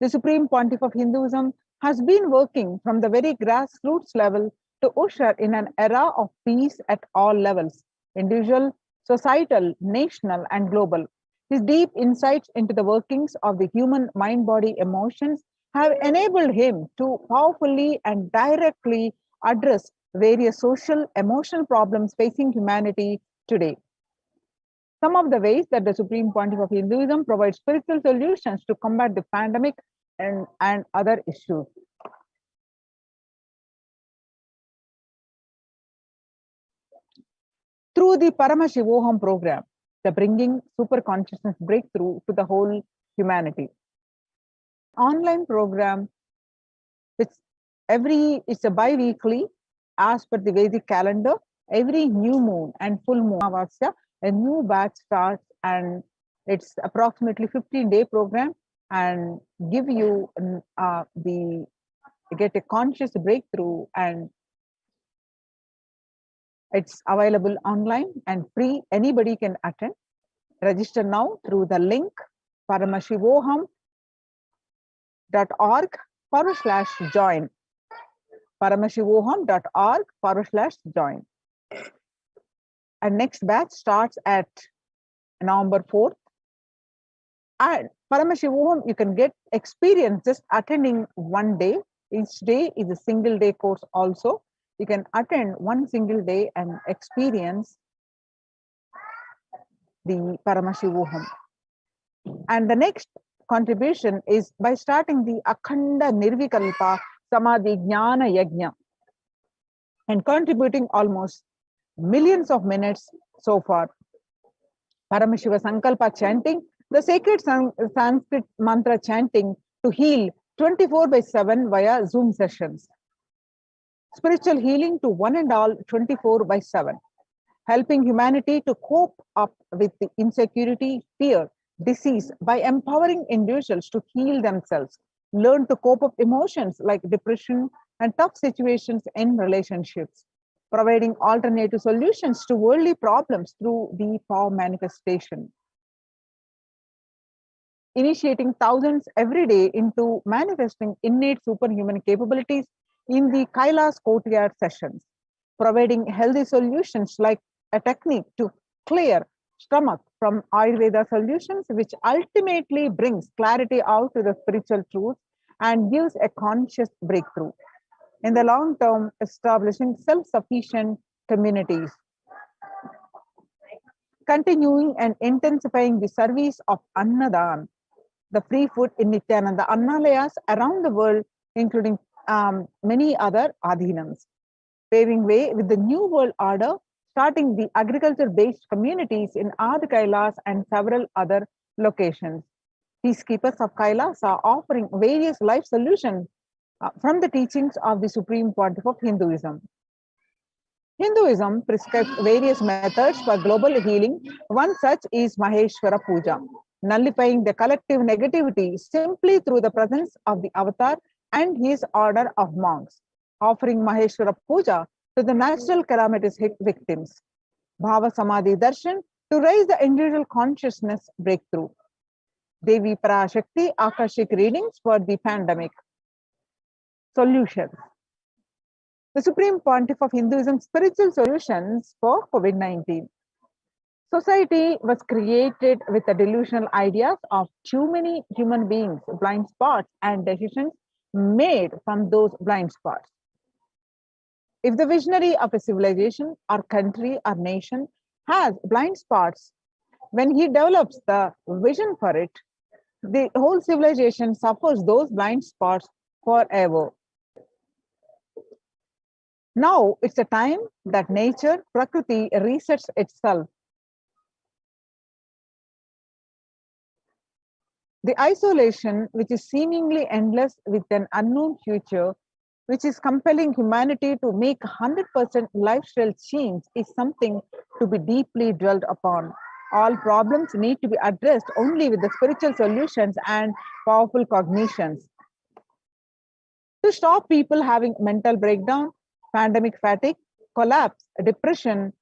The Supreme Pontiff of Hinduism has been working from the very grassroots level to usher in an era of peace at all levels, individual, societal, national, and global. His deep insights into the workings of the human mind, body, emotions have enabled him to powerfully and directly address various social, emotional problems facing humanity today. Some of the ways that the Supreme Pontiff of Hinduism provides spiritual solutions to combat the pandemic and other issues. Through the Paramashivoham program, the bringing super consciousness breakthrough to the whole humanity. Online program, it's a bi-weekly as per the Vedic calendar. Every new moon and full moon, a new batch starts, and it's approximately 15-day program and give you get a conscious breakthrough, and it's available online and free. Anybody can attend. Register now through the link paramashivoham.org/join. paramashivoham.org/join. And next batch starts at November 4th. And Paramashivoham, you can get experience just attending one day. Each day is a single day course also. You can attend one single day and experience the Paramashivoham. And the next contribution is by starting the Akhanda Nirvikalpa Samadhi Jnana Yajna and contributing almost millions of minutes so far. Paramashiva Sankalpa chanting, the sacred Sanskrit mantra chanting to heal 24/7 via Zoom sessions. Spiritual healing to one and all 24/7. Helping humanity to cope up with the insecurity, fear, disease by empowering individuals to heal themselves, learn to cope up emotions like depression and tough situations in relationships, providing alternative solutions to worldly problems through the power manifestation. Initiating thousands every day into manifesting innate superhuman capabilities in the Kailas courtyard sessions, providing healthy solutions like a technique to clear stomach from Ayurveda solutions, which ultimately brings clarity out to the spiritual truth and gives a conscious breakthrough. in the long term, establishing self-sufficient communities, continuing and intensifying the service of Annadan, the free food in Nithyananda Annalayas around the world, including many other adhinams, paving way with the new world order, starting the agriculture-based communities in Adi Kailas and several other locations. Peacekeepers of Kailas are offering various life solutions from the teachings of the Supreme Pontiff of Hinduism. Hinduism prescribes various methods for global healing. One such is Maheshwara Puja, nullifying the collective negativity simply through the presence of the avatar and his order of monks, offering Maheshwara Puja to the natural calamities victims. Bhava Samadhi Darshan to raise the individual consciousness breakthrough. Devi Parashakti Akashic readings for the pandemic. Solutions. The Supreme Pontiff of Hinduism spiritual solutions for COVID-19. Society was created with the delusional ideas of too many human beings, blind spots, and decisions made from those blind spots. If the visionary of a civilization or country or nation has blind spots, when he develops the vision for it, the whole civilization suffers those blind spots forever. Now it's a time that nature, Prakriti, resets itself. The isolation, which is seemingly endless with an unknown future, which is compelling humanity to make 100% lifestyle change, is something to be deeply dwelt upon. All problems need to be addressed only with the spiritual solutions and powerful cognitions. To stop people having mental breakdown, pandemic fatigue, collapse, depression,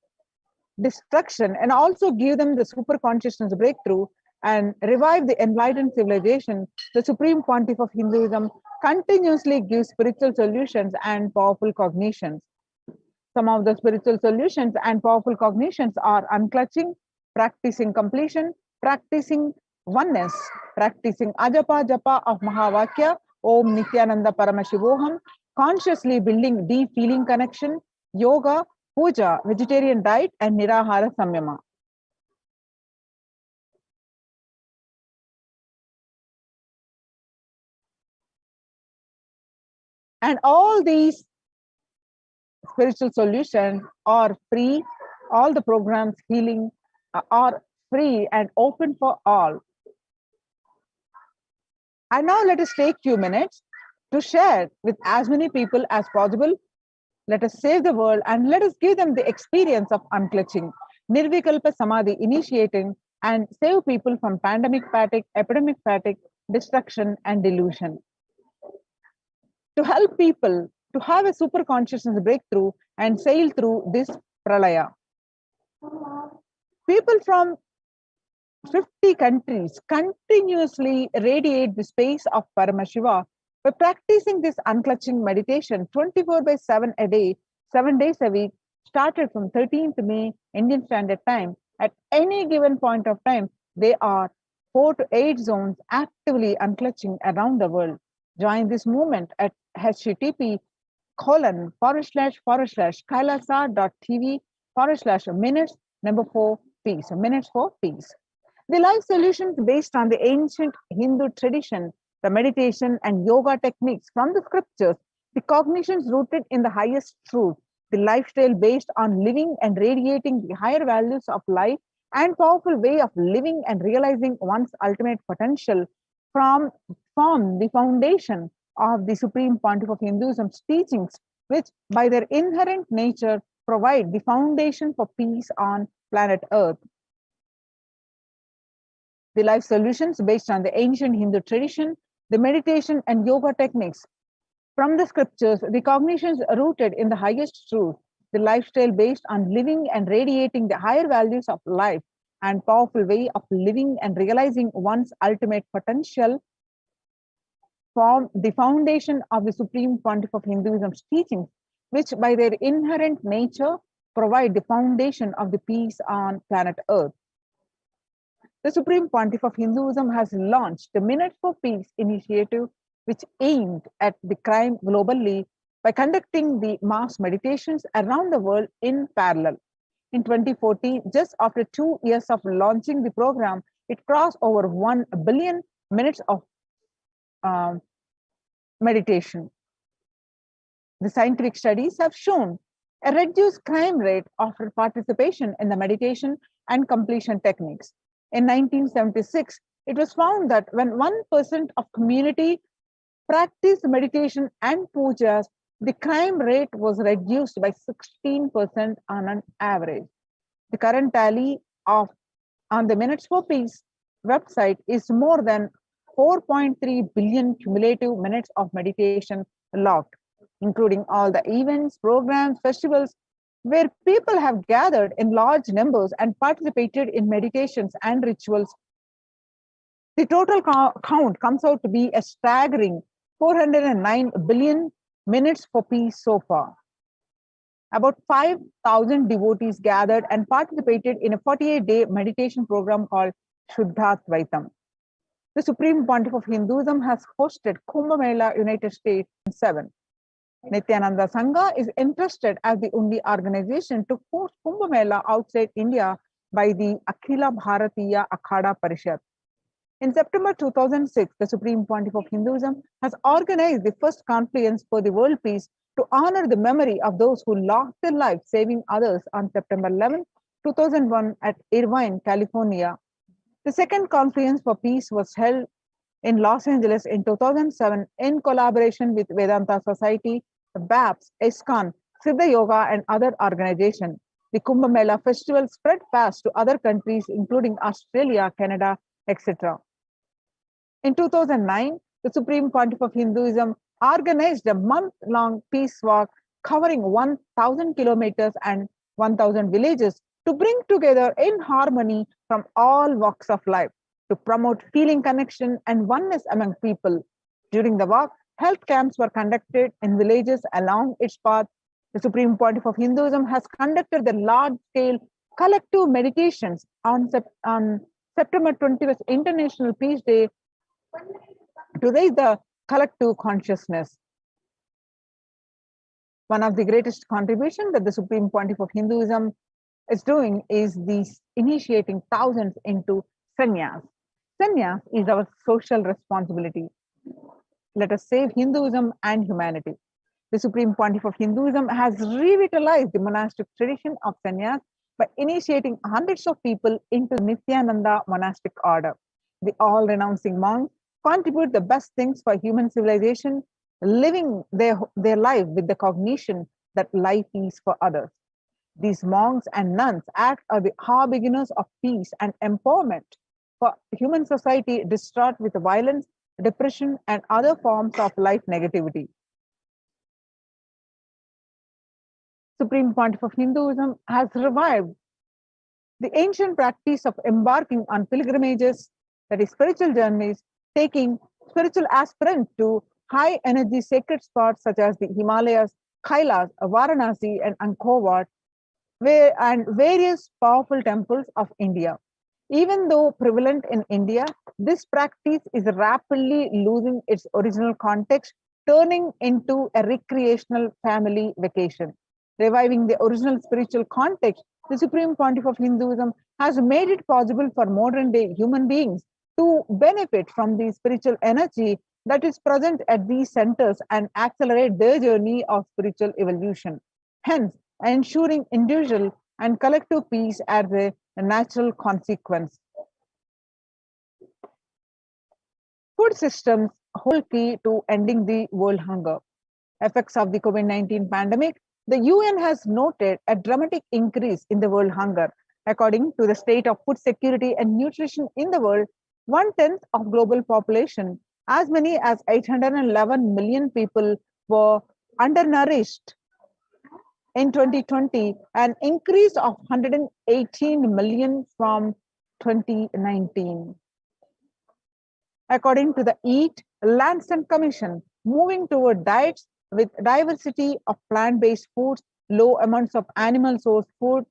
destruction, and also give them the super consciousness breakthrough and revive the enlightened civilization, the Supreme Pontiff of Hinduism continuously gives spiritual solutions and powerful cognitions. Some of the spiritual solutions and powerful cognitions are unclutching, practicing completion, practicing oneness, practicing ajapa japa of Mahavakya, Om Nithyananda Paramashivoham, consciously building deep feeling connection, yoga, puja, vegetarian diet, and nirahara samyama. And all these spiritual solutions are free. All the programs healing are free and open for all. And now let us take a few minutes to share with as many people as possible. Let us save the world and let us give them the experience of unclutching, Nirvikalpa Samadhi initiating and save people from pandemic fatigue, epidemic fatigue, destruction and delusion. To help people to have a super consciousness breakthrough and sail through this pralaya. People from 50 countries continuously radiate the space of Paramashiva by practicing this unclutching meditation 24/7 a day, 7 days a week, started from 13th May Indian Standard Time. At any given point of time, there are 4 to 8 zones actively unclutching around the world. Join this movement at http://kailasa.tv/minutes 4 peace. The life solutions based on the ancient Hindu tradition, the meditation and yoga techniques from the scriptures, the cognitions rooted in the highest truth, the lifestyle based on living and radiating the higher values of life and powerful way of living and realizing one's ultimate potential form the foundation of the Supreme Pontiff of Hinduism's teachings, which by their inherent nature provide the foundation for peace on planet Earth. The life solutions based on the ancient Hindu tradition, the meditation and yoga techniques from the scriptures, the cognitions rooted in the highest truth, the lifestyle based on living and radiating the higher values of life and powerful way of living and realizing one's ultimate potential form the foundation of the Supreme Pontiff of Hinduism's teachings, which by their inherent nature provide the foundation of the peace on planet Earth. The Supreme Pontiff of Hinduism has launched the Minute for Peace initiative, which aimed at the crime globally by conducting the mass meditations around the world in parallel. In 2014, just after 2 years of launching the program, it crossed over 1 billion minutes of meditation. The scientific studies have shown a reduced crime rate after participation in the meditation and completion techniques. In 1976, it was found that when 1% of community practiced meditation and pujas, the crime rate was reduced by 16% on an average. The current tally on the Minutes for Peace website is more than 4.3 billion cumulative minutes of meditation logged, including all the events, programs, festivals, where people have gathered in large numbers and participated in meditations and rituals. The total count comes out to be a staggering 409 billion minutes for peace so far. About 5,000 devotees gathered and participated in a 48-day meditation program called Shuddhatvaitam. The Supreme Pontiff of Hinduism has hosted Kumbh Mela, United States in 7. Nithyananda Sangha is entrusted as the only organization to host Kumbh Mela outside India by the Akhila Bharatiya Akhada Parishad. In September 2006, the Supreme Pontiff of Hinduism has organized the first conference for the world peace to honor the memory of those who lost their lives saving others on September 11, 2001 at Irvine, California. The second conference for peace was held in Los Angeles in 2007 in collaboration with Vedanta Society, the BAPS, ISKCON, Siddha Yoga, and other organizations. The Kumbh Mela festival spread fast to other countries, including Australia, Canada, etc. In 2009, the Supreme Pontiff of Hinduism organized a month-long peace walk covering 1,000 kilometers and 1,000 villages to bring together in harmony from all walks of life to promote feeling connection and oneness among people. During the walk, health camps were conducted in villages along its path. The Supreme Pontiff of Hinduism has conducted the large-scale collective meditations on September 20th, International Peace Day, to raise the collective consciousness. One of the greatest contributions that the Supreme Pontiff of Hinduism is doing is initiating thousands into sannyas. Sannyas is our social responsibility. Let us save Hinduism and humanity. The Supreme Pontiff of Hinduism has revitalized the monastic tradition of sannyas by initiating hundreds of people into Nithyananda monastic order. The all-renouncing monks contribute the best things for human civilization, living their life with the cognition that life is for others. These monks and nuns act as the harbingers of peace and empowerment for human society distraught with violence, depression, and other forms of life negativity. Supreme Pontiff of Hinduism has revived the ancient practice of embarking on pilgrimages, that is spiritual journeys, taking spiritual aspirants to high energy sacred spots such as the Himalayas, Kailas, Varanasi, and Angkor Wat, and various powerful temples of India. Even though prevalent in India, this practice is rapidly losing its original context, turning into a recreational family vacation. Reviving the original spiritual context, the Supreme Pontiff of Hinduism has made it possible for modern day human beings to benefit from the spiritual energy that is present at these centers and accelerate their journey of spiritual evolution. Hence, ensuring individual and collective peace as a natural consequence. Food systems hold key to ending the world hunger. Effects of the COVID-19 pandemic, the UN has noted a dramatic increase in the world hunger. According to the state of food security and nutrition in the world, 1/10 of global population, as many as 811 million people, were undernourished in 2020, an increase of 118 million from 2019. According to the Eat, Lancet Commission, moving toward diets with diversity of plant-based foods, low amounts of animal source food,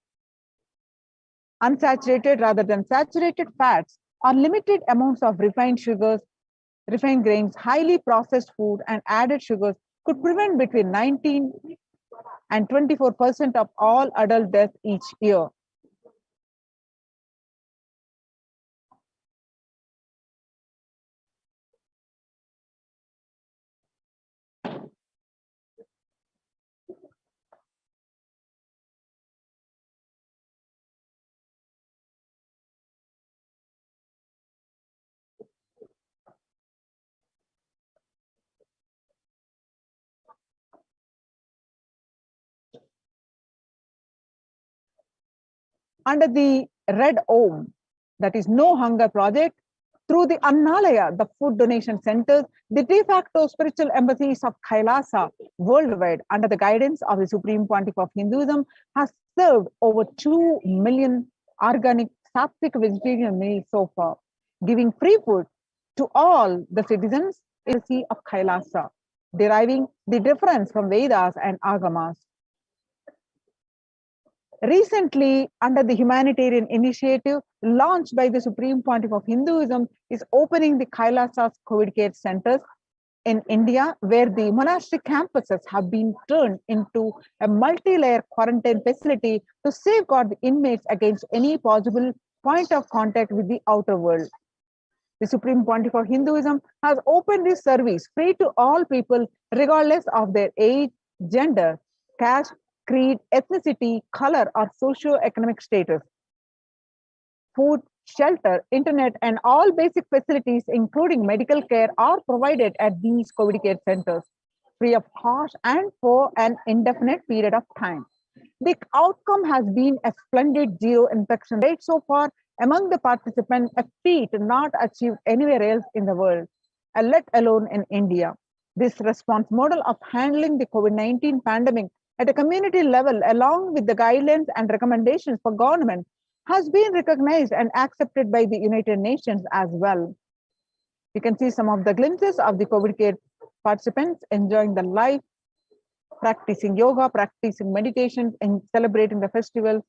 unsaturated rather than saturated fats, or limited amounts of refined sugars, refined grains, highly processed food, and added sugars could prevent between 19 and 24% of all adult deaths each year. Under the Red Om, that is No Hunger Project, through the Annalaya, the food donation centers, the de facto spiritual embassies of Kailasa worldwide, under the guidance of the Supreme Pontiff of Hinduism, has served over 2 million organic sattvic vegetarian meals so far, giving free food to all the citizens in the sea of Kailasa, deriving the difference from Vedas and Agamas. Recently, under the humanitarian initiative launched by the Supreme Pontiff of Hinduism, is opening the Kailasas COVID care centers in India, where the monastic campuses have been turned into a multi-layer quarantine facility to safeguard the inmates against any possible point of contact with the outer world. The Supreme Pontiff of Hinduism has opened this service free to all people, regardless of their age, gender, caste, creed, ethnicity, color, or socio-economic status. Food, shelter, internet, and all basic facilities, including medical care, are provided at these COVID care centers, free of cost and for an indefinite period of time. The outcome has been a splendid zero infection rate so far among the participants, a feat not achieved anywhere else in the world, let alone in India. This response model of handling the COVID-19 pandemic at a community level, along with the guidelines and recommendations for government, has been recognized and accepted by the United Nations as well. You can see some of the glimpses of the COVID care participants enjoying the life, practicing yoga, practicing meditation, and celebrating the festival,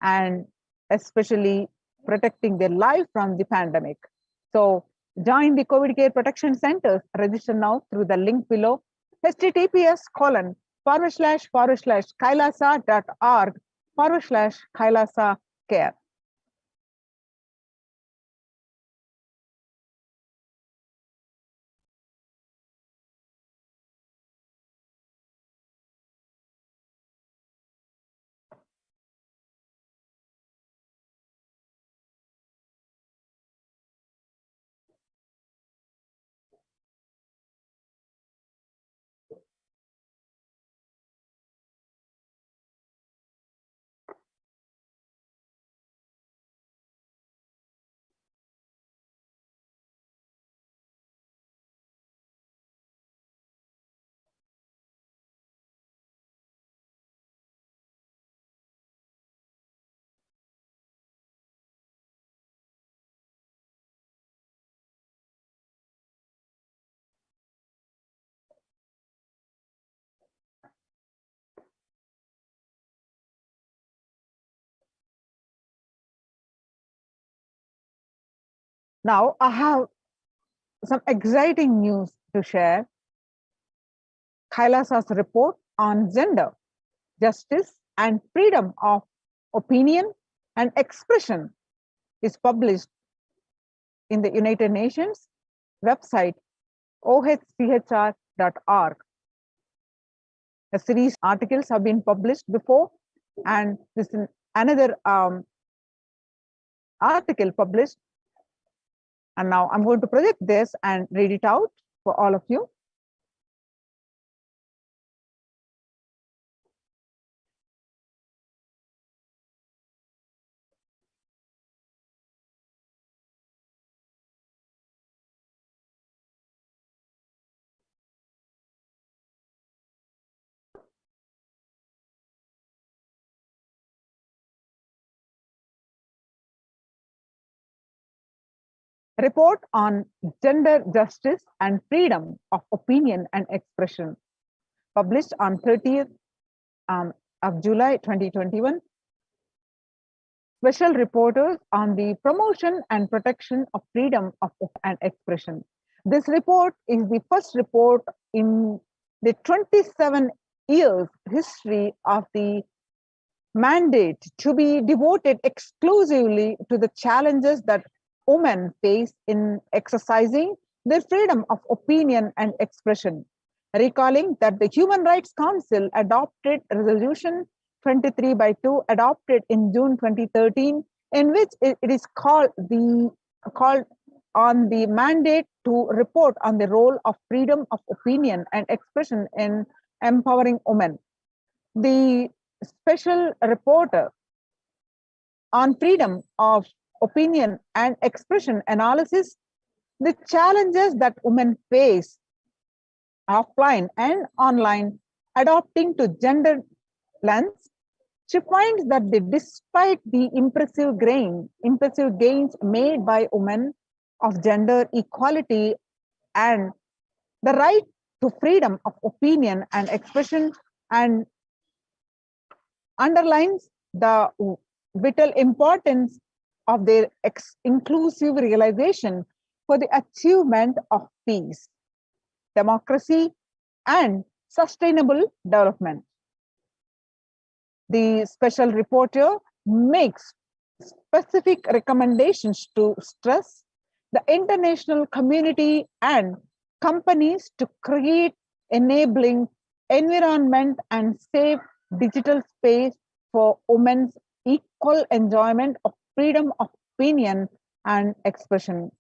and especially protecting their life from the pandemic. So join the COVID care protection centers. Register now through the link below, https://kailasa.org/kailasa care. Now I have some exciting news to share. Kailasa's report on gender, justice, and freedom of opinion and expression is published in the United Nations website, ohchr.org. A series of articles have been published before, and this is another article published. And now I'm going to project this and read it out for all of you. Report on gender justice and freedom of opinion and expression, published on 30th of July 2021. Special reporters on the promotion and protection of freedom of and expression. This report is the first report in the 27 years history of the mandate to be devoted exclusively to the challenges that women face in exercising their freedom of opinion and expression. Recalling that the Human Rights Council adopted Resolution 23/2 adopted in June 2013, in which it is called on the mandate to report on the role of freedom of opinion and expression in empowering women. The special reporter on freedom of opinion and expression analysis the challenges that women face offline and online adopting to gender lens. She finds that despite the impressive gains made by women of gender equality and the right to freedom of opinion and expression, and underlines the vital importance of their inclusive realization for the achievement of peace, democracy, and sustainable development. The special reporter makes specific recommendations to stress the international community and companies to create enabling environment and safe digital space for women's equal enjoyment of freedom of opinion and expression.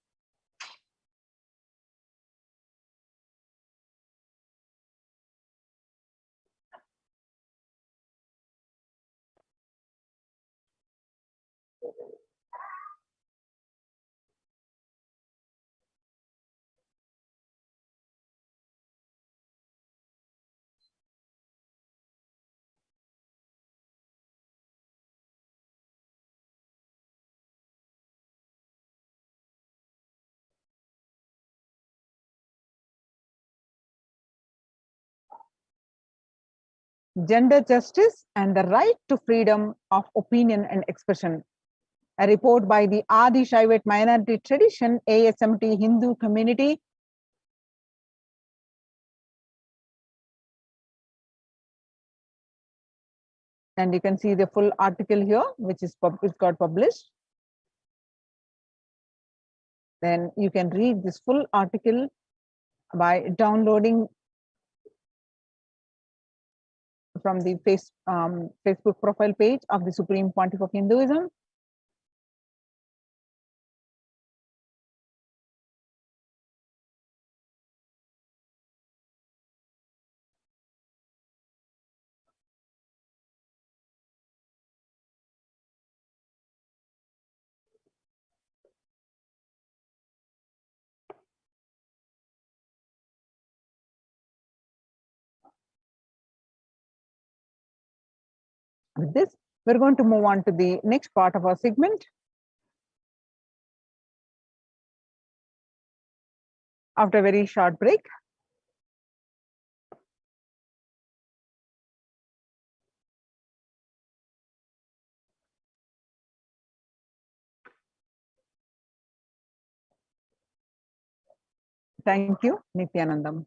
Gender justice and the right to freedom of opinion and expression. A report by the Adi Shaivat Minority Tradition ASMT Hindu community. And you can see the full article here, which is got published. Then you can read this full article by downloading from the Facebook profile page of the Supreme Pontiff of Hinduism. With this, we're going to move on to the next part of our segment. After a very short break. Thank you, Nithyanandam.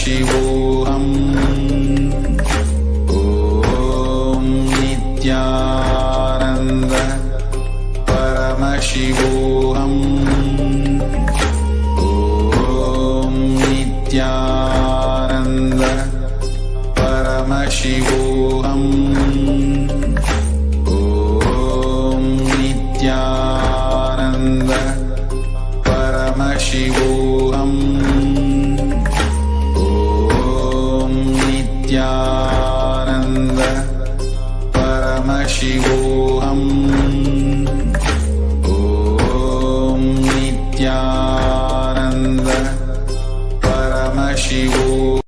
Paramashivoham. Om Nithyananda Paramashivoham. Om Nithyananda Paramashivoham. Om Nithyananda Paramashivoham. Om Nithyananda Paramashivoham. Om Nithyananda Paramashivoham.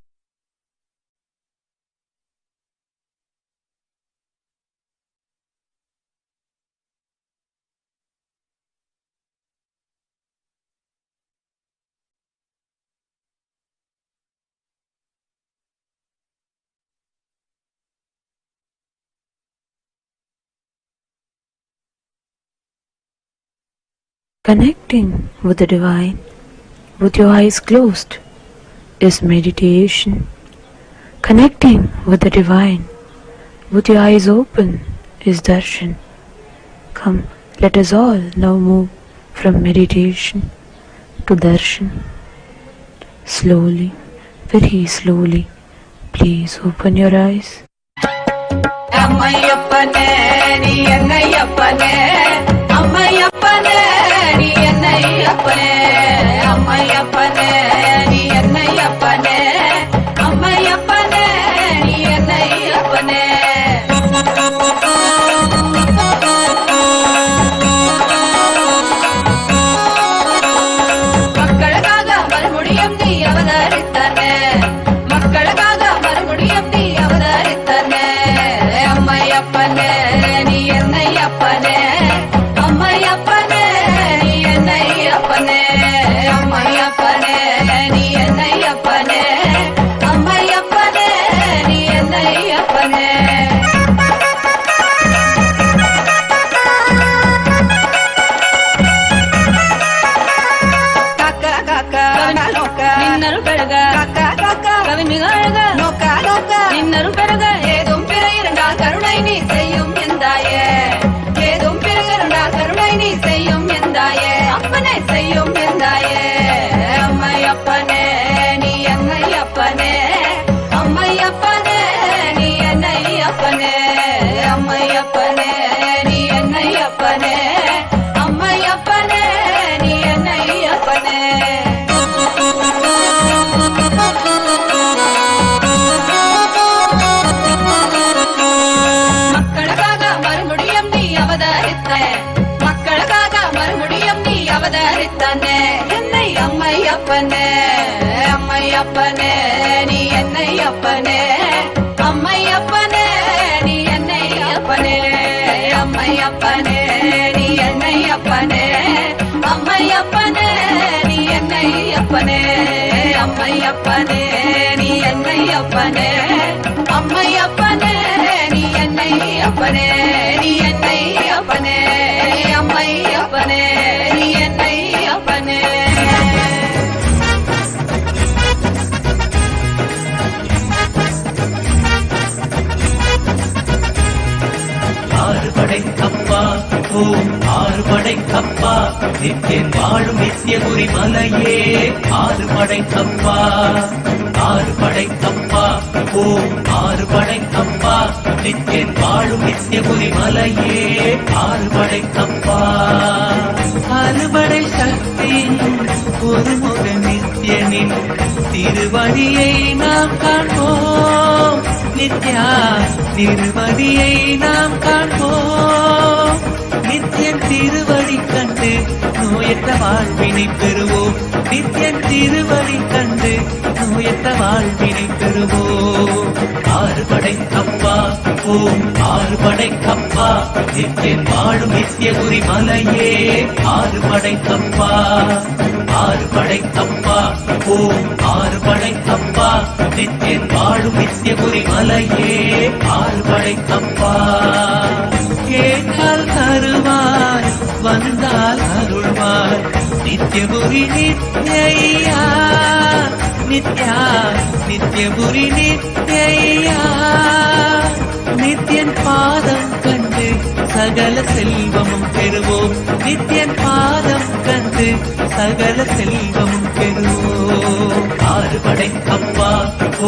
Connecting with the divine with your eyes closed is meditation. Connecting with the divine with your eyes open is darshan. Come, let us all now move from meditation to darshan. Slowly, very slowly, please open your eyes. Ammayappane, nee ennayappane. Ammayappane, nee ennayappane. Ammayappane, nee ennayappane. Ammayappane, nee ennayappane. மக்களுக்காக மறுபடியும் நீ அவதரித்தானே. மக்களுக்காக மறுபடியும் நீ அவதரித்தானே. அம்மையப்பனே நீ என்னையப்பனே. அம்மையப்பனே நீ என்னையப்பனே. அம்மையப்பனே நீ என்னையப்பனே. அம்மையப்பனே நீ என்னையப்பனே. காக்கா காக்கா நோக்கா நின்னரு பெருக. காக்கா காக்கா கவிஞர்கள நோக்கா நோக்கா நின்னரு பெருக. ஏதும் பிற இருந்தால் கருணை நீ செய்யும் எந்தாயே. ஏதும் பிற இருந்தால் கருணை நீ செய்யும் எந்தாயே. அப்பனே செய்யும் எந்தாயே. அம்மையப்பனே நீ என்னையப்பனே. அம்மையப்பனே நீ என்னையப்பனே. அம்மையப்பனே நீ என்னையப்பனே. அம்மையப்பனே நீ என்னையப்பனே. மக்களுக்காக மறுபடியும் நீ அவதரித்தானே. மக்களுக்காக மறுபடியும் நீ அவதரித்தானே. என்னை அம்மையப்பனே. அம்மையப்பனே நீ என்னையப்பனே. அம்மையப்பனே நீ என்னையப்பனே. அம்மையப்பனே நீ என்னையப்பனே. அம்மையப்பனே நீ என்னையப்பனே. அம்மையப்பனே நீ என்னையப்பனே. அம்மையப்பனே நீ என்னையப்பனே. நீ என்னையப்பனே. அம்மையப்பனே நீ என்னையப்பனே. ஆறு படைக்கப்பா ஓம் ஆறு படைக்கப்பா நித்தியன் வாழும் நித்திய குறிமலையே. ஆறு படைக்கப்பா ஆறு படைக்கப்பா ஓம் ஆறு படைக்கப்பா நித்தியன் வாழும் நித்திய குறிமலையே. ஆறு படைக்கப்பா அறுபடை சக்தி ஒரு முக நித்தியனின் திருவடியை நாம் காண்போம். நித்யா திருவடியை நாம் காண்போம். நித்தியன் திருவடி கண்டு நோயற்ற வாழ்வினை பெறுவோம். நித்தியன் திருவடி கண்டு நோயற்ற வாழ்வினை பெறுவோம். ஆறு படைக்கப்பா ஓம் ஆறு படைக்கப்பா நித்தியன் வாழும் நித்திய குறிமலையே. ஆறு படைக்கப்பா ஆறு படைக்கப்பா ஓம் ஆறு படைக்கப்பா நித்தியன் வாழும் நித்திய குறிமலையே. ஆறு படைக்கப்பா கேட்டால் தருவாய் வந்தால் அருள்வாய். நித்யபுரி நித்யா நித்யா நித்யபுரி நித்யா நித்யன் பாதம் கண்டு சகல செல்வமும் பெறுவோம். நித்யன் பாதம் கண்டு சகல செல்வமும் பெறுவோம். ஆறு படைக்கப்பா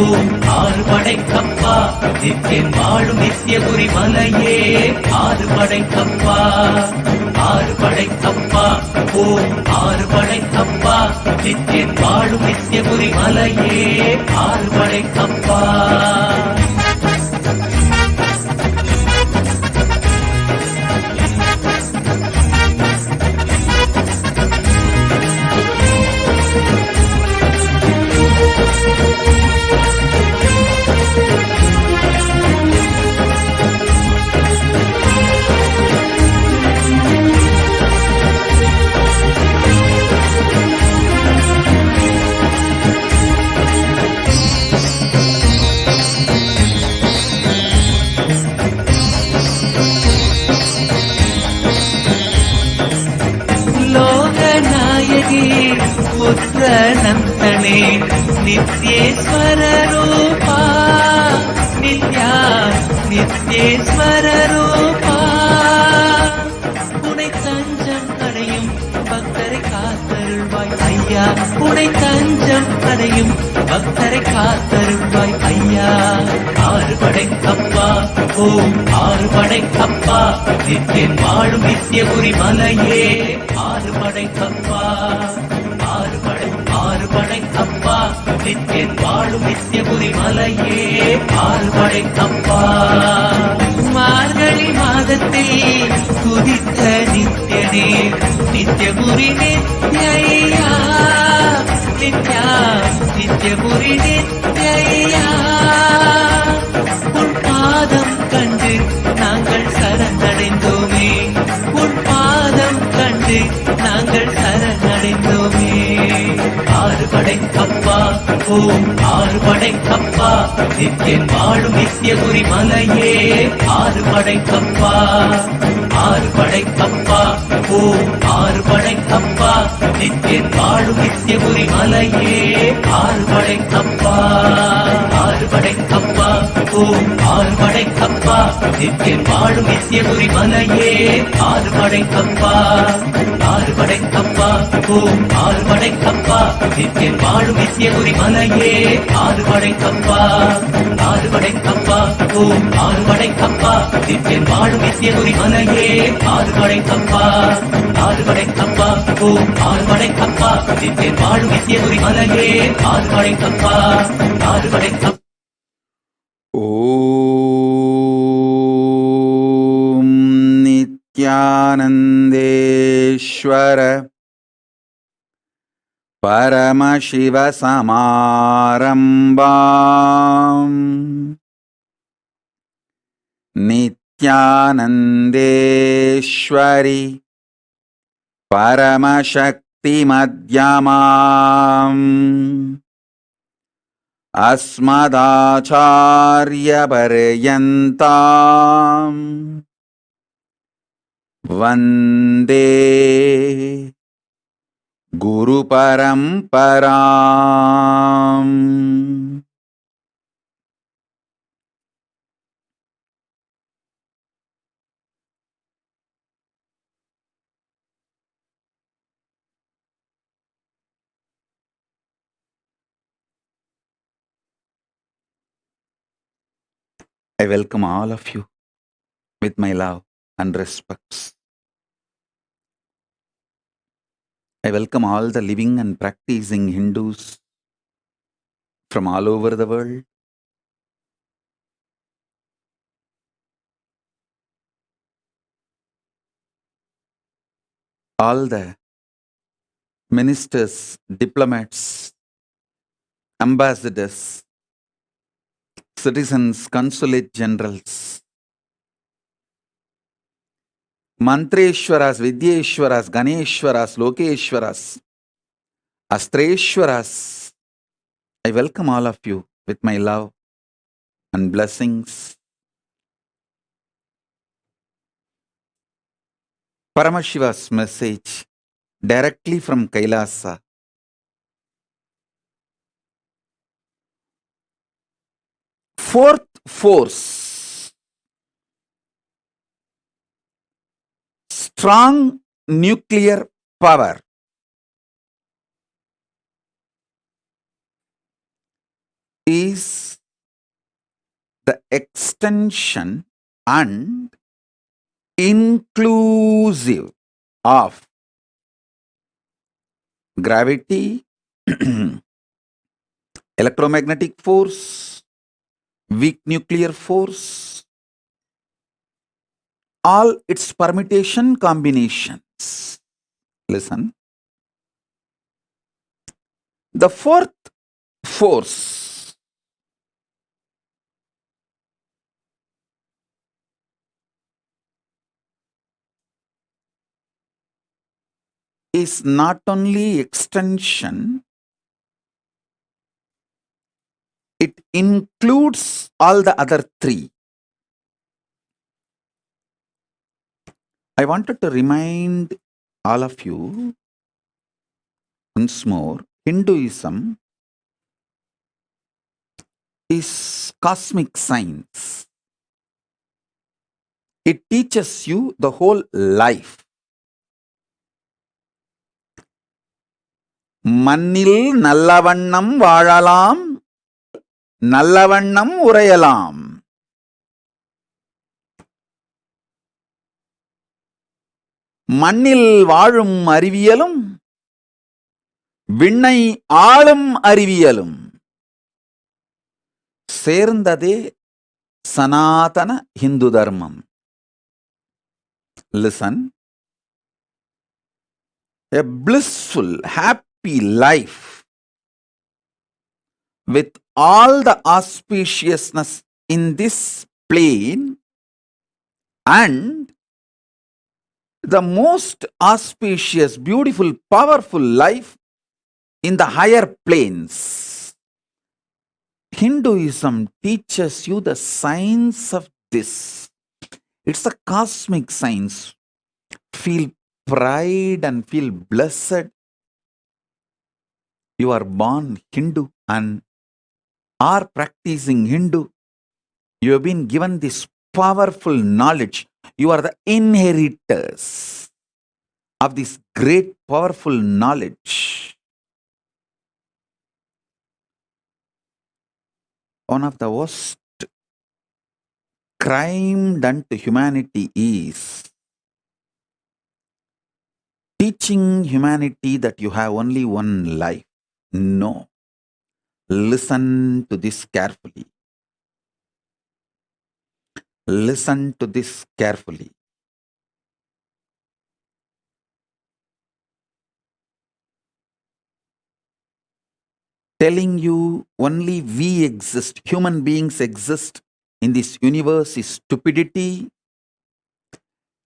ஓம் ஆறு படைக்கப்பா நித்யன் வாழும் நித்யபுரி மலையே. ஆறு படைக்கப்பா ஆறு படைக்கப்பா ஓம் ஆறு படைக்கப்பா நித்யன் வாழும் நித்யபுரி மலையே. ஆறு படைக்கப்பா पुत्रनन्तने नित्येश्वर रूपा नित्या नित्येश्वर रूपा उनै तஞ்சம் அடையும் பக்தரை காத்தருள்வாய் ஐயா. உனை தஞ்சம் அடையும் பக்தரை காத்தருள்வாய் ஐயா. ஆறு படைக்கப்பா ஓம் ஆறு படைக்கப்பா நித்யன் வாழும் நித்யபுரி மலையே. ஆறு படைக்கப்பா ஆறு படைக்கப்பா நித்யன் வாழும் நித்யபுரி மலையே. ஆறு படைக்கப்பா மார்கழி மாதத்தில் குதித்த நித்யனே நித்யபுரி நித்யா நித்யா நித்யபுரி நித்யா உன் பாதம் கண்டு நாங்கள் சரணடைந்தோமே. உன் பாதம் கண்டு நாங்கள் சரணடைந்தோமே. ஆறு படைக்கப்பா ஓம் ஆறு படைக்கப்பா நித்யன் வாழும் நித்யபுரி மலையே. ஆறு படைக்கப்பா ஆறு படைக்கப்பா ஓம் ஆறு படைக்கப்பா நித்யன் வாழும் நித்யபுரி மலையே. ஆறு படைக்கப்பா ஆறு படைக்கப்பா ஓம் ஆறு படைக்கப்பா நித்யன் வாழும் நித்யபுரி மலையே. ஆறு படைக்கப்பா ஆறு படைக்கப்பா ஓம் ஆறு படைக்கப்பா நித்யன் வாழும் நித்யபுரி மலையே. ஆறு படைக்கப்பா ஆறு படைக்கப்பா ஓம் ஆறு படைக்கப்பா நித்யன் வாழும் நித்யபுரி மலையே. ஆறு படைக்கப்பா ஆறு படைக்கப்பா ஓம் ஆறு படைக்கப்பா நித்யன் வாழும் நித்யபுரி மலையே. ஆறு படைக்கப்பா ஆறு படைக்கப்பா ஓம் நித்யானந்தேஸ்வர பரமசிவ சமாரம்பாம் நித்யானந்தேஸ்வரி பரமசக்தி மத்யமாம் अस्मदाचार्य पर्यन्ताम् वन्दे गुरुपरम्पराम्. I welcome all of you with my love and respects. I welcome all the living and practicing Hindus from all over the world. All the ministers, diplomats, ambassadors, citizens, consulate generals, Mantreshwaras, Vidyeshwaras, Ganeshwaras, Lokeshwaras, Astreshwaras. I welcome all of you with my love and blessings. Paramashiva's message directly from Kailasa. Fourth force, strong nuclear power, is the extension and inclusive of gravity, electromagnetic force, weak nuclear force, all its permutation combinations. Listen. The fourth force is not only extension, it includes all the other three. I wanted to remind all of you once more, Hinduism is cosmic science. It teaches you the whole life. மண்ணில் நல்லவண்ணம் வாழலாம், நல்லவண்ணம் உரையலாம். மண்ணில் வாழும் அறிவியலும் விண்ணை ஆளும் அறிவியலும் சேர்ந்ததே சனாதன Hindu தர்மம். Listen. A blissful, happy life with all the auspiciousness in this plane and the most auspicious, beautiful, powerful life in the higher planes. Hinduism teaches you the science of this. It's a cosmic science. Feel pride and feel blessed. You are born Hindu and are practicing Hindu. You have been given this powerful knowledge. You are the inheritors of this great powerful knowledge. One of the worst crime done to humanity is teaching humanity that you have only one life. No. Listen to this carefully. Listen to this carefully. Telling you only we exist, human beings exist in this universe is stupidity.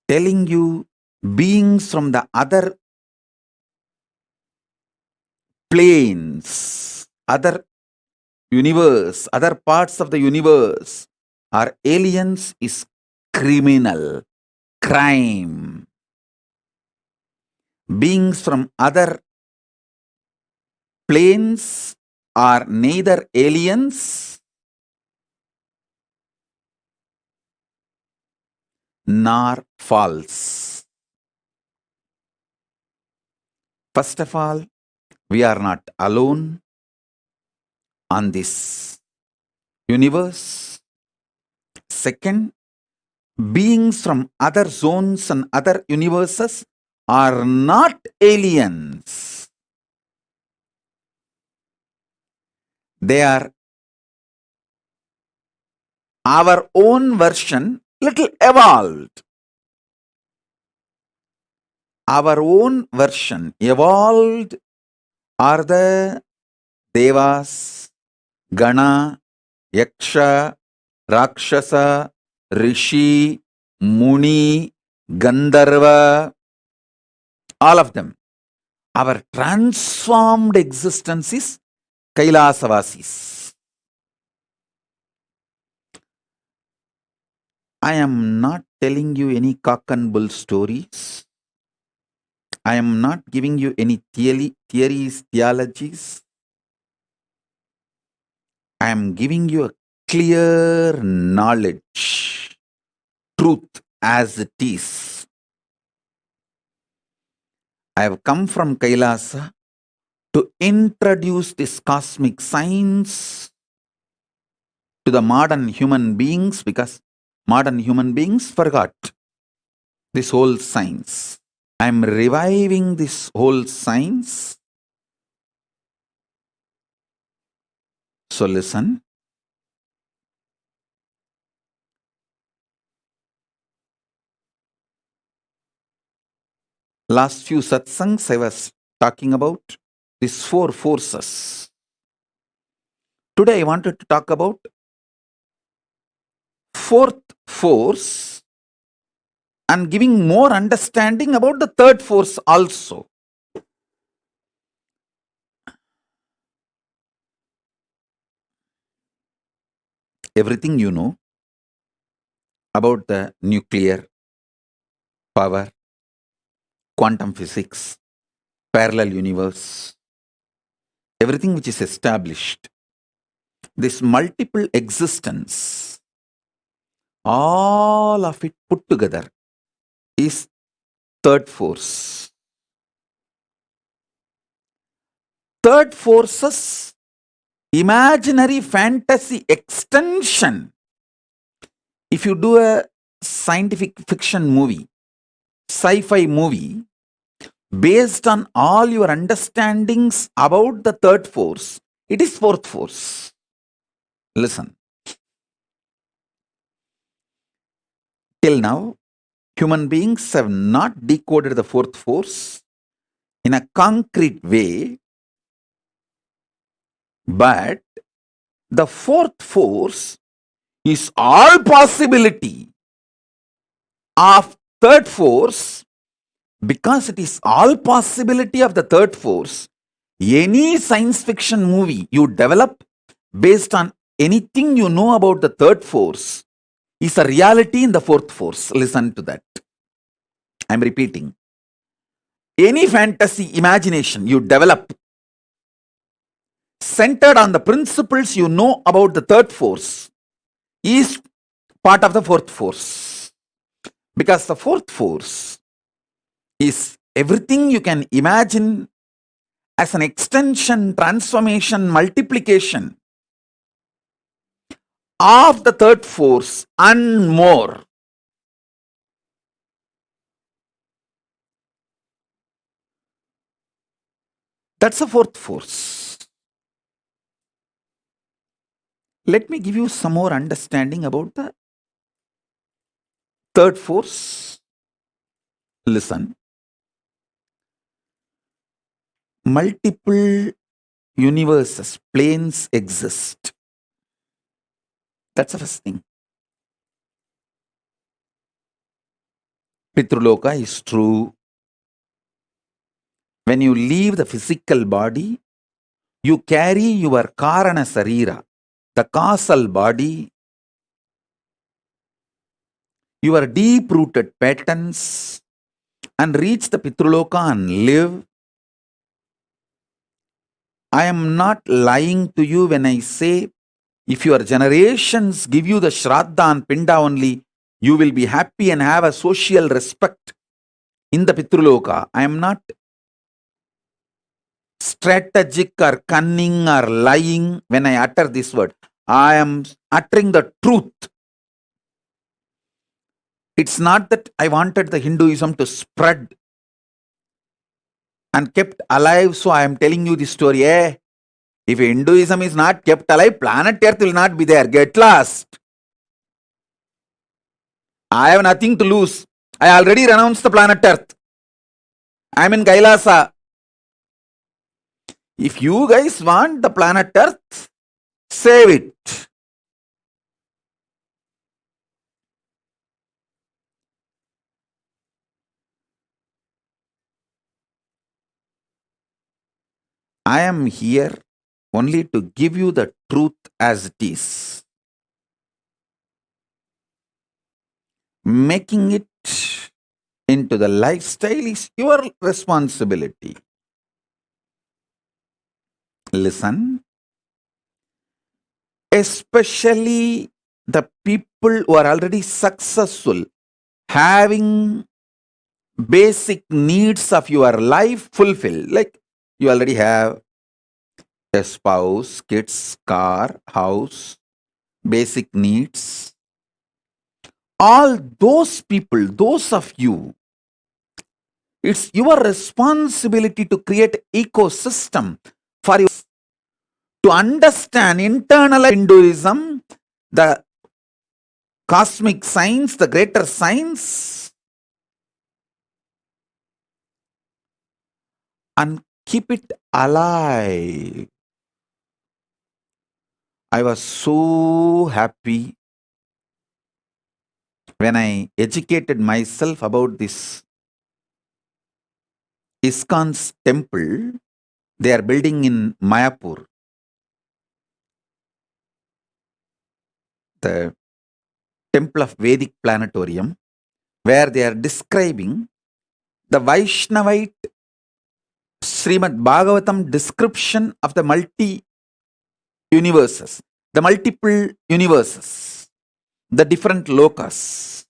Telling you beings from the other planes, other universe, other parts of the universe are aliens is criminal, crime. Beings from other planes are neither aliens nor false. First of all, we are not alone on this universe. Second, beings from other zones and other universes are not aliens. They are our own version, little evolved. Our own version, evolved, are the Devas, Gana, Yaksha, Rakshasa, Rishi, Muni, Gandharva, all of them. Our transformed existence is Kailasavasis. I am not telling you any cock and bull stories. I am not giving you any theories, theologies. I am giving you a clear knowledge, truth as it is. I have come from Kailasa to introduce this cosmic science to the modern human beings, because modern human beings forgot this whole science. I am reviving this whole science. So listen. Last few satsangs I was talking about these four forces. Today I wanted to talk about fourth force and giving more understanding about the third force also. Everything you know about the nuclear power, quantum physics, parallel universe, everything which is established, this multiple existence, all of it put together is third force. Third force's imaginary fantasy extension. If you do a scientific fiction movie, sci-fi movie, based on all your understandings about the third force, it is fourth force. Listen. Till now, human beings have not decoded the fourth force in a concrete way, but the fourth force is all possibility of third force. Because it is all possibility of the third force, any science fiction movie you develop based on anything you know about the third force is a reality in the fourth force. Listen to that. I'm repeating. Any fantasy imagination you develop centered on the principles you know about the third force is part of the fourth force. Because the fourth force is everything you can imagine as an extension, transformation, multiplication of the third force and more. That's the fourth force. Let me give you some more understanding about the third force. Listen. Multiple universes, planes exist. That's the first thing. Pitruloka is true. When you leave the physical body, you carry your Karana Sarira, the causal body, your deep-rooted patterns, and reach the Pitruloka and live. I am not lying to you when I say, if your generations give you the Shraddha and Pinda only, you will be happy and have a social respect in the Pitruloka. I am not strategic or cunning or lying when I utter this word. I am uttering the truth. It's not that I wanted the Hinduism to spread and kept alive, so I am telling you this story. If Hinduism is not kept alive, planet Earth will not be there. Get lost. I have nothing to lose. I already renounced the planet Earth. I am in Kailasa. If you guys want the planet Earth, save it. I am here only to give you the truth as it is. Making it into the lifestyle is your responsibility. Listen, especially the people who are already successful, having basic needs of your life fulfilled, like you already have a spouse, kids, car, house, basic needs. All those people, those of you, it's your responsibility to create ecosystem for you to understand internal Hinduism, the cosmic science, the greater science, and keep it alive. I was so happy when I educated myself about this ISKCON's temple they are building in Mayapur. The temple of Vedic Planetarium, where they are describing the Vaishnavite Srimad Bhagavatam description of the multi-universes, the multiple universes, the different lokas.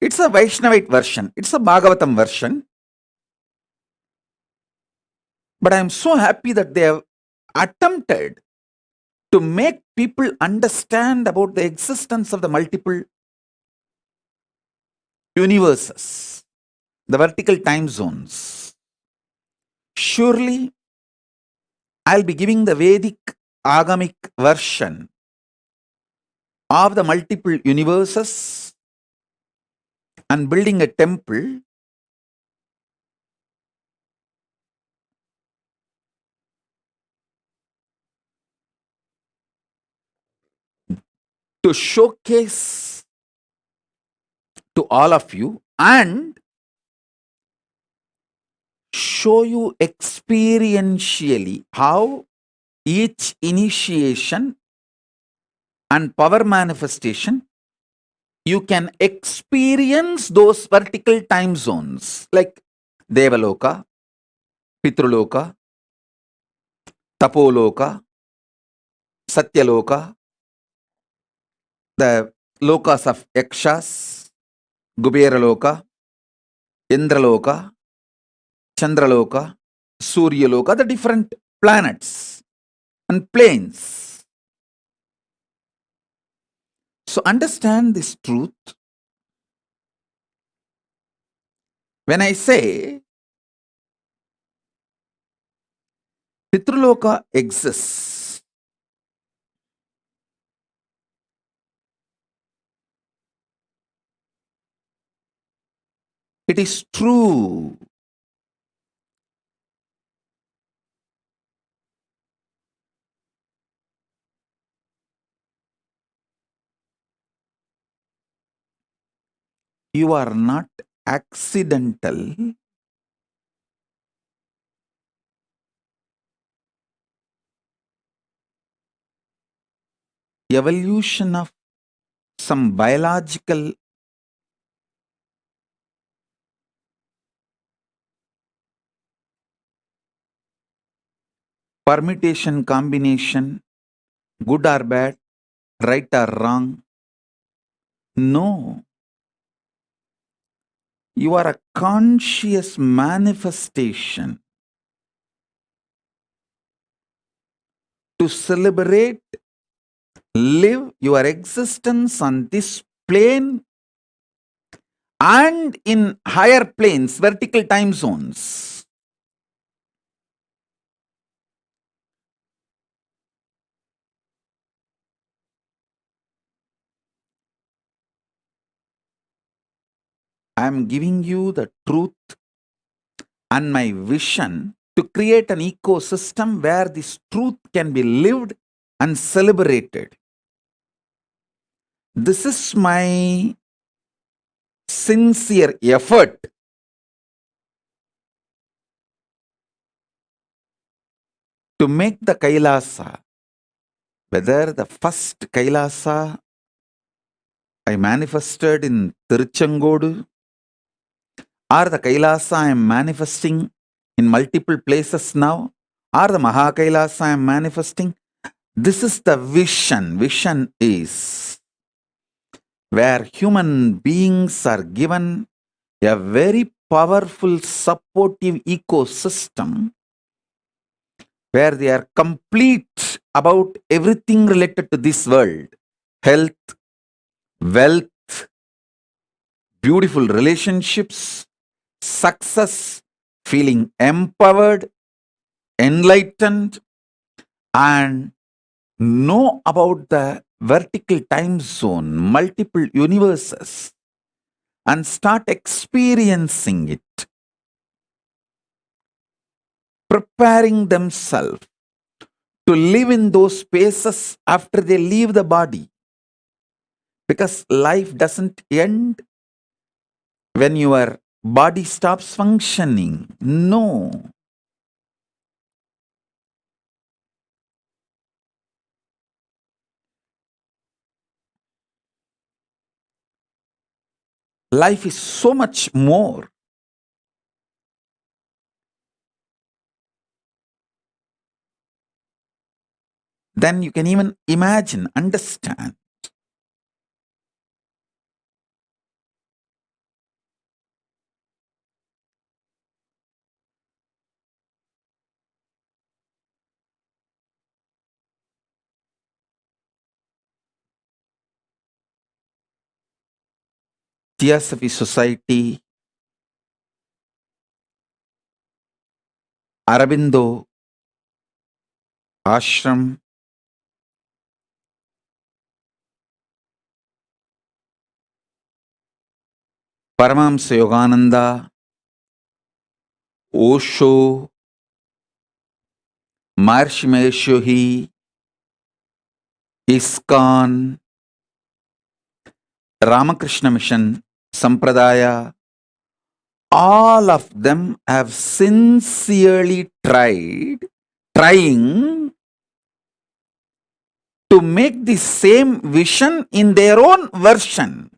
It's a Vaishnavite version, it's a Bhagavatam version, but I am so happy that they have attempted to make people understand about the existence of the multiple universes, the vertical time zones. Surely, I'll be giving the Vedic Agamic version of the multiple universes and building a temple to showcase to all of you and show you experientially how each initiation and power manifestation you can experience those vertical time zones like Devaloka, Pitruloka, Tapoloka, Satyaloka, the lokas of Yakshas, Kuberaloka, Indraloka, Chandraloka, Suryaloka, the different planets and planes. So understand this truth. When I say Pitruloka exists, it is true. You are not accidental. Evolution of some biological permutation, combination, good or bad, right or wrong. No. You are a conscious manifestation to celebrate, live your existence on this plane and in higher planes, vertical time zones. I am giving you the truth and my vision to create an ecosystem where this truth can be lived and celebrated. This is my sincere effort to make the Kailasa, whether the first Kailasa I manifested in Tiruchengodu or the Kailasa I am manifesting in multiple places now, or the Mahakailasa I am manifesting, this is the vision. Vision is where human beings are given a very powerful supportive ecosystem where they are complete about everything related to this world: health, wealth, beautiful relationships, success, feeling empowered, enlightened, and know about the vertical time zone, multiple universes, and start experiencing it, preparing themselves to live in those spaces after they leave the body. Because life doesn't end when your body stops functioning. No. Life is so much more. Than you can even imagine, understand. Theosophy Society, Arabindo Ashram, Paramahamsa Yogananda, Osho, Maharshi Mahesh Yogi, ISKCON, Ramakrishna Mission, Sampradaya, all of them have sincerely trying to make the same vision in their own version.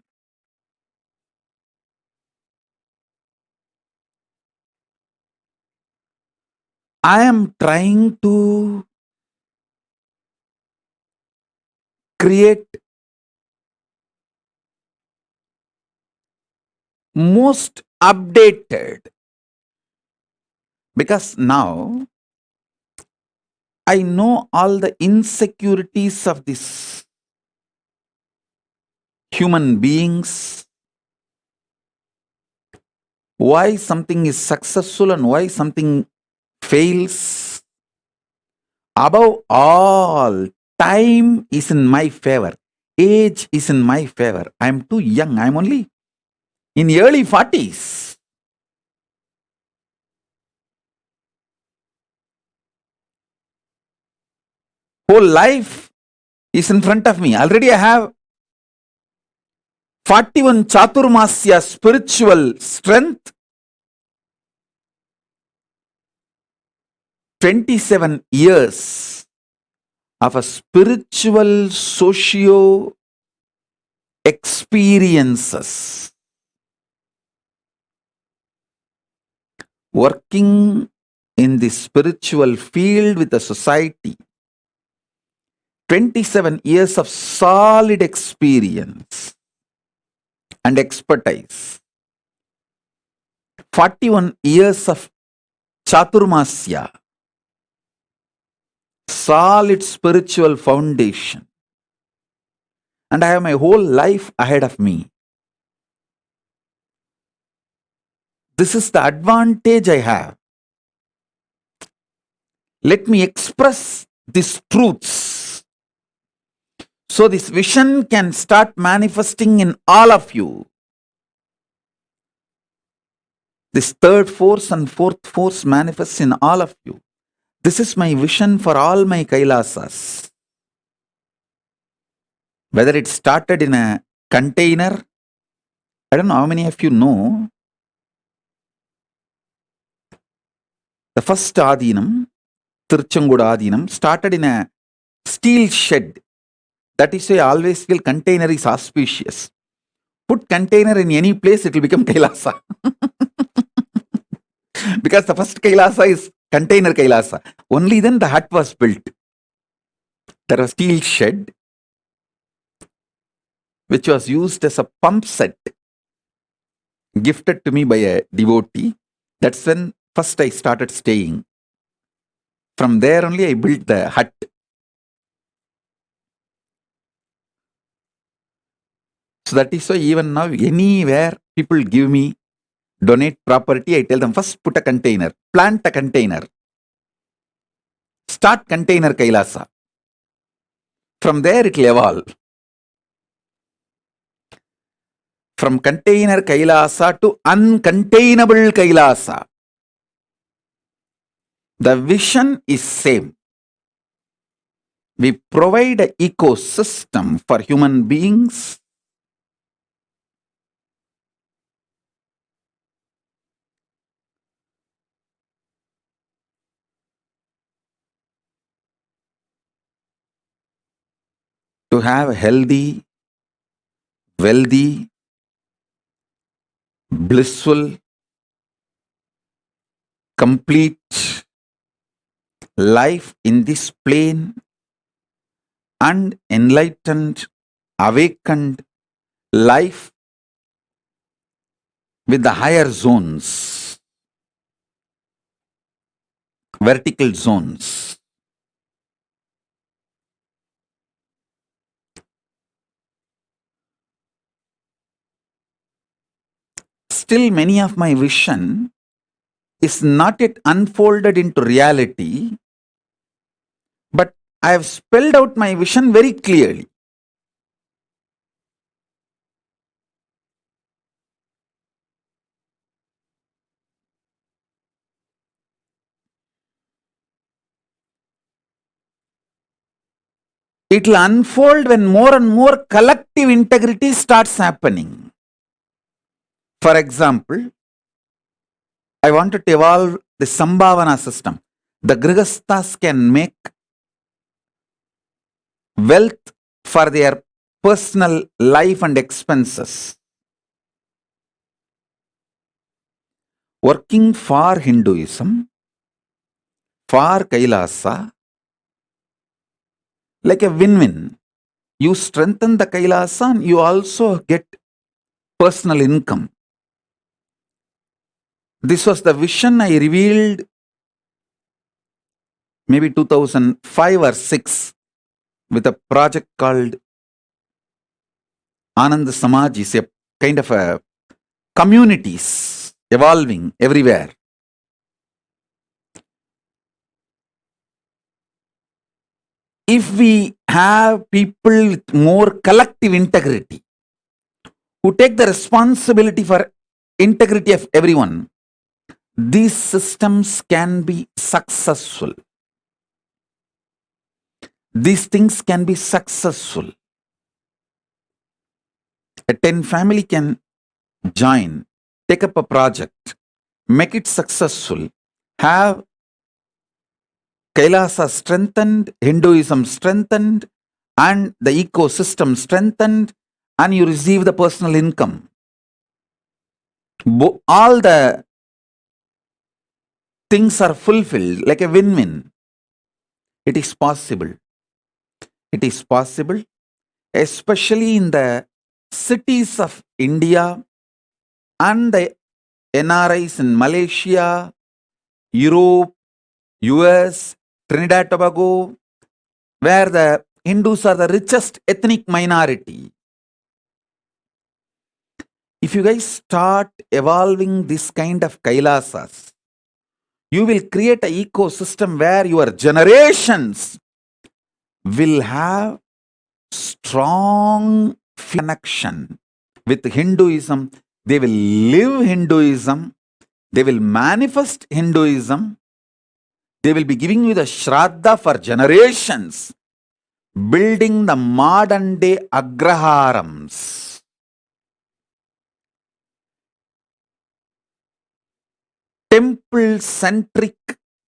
I am trying to create most updated, because now I know all the insecurities of these human beings, why something is successful and why something fails. Above all, time is in my favor. Age is in my favor. I am too young. I am only in early 40s. Whole life is in front of me. Already I have 41 Chaturmasya spiritual strength, 27 years of a spiritual socio experiences, working in the spiritual field with the society, 27 years of solid experience and expertise, 41 years of Chaturmasya, solid spiritual foundation, and I have my whole life ahead of me. This is the advantage I have. Let me express these truths so this vision can start manifesting in all of you. This third force and fourth force manifests in all of you. This is my vision for all my Kailasas. Whether it started in a container, I don't know how many of you know, the first Adinam Tiruchengoda Adinam, started in a steel shed. That is why I always feel container is auspicious. Put container in any place, it will become Kailasa. Because the first Kailasa is container Kailasa. Only then the hut was built. There was a steel shed which was used as a pump set, gifted to me by a devotee. That's when first I started staying. From there only I built the hut. So that is why even now, anywhere people give me, donate property, I tell them first put a container, plant a container, start container Kailasa. From there it will evolve. From container Kailasa to uncontainable Kailasa. The vision is same. We provide an ecosystem for human beings to have healthy, wealthy, blissful, complete life in this plane and enlightened, awakened life with the higher zones, vertical zones. Still, many of my vision is not yet unfolded into reality, but I have spelled out my vision very clearly. It will unfold when more and more collective integrity starts happening. For example, I wanted to evolve the Sambhavana system. The Grihasthas can make wealth for their personal life and expenses. Working for Hinduism, for Kailasa, like a win-win. You strengthen the Kailasa and you also get personal income. This was the vision I revealed maybe 2005 or 6 with a project called Anand Samaj. Is a kind of a communities evolving everywhere. If we have people with more collective integrity, who take the responsibility for integrity of everyone, these systems can be successful. These things can be successful. A 10 family can join, take up a project, make it successful, have Kailasa strengthened, Hinduism strengthened, and the ecosystem strengthened, and you receive the personal income. All the things are fulfilled like a win-win. It is possible. It is possible, especially in the cities of India and the NRIs in Malaysia, Europe, US, Trinidad, Tobago, where the Hindus are the richest ethnic minority. If you guys start evolving this kind of Kailasas, you will create an ecosystem where your generations will have strong connection with Hinduism. They will live Hinduism. They will manifest Hinduism. They will be giving you the Shraddha for generations, building the modern day Agraharams. Temple-centric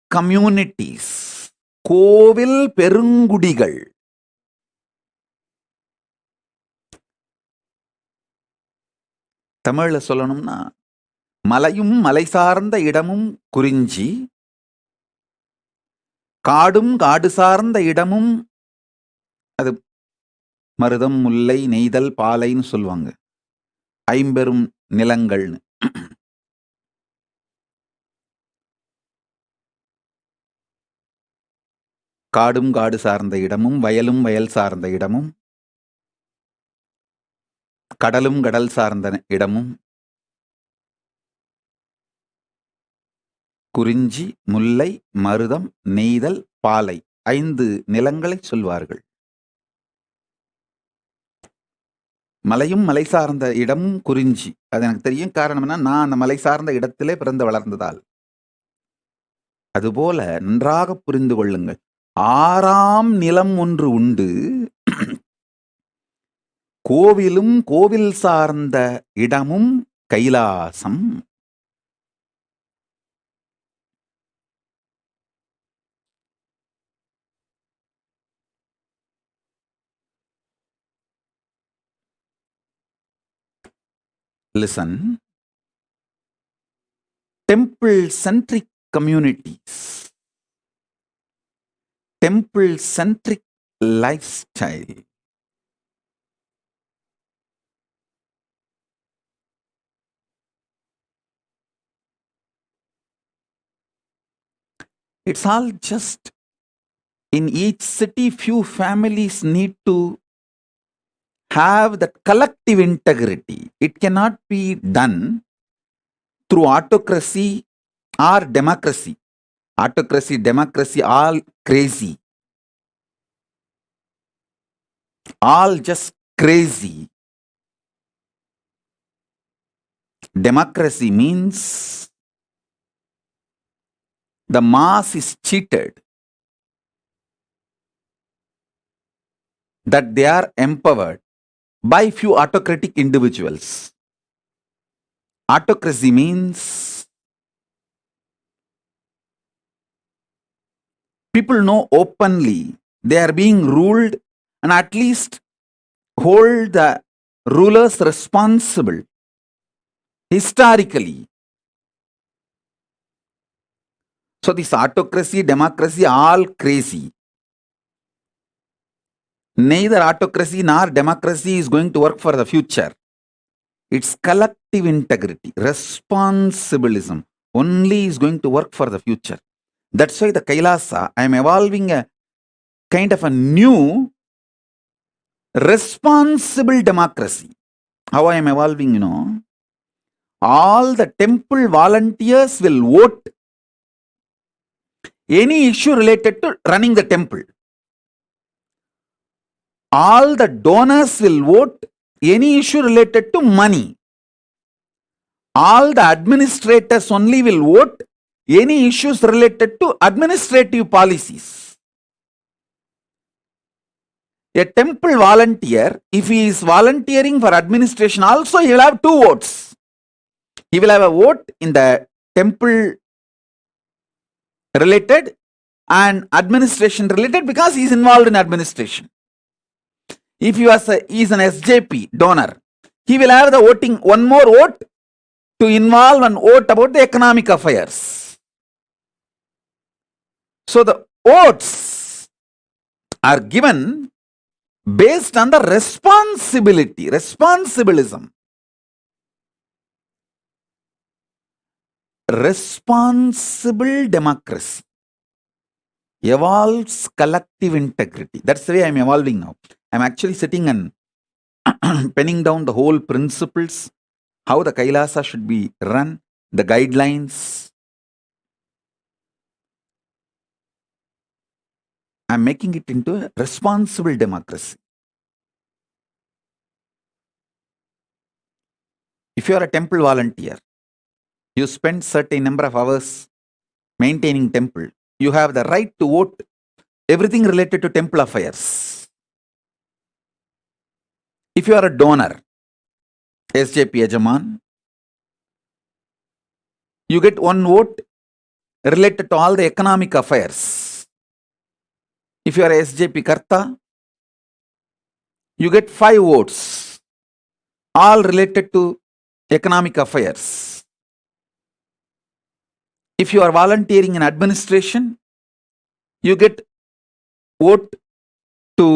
communities. கோவில் பெருங்குடிகள். தமிழ்ல சொல்லணும்னா, மலையும் மலை சார்ந்த இடமும் குறிஞ்சி, காடும் காடு சார்ந்த இடமும், அது மருதம், முல்லை, நெய்தல், பாலைன்னு சொல்லுவாங்க. ஐம்பெரும் நிலங்கள்னு. காடும் காடு சார்ந்த இடமும், வயலும் வயல் சார்ந்த இடமும், கடலும் கடல் சார்ந்த இடமும், குறிஞ்சி, முல்லை, மருதம், நெய்தல், பாலை 5 நிலங்களை சொல்வார்கள். மலையும் மலை சார்ந்த இடமும் குறிஞ்சி. அது எனக்கு தெரியும். காரணம் என்ன, நான் அந்த மலை சார்ந்த இடத்திலே பிறந்து வளர்ந்ததால். அதுபோல நன்றாக புரிந்து கொள்ளுங்கள். 6ஆம் நிலம் ஒன்று உண்டு. கோவிலும் கோவில் சார்ந்த இடமும் Kailasam. Listen. Temple-centric communities, temple-centric lifestyle, it's all just in each city few families need to have that collective integrity. It cannot be done through autocracy or democracy. Autocracy, democracy, all crazy. All just crazy. Democracy means the mass is cheated, that they are empowered by few autocratic individuals. Autocracy means people know openly they are being ruled and at least hold the rulers responsible historically. So this autocracy, democracy, all crazy. Neither autocracy nor democracy is going to work for the future. It's collective integrity, responsibilism only is going to work for the future. That's why the Kailasa, I am evolving a kind of a new responsible democracy. How I am evolving, all the temple volunteers will vote any issue related to running the temple. All the donors will vote any issue related to money. All the administrators only will vote any issues related to administrative policies. A temple volunteer, if he is volunteering for administration also, he will have 2 votes. He will have a vote in the temple related and administration related because he is involved in administration. If he is an SJP donor, he will have the voting, one more vote to involve and vote about the economic affairs. So the votes are given based on the responsibility, responsibilism. Responsible democracy evolves collective integrity. That's the way I'm evolving now. I'm actually sitting and penning down the whole principles, how the Kailasa should be run, the guidelines. I'm making it into a responsible democracy. If you are a temple volunteer, you spend certain number of hours maintaining temple, you have the right to vote everything related to temple affairs. If you are a donor, SJP Yajaman, you get 1 vote related to all the economic affairs. If you are a SJP Karta, you get 5 votes, all related to economic affairs. If you are volunteering in administration, you get vote to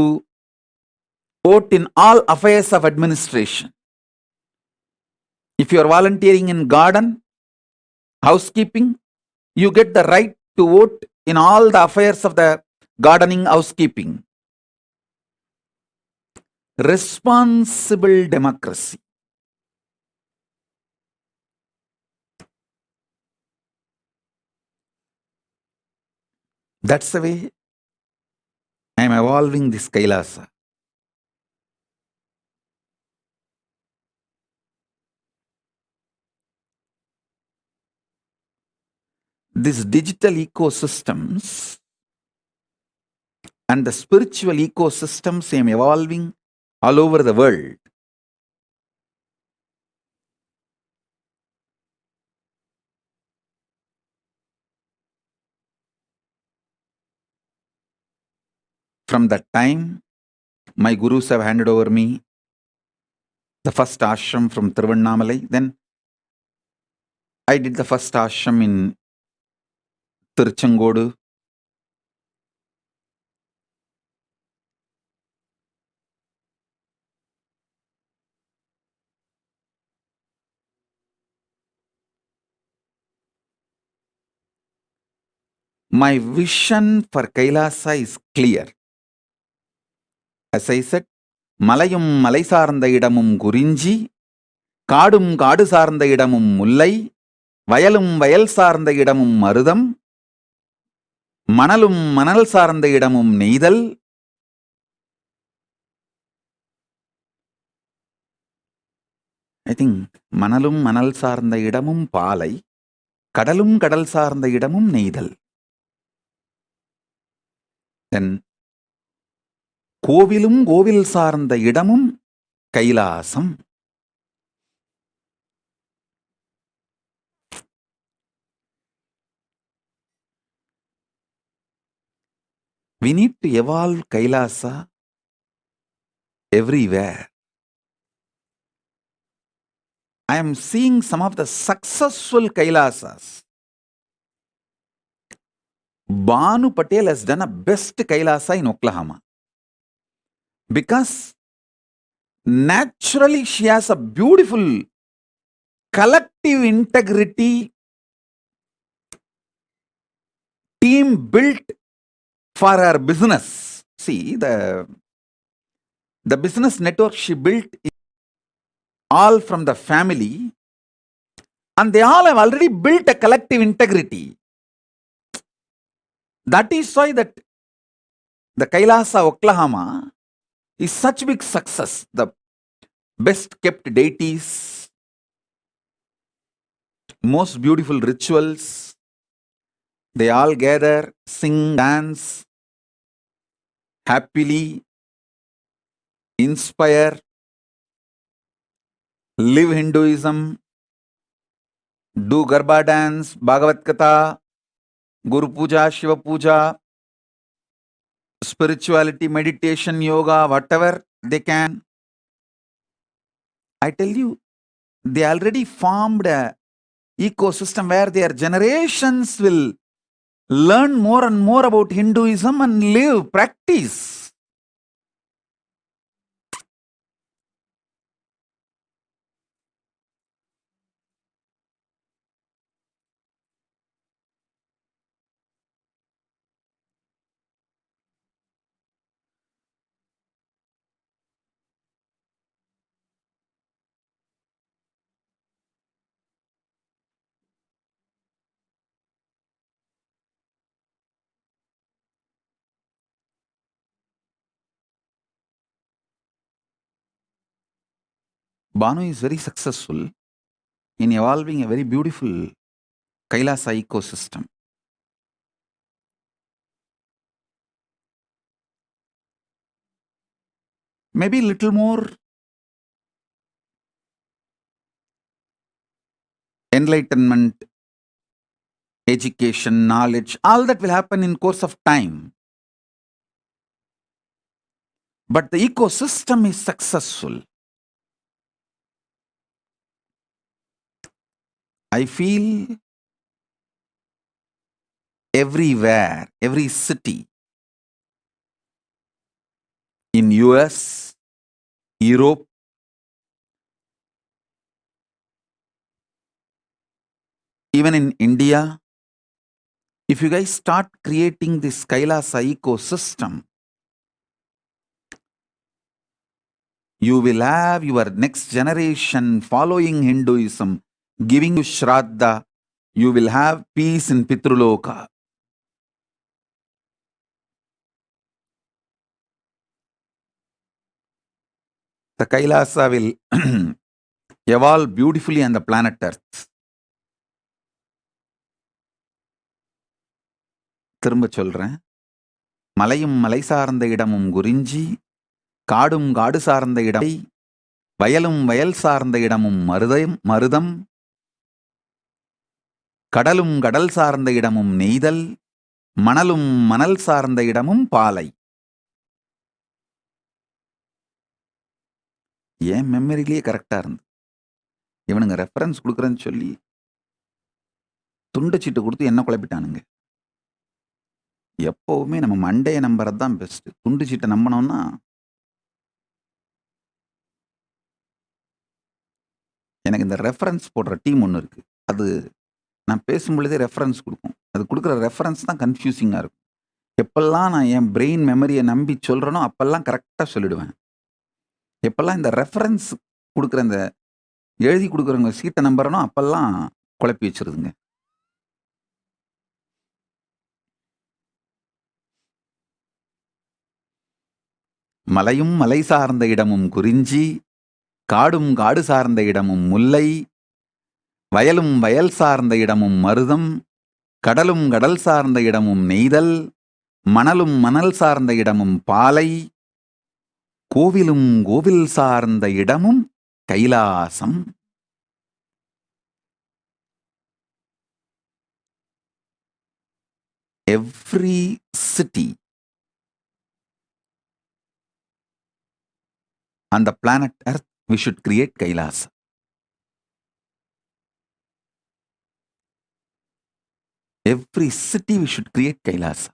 vote in all affairs of administration. If you are volunteering in garden, housekeeping, you get the right to vote in all the affairs of the gardening, housekeeping. Responsible democracy. That's the way I am evolving this Kailasa. These digital ecosystems and the spiritual ecosystems I am evolving all over the world. From that time, my gurus have handed over me the first ashram from Tiruvannamalai. Then I did the first ashram in Tiruchengodu. My vision for Kailasa is clear. As I said, மலையும் மலை சார்ந்த இடமும் குறிஞ்சி, காடும் காடு சார்ந்த இடமும் முல்லை, வயலும் வயல் சார்ந்த இடமும் மருதம், மணலும் மணல் சார்ந்த இடமும் நெய்தல், I think மணலும் மணல் சார்ந்த இடமும் பாலை, கடலும் கடல் சார்ந்த இடமும் நெய்தல். Then கோவிலும் கோவில் சார்ந்த இடமும் Kailasam. We need to evolve Kailasa everywhere. I am seeing some of the successful Kailasas. Banu Patel has done a best Kailasa in Oklahoma. Because naturally she has a beautiful collective integrity team built for her business. See, the business network she built is all from the family, and they all have already built a collective integrity. That is why that the Kailasa Oklahoma is such big success. The best kept deities, most beautiful rituals, they all gather, sing, dance, happily, inspire, live Hinduism, do Garba dance, Bhagavad Gita, Guru Puja, Shiva Puja, spirituality, meditation, yoga, whatever they can. I tell you, they already formed a ecosystem where their generations will learn more and more about Hinduism and live, practice. Banu is very successful in evolving a very beautiful Kailasa ecosystem. Maybe little more enlightenment, education, knowledge, all that will happen in course of time. but the ecosystem is successful. I feel everywhere, every city in US, Europe, even in India, if you guys start creating this Kailasa ecosystem, you will have your next generation following Hinduism, giving you Shraddha. You will have peace in Pitruloka. The Kailasa will evolve beautifully on the planet Earth. திரும்ப சொல்றேன், மலையும் மலை சார்ந்த இடமும் குறிஞ்சி, காடும் காடு சார்ந்த இடம், வயலும் வயல் சார்ந்த இடமும் மருதம், கடலும் கடல் சார்ந்த இடமும் நெய்தல், மணலும் மணல் சார்ந்த இடமும் பாலை. ஏன் மெமரிலேயே கரெக்டா இருந்து, இவனுங்க ரெஃபரன்ஸ் கொடுக்குறேன்னு சொல்லி துண்டு சீட்டு கொடுத்து என்ன குழப்பிட்டானுங்க. எப்பவுமே நம்ம மண்டையை நம்புறது தான் பெஸ்ட். துண்டு சீட்டை நம்பினோம்னா எனக்கு இந்த ரெஃபரன்ஸ் போடுற டீம் ஒன்று இருக்கு. அது நான் பேசும்பொழுதே ரெஃபரன்ஸ் கொடுக்கும். அது கொடுக்குற ரெஃபரன்ஸ் தான் கன்ஃபியூசிங்காக இருக்கும். எப்பெல்லாம் நான் என் பிரெயின் மெமரியை நம்பி சொல்கிறேனோ அப்பெல்லாம் கரெக்டாக சொல்லிடுவேன். எப்பெல்லாம் இந்த ரெஃபரன்ஸ் கொடுக்குற இந்த எழுதி கொடுக்குறவங்க சீட்டை நம்புறனோ அப்பெல்லாம் குழப்பி வச்சிருதுங்க. மலையும் மலை சார்ந்த இடமும் குறிஞ்சி, காடும் காடு சார்ந்த இடமும் முல்லை, வயலும் வயல் சார்ந்த இடமும் மருதம், கடலும் கடல் சார்ந்த இடமும் நெய்தல், மணலும் மணல் சார்ந்த இடமும் பாலை, கோவிலும் கோவில் சார்ந்த இடமும் Kailasam. Every city on the planet Earth, we should create Kailasa. Every city we should create Kailasa.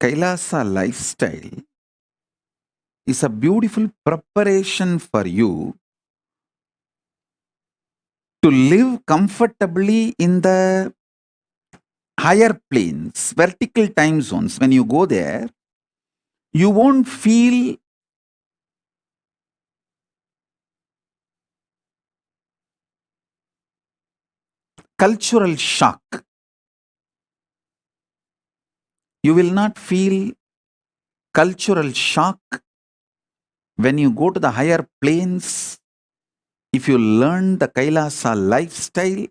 Kailasa lifestyle is a beautiful preparation for you to live comfortably in the higher planes, vertical time zones. When you go there, you won't feel cultural shock. You will not feel cultural shock when you go to the higher planes if you learn the Kailasa lifestyle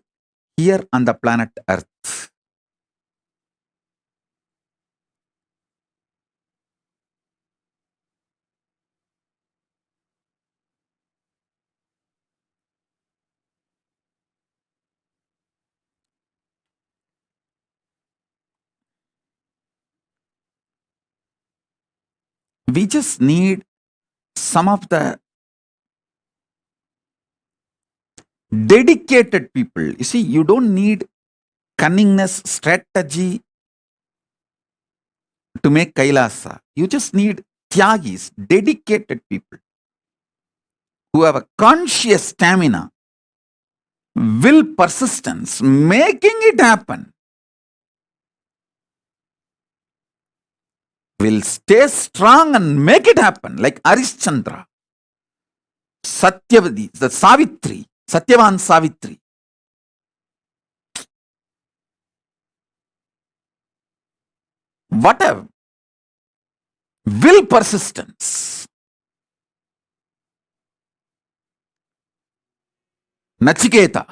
here on the planet Earth. We just need some of the dedicated people. You see, you don't need cunningness, strategy to make Kailasa. You just need Tyagis, dedicated people who have a conscious stamina, will, persistence, making it happen. Will stay strong and make it happen, like Arishchandra, Satyavati, the Savitri, Satyavan Savitri. What a will persistence. Nachiketa,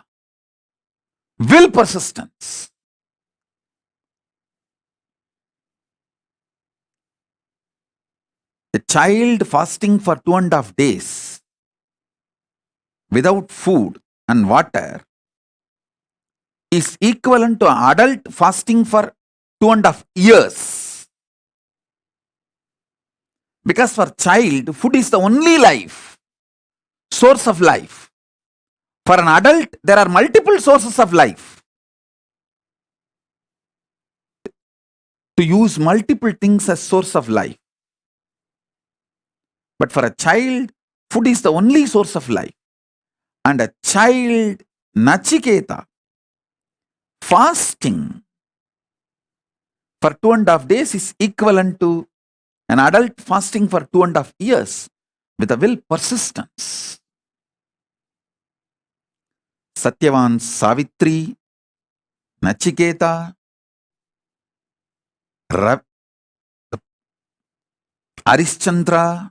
will persistence. A child fasting for 2.5 days without food and water is equivalent to an adult fasting for 2.5 years. Because for child, food is the only life, source of life. For an adult, there are multiple sources of life. To use multiple things as source of life. But for a child, food is the only source of life. And a child, Nachiketa, fasting for 2.5 days is equivalent to an adult fasting for 2.5 years with a will persistence. Satyavan Savitri, Nachiketa, Arishchandra,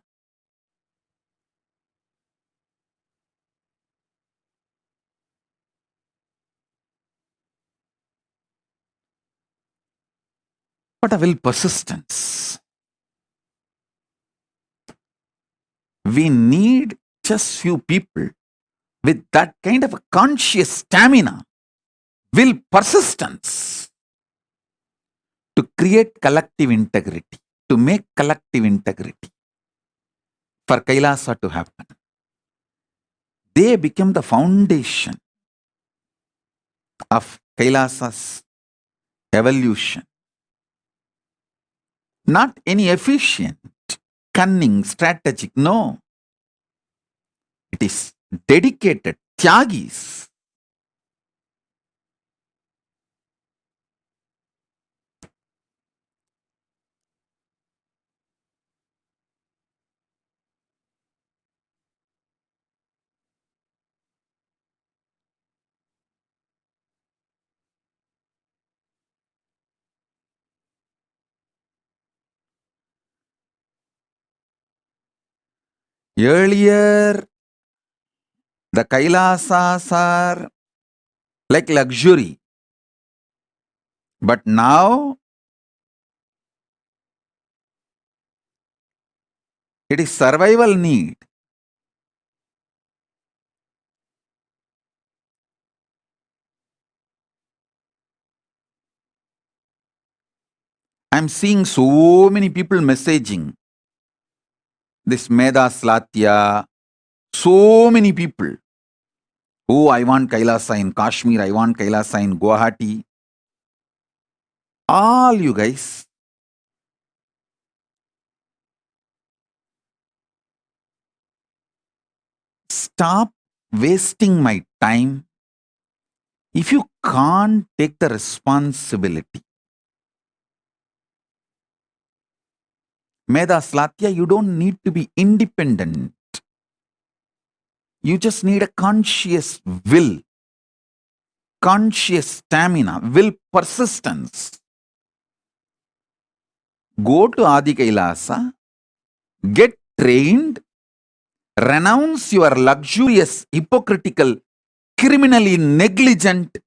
what a will persistence. We need just few people with that kind of a conscious stamina, will persistence to create collective integrity, to make collective integrity for Kailasa to happen. They become the foundation of Kailasa's evolution. Not any efficient, cunning, strategic, no. It is dedicated, tyagis. Earlier, the Kailasas are like luxury. But now, it is survival need. I'm seeing so many people messaging this Meda Slatya, so many people. Oh, I want Kailasa in Kashmir, I want Kailasa in Guwahati. All you guys, stop wasting my time if you can't take the responsibility. Meda Slatya, you don't need to be independent. You just need a conscious will, conscious stamina, will persistence. Go to Adi Kailasa, get trained, renounce your luxurious, hypocritical, criminally negligent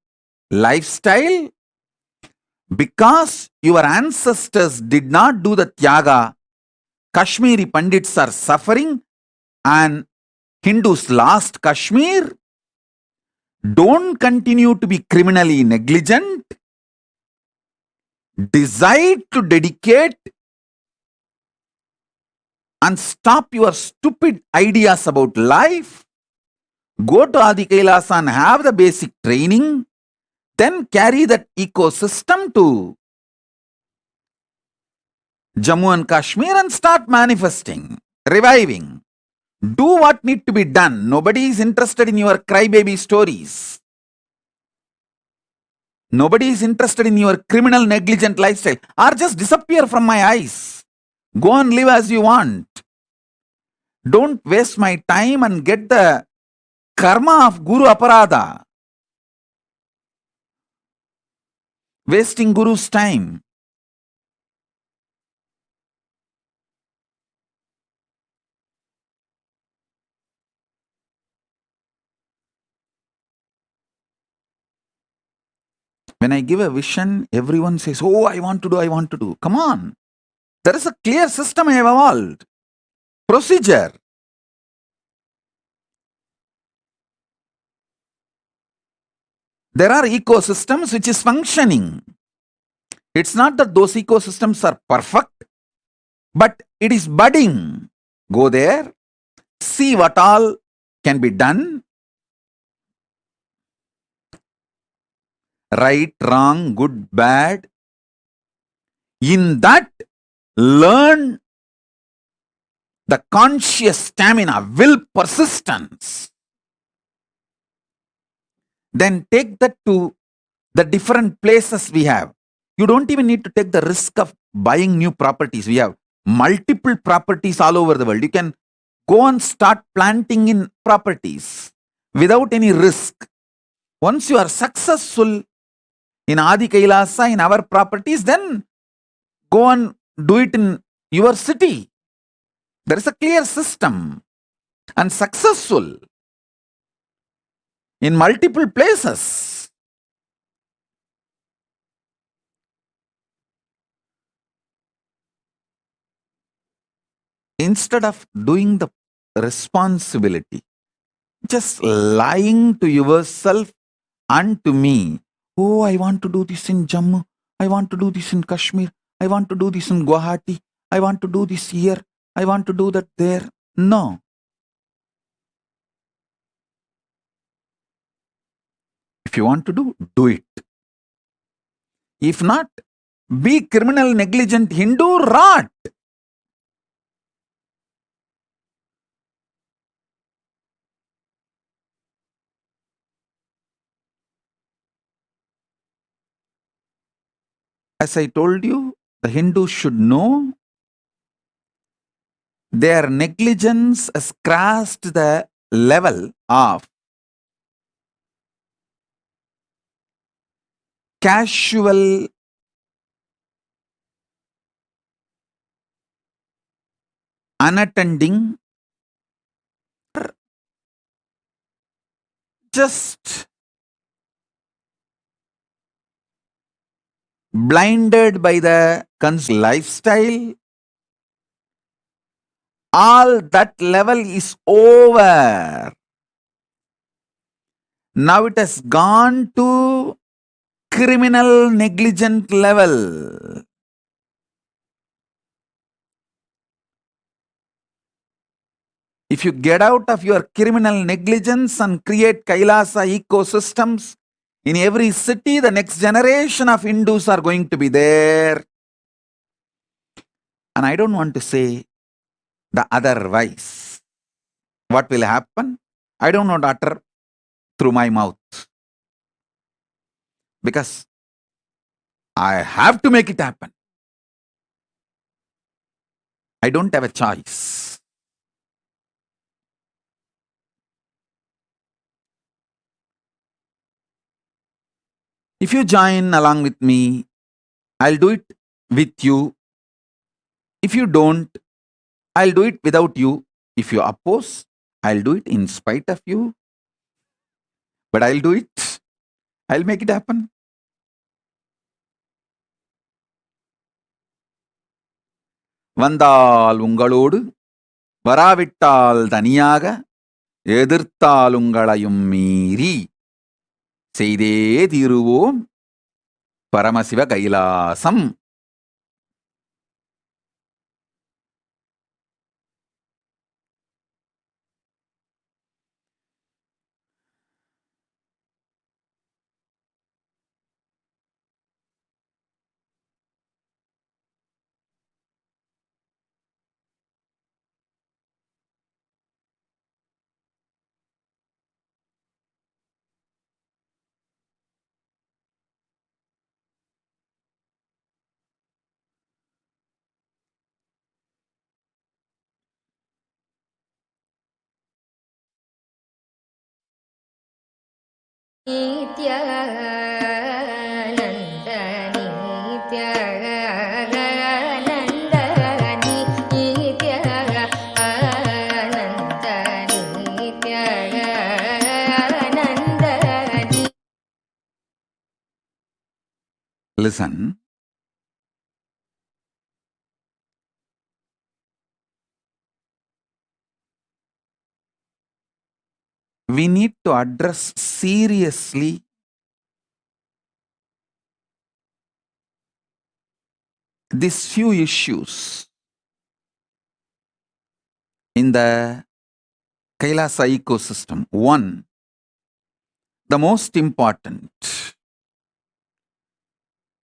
lifestyle because your ancestors did not do the tyaga. Kashmiri Pandits are suffering and Hindus lost Kashmir. Don't continue to be criminally negligent. Decide to dedicate and stop your stupid ideas about life. Go to Adi Kailasa and have the basic training. Then carry that ecosystem to Jammu and Kashmir and start manifesting, reviving. Do what need to be done. Nobody is interested in your crybaby stories. Nobody is interested in your criminal negligent lifestyle. Or just disappear from my eyes. Go and live as you want. Don't waste my time and get the karma of Guru Aparada. Wasting Guru's time. When I give a vision, everyone says, oh, I want to do, I want to do. Come on. There is a clear system I have evolved. Procedure. There are ecosystems which is functioning. It's not that those ecosystems are perfect, but it is budding. Go there, see what all can be done. Right, wrong, good, bad. In that, learn the conscious stamina, will, persistence. Then take that to the different places we have. You don't even need to take the risk of buying new properties. We have multiple properties all over the world. You can go and start planting in properties without any risk. Once you are successful in Adi Kailasa, in our properties, then go and do it in your city. There is a clear system and successful in multiple places. Instead of doing the responsibility, just lying to yourself and to me, oh, I want to do this in Jammu, I want to do this in Kashmir, I want to do this in Guwahati, I want to do this here, I want to do that there. No. If you want to do it. If not, be criminal, negligent, Hindu, rot. As I told you, the Hindus should know their negligence has crossed the level of casual unattending, just blinded by the lifestyle. All that level is over. Now it has gone to criminal negligent level. If you get out of your criminal negligence and create Kailasa ecosystems in every city, the next generation of Hindus are going to be there. And I don't want to say the otherwise. What will happen? I don't want to utter through my mouth. Because I have to make it happen. I don't have a choice. If you join along with me, I'll do it with you. If you don't, I'll do it without you. If you oppose, I'll do it in spite of you. But I'll do it. I'll make it happen. வந்தால் உங்களோடு வராவிட்டால் தனியாக எதிர்த்தால் உங்களையும் மீறி செய்தே தீருவோம் Paramasiva Kailasam. listen. We need to address seriously these few issues in the Kailasa ecosystem. One, the most important,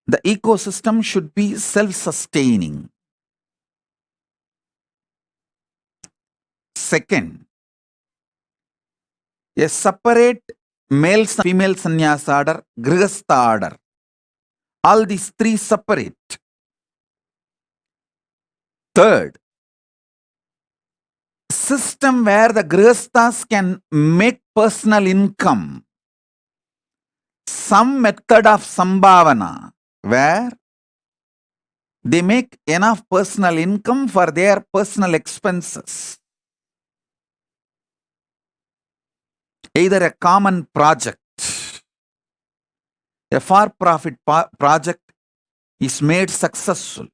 the ecosystem should be self-sustaining. Second, a separate male female sannyasa order, grihastha order. All these three separate. Third, system where the grihasthas can make personal income. Some method of sambhavana where they make enough personal income for their personal expenses. Either a common project, a for-profit project is made successful.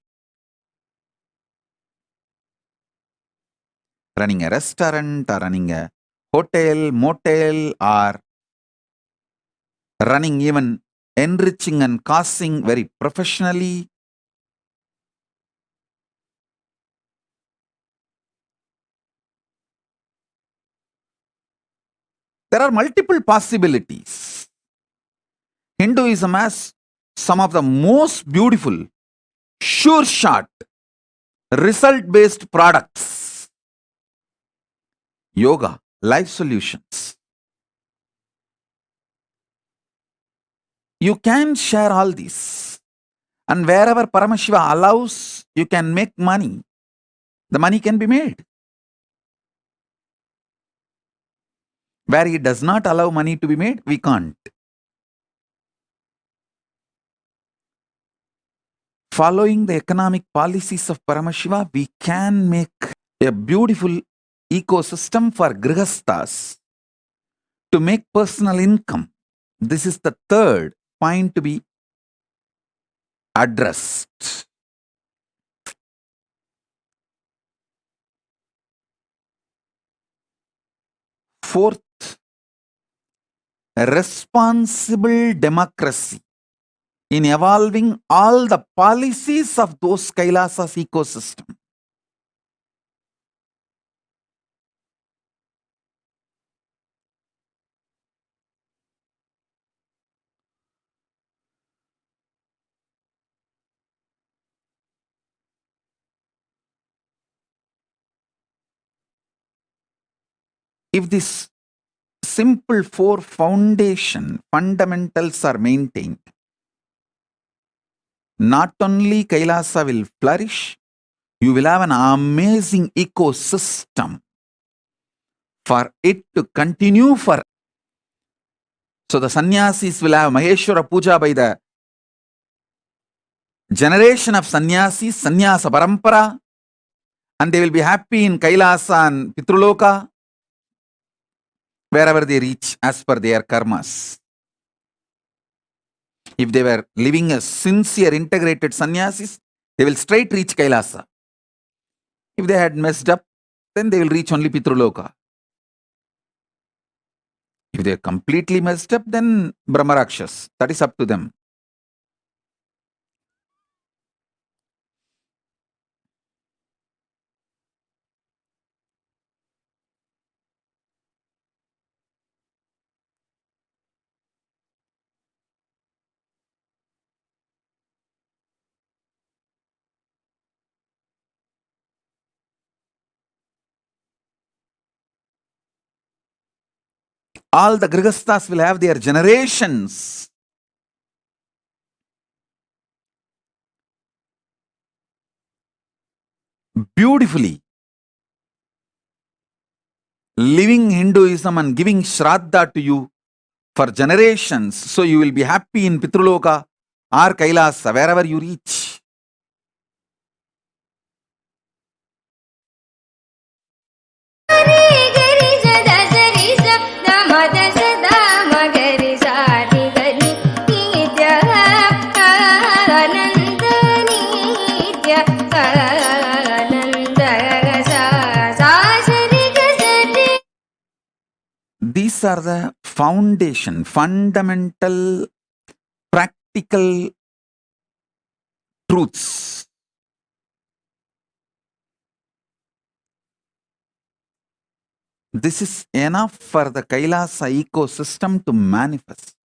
Running a restaurant or running a hotel, motel, or running even enriching and causing very professionally. There are multiple possibilities. Hinduism has some of the most beautiful, sure shot, result-based products. Yoga, life solutions. You can share all this. And wherever Paramashiva allows, you can make money. The money can be made. Where he does not allow money to be made, we can't. Following the economic policies of Paramashiva, we can make a beautiful ecosystem for grihasthas to make personal income. This is the third point to be addressed. Fourth, responsible democracy in evolving all the policies of those Kailasas ecosystem. If this simple four fundamentals are maintained, not only Kailasa will flourish, you will have an amazing ecosystem for it to continue for. So the sannyasis will have Maheshwara Puja by the generation of sannyasis, sannyasa parampara, and they will be happy in Kailasa and Pitruloka, wherever they reach as per their karmas. If they were living as sincere, integrated sannyasis, they will straight reach Kailasa. If they had messed up, then they will reach only Pitruloka. If they are completely messed up, then Brahmarakshas. That is up to them. All the grihasthas will have their generations. Beautifully living Hinduism and giving Shraddha to you for generations, so you will be happy in Pitruloka or Kailasa, wherever you reach. These are the fundamental, practical truths. This is enough for the Kailasa ecosystem to manifest.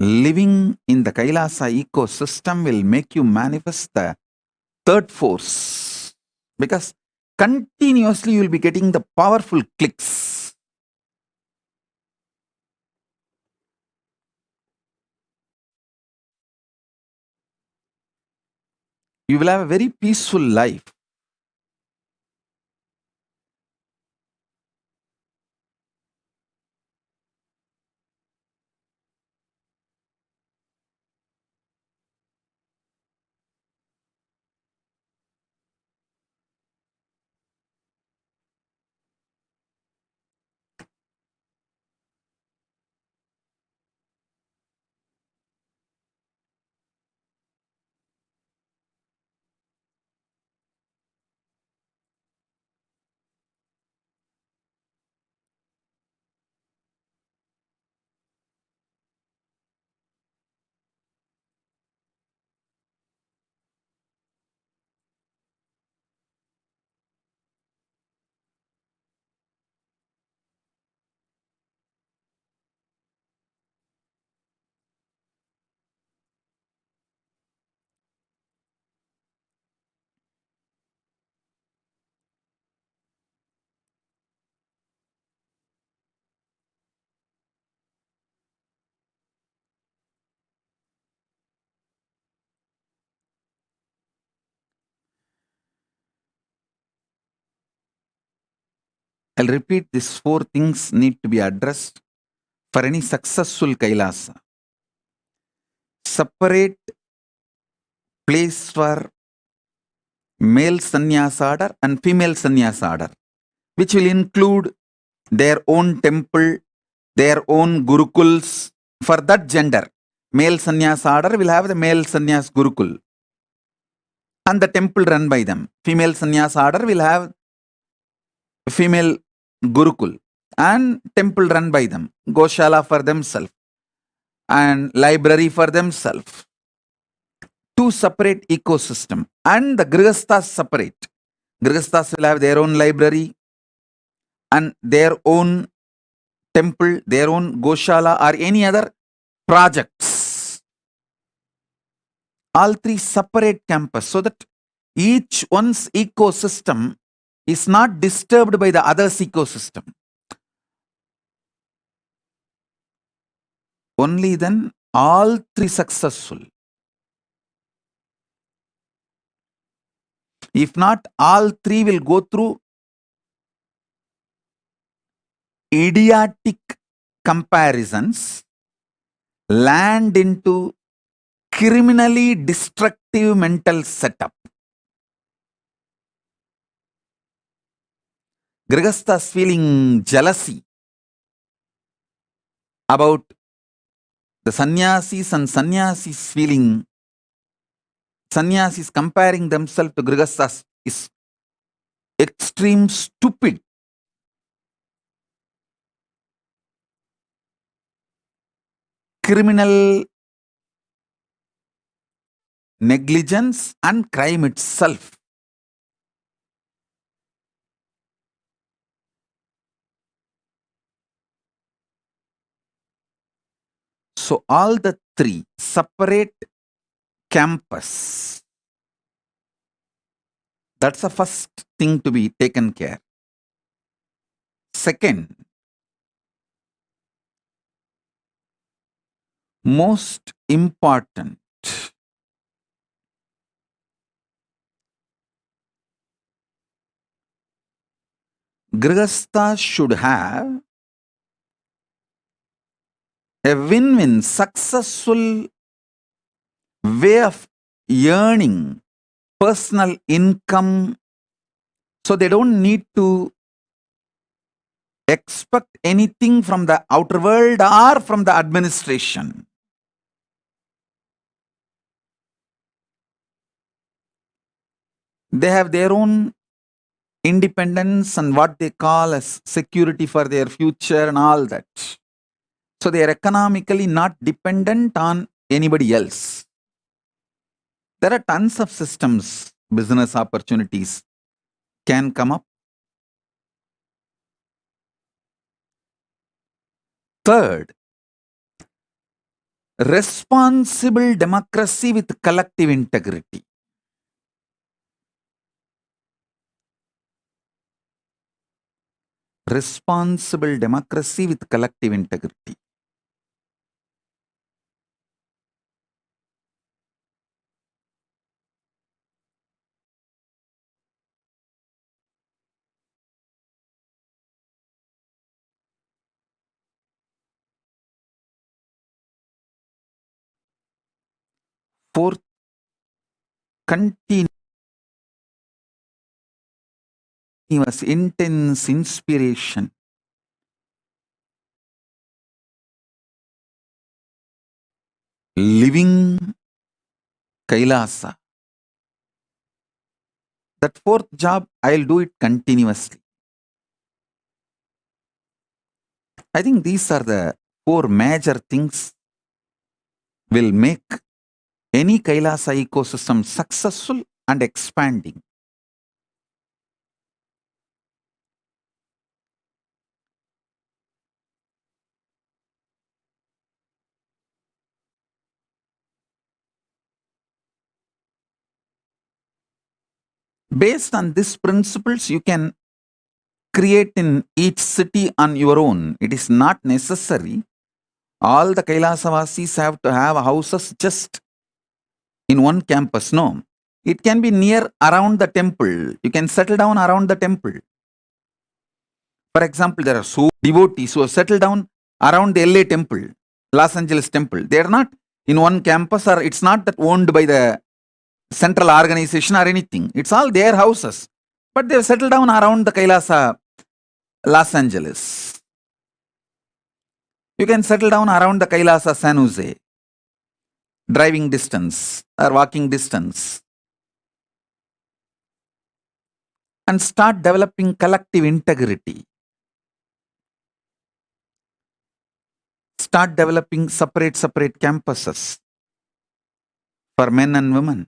Living in the Kailasa ecosystem will make you manifest the third force, because continuously you will be getting the powerful clicks. You will have a very peaceful life. I'll repeat, these four things need to be addressed for any successful Kailasa. Separate place for male sannyasa order and female sannyasa order, which will include their own temple, their own gurukuls for that gender. Male sannyasa order will have the male sannyas gurukul and the temple run by them. Female sannyasa order will have female gurukul and temple run by them. Goshala for themselves and library for themselves. Two separate ecosystem, and the grihasthas separate. Grihasthas will have their own library and their own temple, their own goshala or any other projects. All three separate campus so that each one's ecosystem is not disturbed by the other's ecosystem. Only then all three successful. If not, all three will go through idiotic comparisons, land into criminally destructive mental setup. Grihasthas feeling jealousy about the sannyasis and sannyasis feeling, sannyasis comparing themselves to grihasthas is extreme stupid. Criminal negligence and crime itself. So all the three separate campus. That's the first thing to be taken care. Second, most important, grihasthas should have a win-win, successful way of earning personal income, so they don't need to expect anything from the outer world or from the administration. They have their own independence and what they call as security for their future and all that. So they are economically not dependent on anybody else. There are tons of systems, business opportunities can come up. Third, responsible democracy with collective integrity. Responsible democracy with collective integrity. Fourth, continuous intense inspiration. Living Kailasa. That fourth job, I'll do it continuously. I think these are the four major things will make any Kailasa ecosystem successful and expanding. Based on these principles, you can create in each city on your own. It is not necessary. All the Kailasavasis have to have houses just in one campus. No. It can be near around the temple. You can settle down around the temple. For example, there are so devotees who have settled down around the LA temple, Los Angeles temple. They are not in one campus, or it's not that owned by the central organization or anything. It's all their houses. But they have settled down around the Kailasa, Los Angeles. You can settle down around the Kailasa, San Jose. Driving distance or walking distance. And start developing collective integrity. Start developing separate campuses for men and women.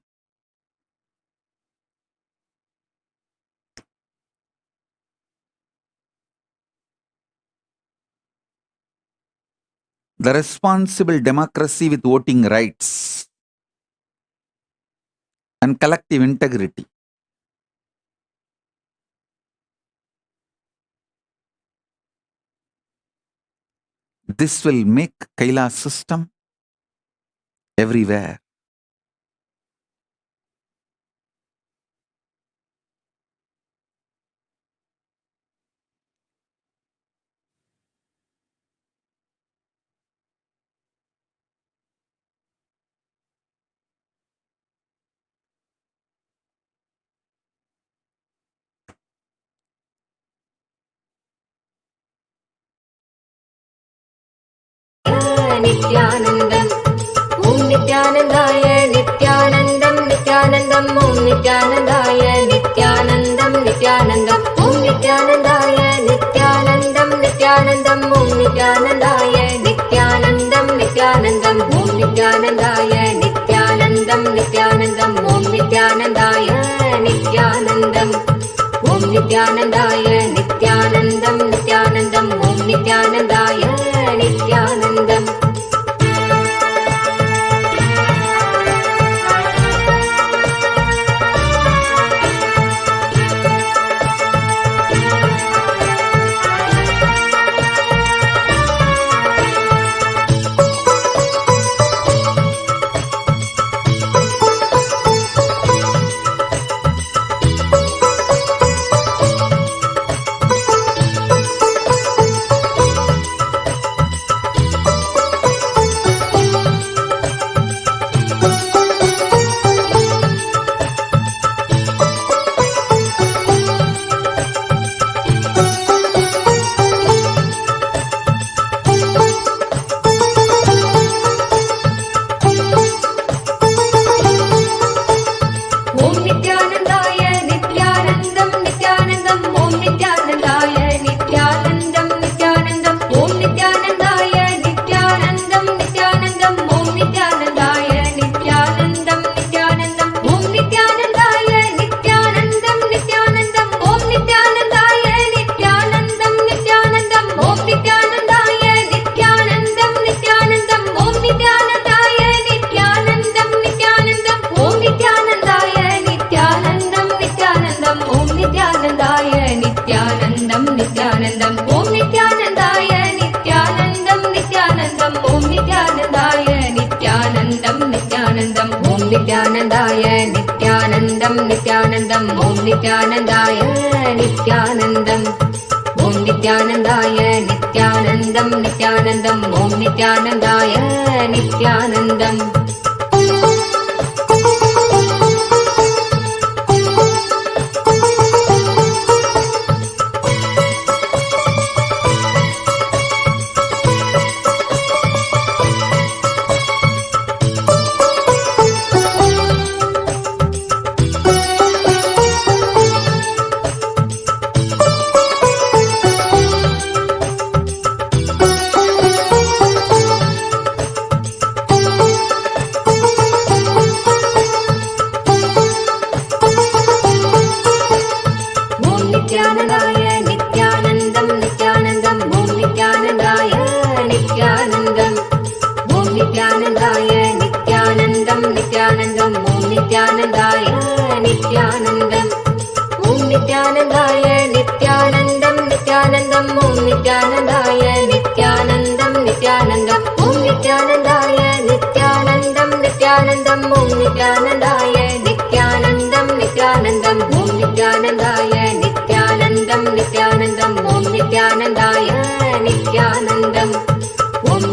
The responsible democracy with voting rights and collective integrity. This will make Kailash system everywhere. Nithyanandam, Om Nithyanandaya, Nithyanandam, Nithyanandam, Om Nithyanandaya, Nithyanandam, Nithyanandam, Om Nithyanandaya, Nithyanandam, Nithyanandam, Om Nithyanandaya, Nithyanandam, Nithyanandam, Om Nithyanandaya, Nithyanandam, Nithyanandam, Om Nithyanandaya, Nithyanandam, Om Nithyanandaya, Nithyanandam, Nithyanandam, Om Nithyanandaya, Nithyanandam. नित्यानन्दाय नित्यानन्दं नित्यानन्दम् Om नित्यानन्दाय नित्यानन्दम् Om नित्यानन्दाय नित्यानन्दं नित्यानन्दम् Om नित्यानन्दाय नित्यानन्दम्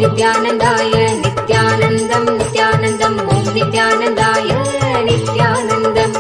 नित्यानन्दाय नित्यानन्दं नित्यानन्दम् Om नित्यानन्दाय नित्यानन्दम्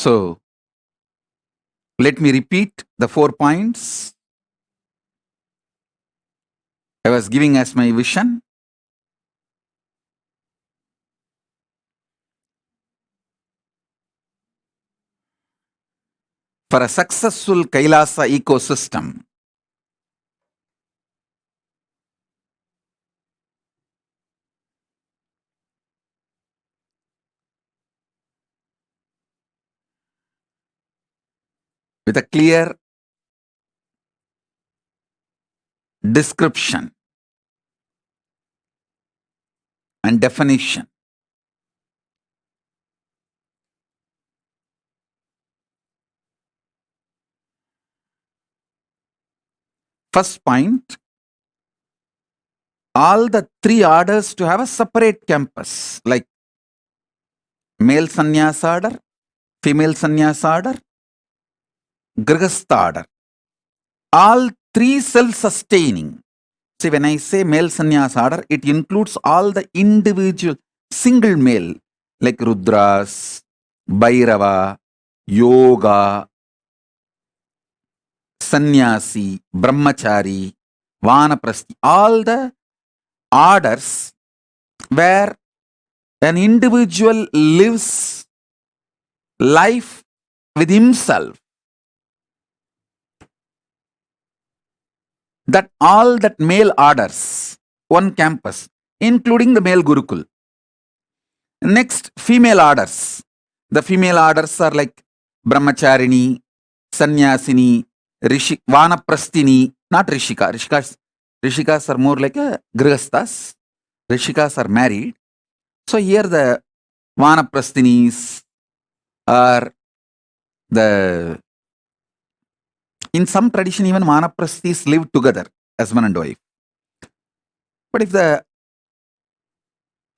So, let me repeat the 4 points I was giving as my vision. For a successful Kailasa ecosystem, with a clear description and definition, first point, all the 3 orders to have a separate campus, like male sannyas order, female sannyas order, grihastha order, all 3 self-sustaining. See, when I say male sannyas order, it includes all the individual single male, like Rudras, Bhairava, Yoga, Sannyasi, Brahmachari, Vanaprasthi, all the orders where an individual lives life with himself. That all that male orders, one campus, including the male Gurukul. Next, female orders. The female orders are like Brahmacharini, Sannyasini, Vanaprasthini, not Rishika. Rishikas are more like a Grihasthas. Rishikas are married. So here the Vanaprasthinis are the, in some tradition even Vanaprasthis live together as man and wife. But if the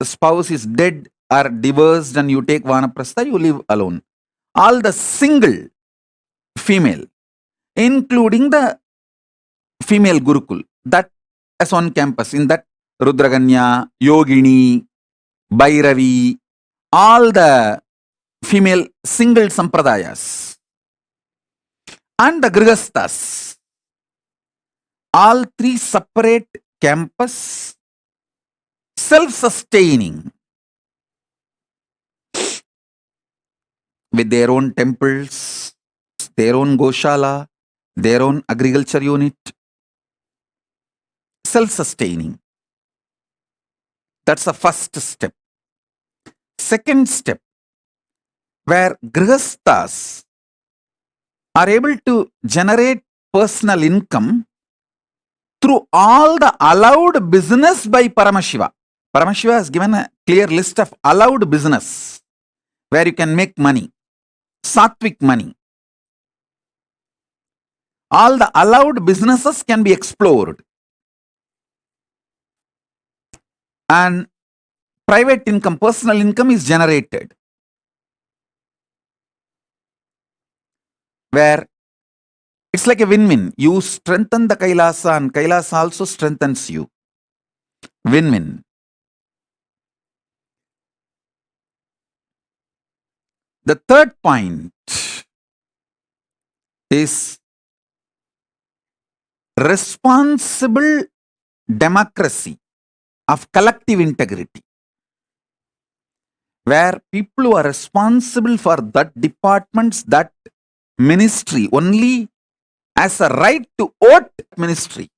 spouse is dead or divorced and you take Vanaprastha, you live alone. All the single female, including the female Gurukul, that as on campus, in that Rudraganya, Yogini, Bhairavi, all the female single sampradayas, and the Grihasthas, All three separate campus, self-sustaining, with their own temples, their own Goshala, their own agriculture unit, self-sustaining. That's the first step. Second step, where grihasthas are able to generate personal income through all the allowed business by Paramashiva. Paramashiva has given a clear list of allowed business where you can make money, sattvic money. All the allowed businesses can be explored. And private income, personal income is generated. Where it's like a win-win. You strengthen the Kailasa and Kailasa also strengthens you. Win-win. The third point is responsible democracy of collective integrity, where people who are responsible for that departments, that ministry, only has a right to vote ministry.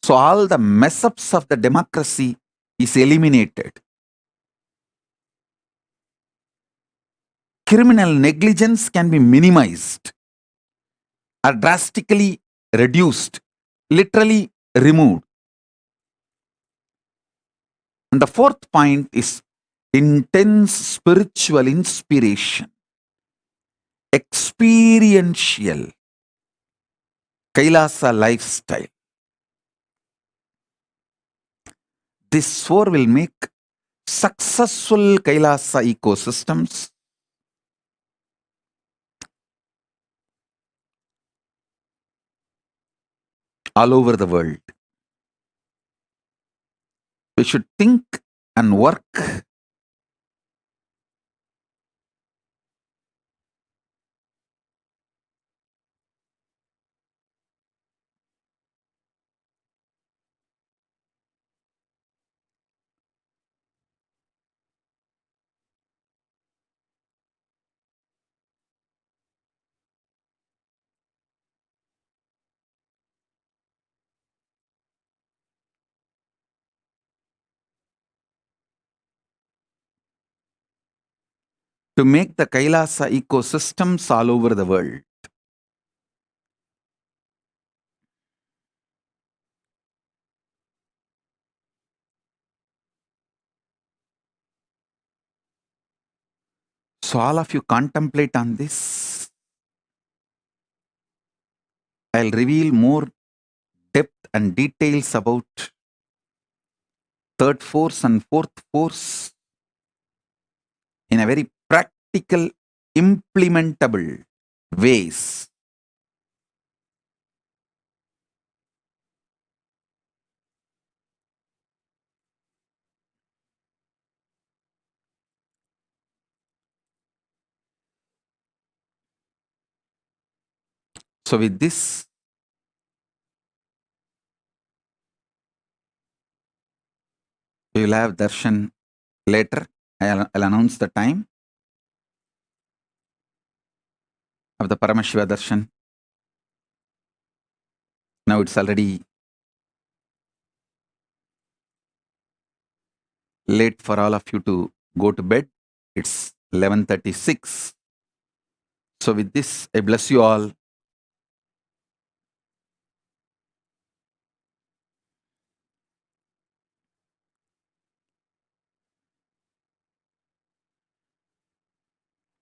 So all the mess ups of the democracy is eliminated. Criminal negligence can be minimized or drastically reduced, literally removed. And the fourth point is intense spiritual inspiration, experiential Kailasa lifestyle. This four will make successful Kailasa ecosystems all over the world. We should think and work to make the Kailasa ecosystems all over the world. So all of you contemplate on this. I'll reveal more depth and details about third force and fourth force in a very practical, implementable ways. So with this, we will have darshan later. I'll announce the time of the Paramashiva darshan. Now it's already late for all of you to go to bed. It's 11:36. So with this, I bless you all.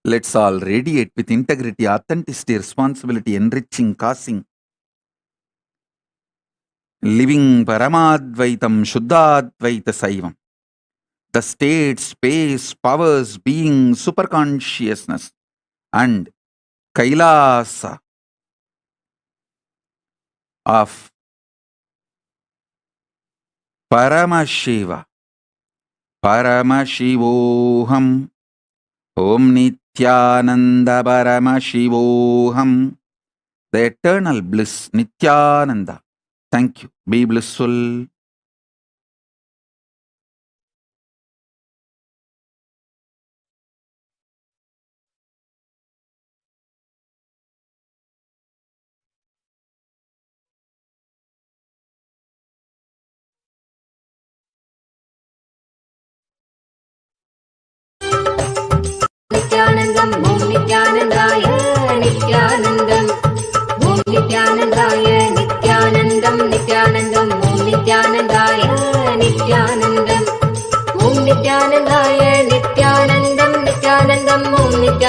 Let's all radiate with integrity, authenticity, responsibility, enriching, causing, living Paramadvaitam, Shuddhadvaita Saivam. The state, space, powers, being, superconsciousness, and Kailasa of Paramashiva, Paramashivoham, Om Nithyananda Nithyananda Paramashivoham. The eternal bliss, Nithyananda. Thank you. Be blissful. Nithyanandam Om Nithyanandaya Nithyanandam Om Nithyanandaya Nithyanandam Nithyanandam Om Nithyanandaya Nithyanandam Om Nithyanandaya Nithyanandam Nithyanandam Om Nithyanandaya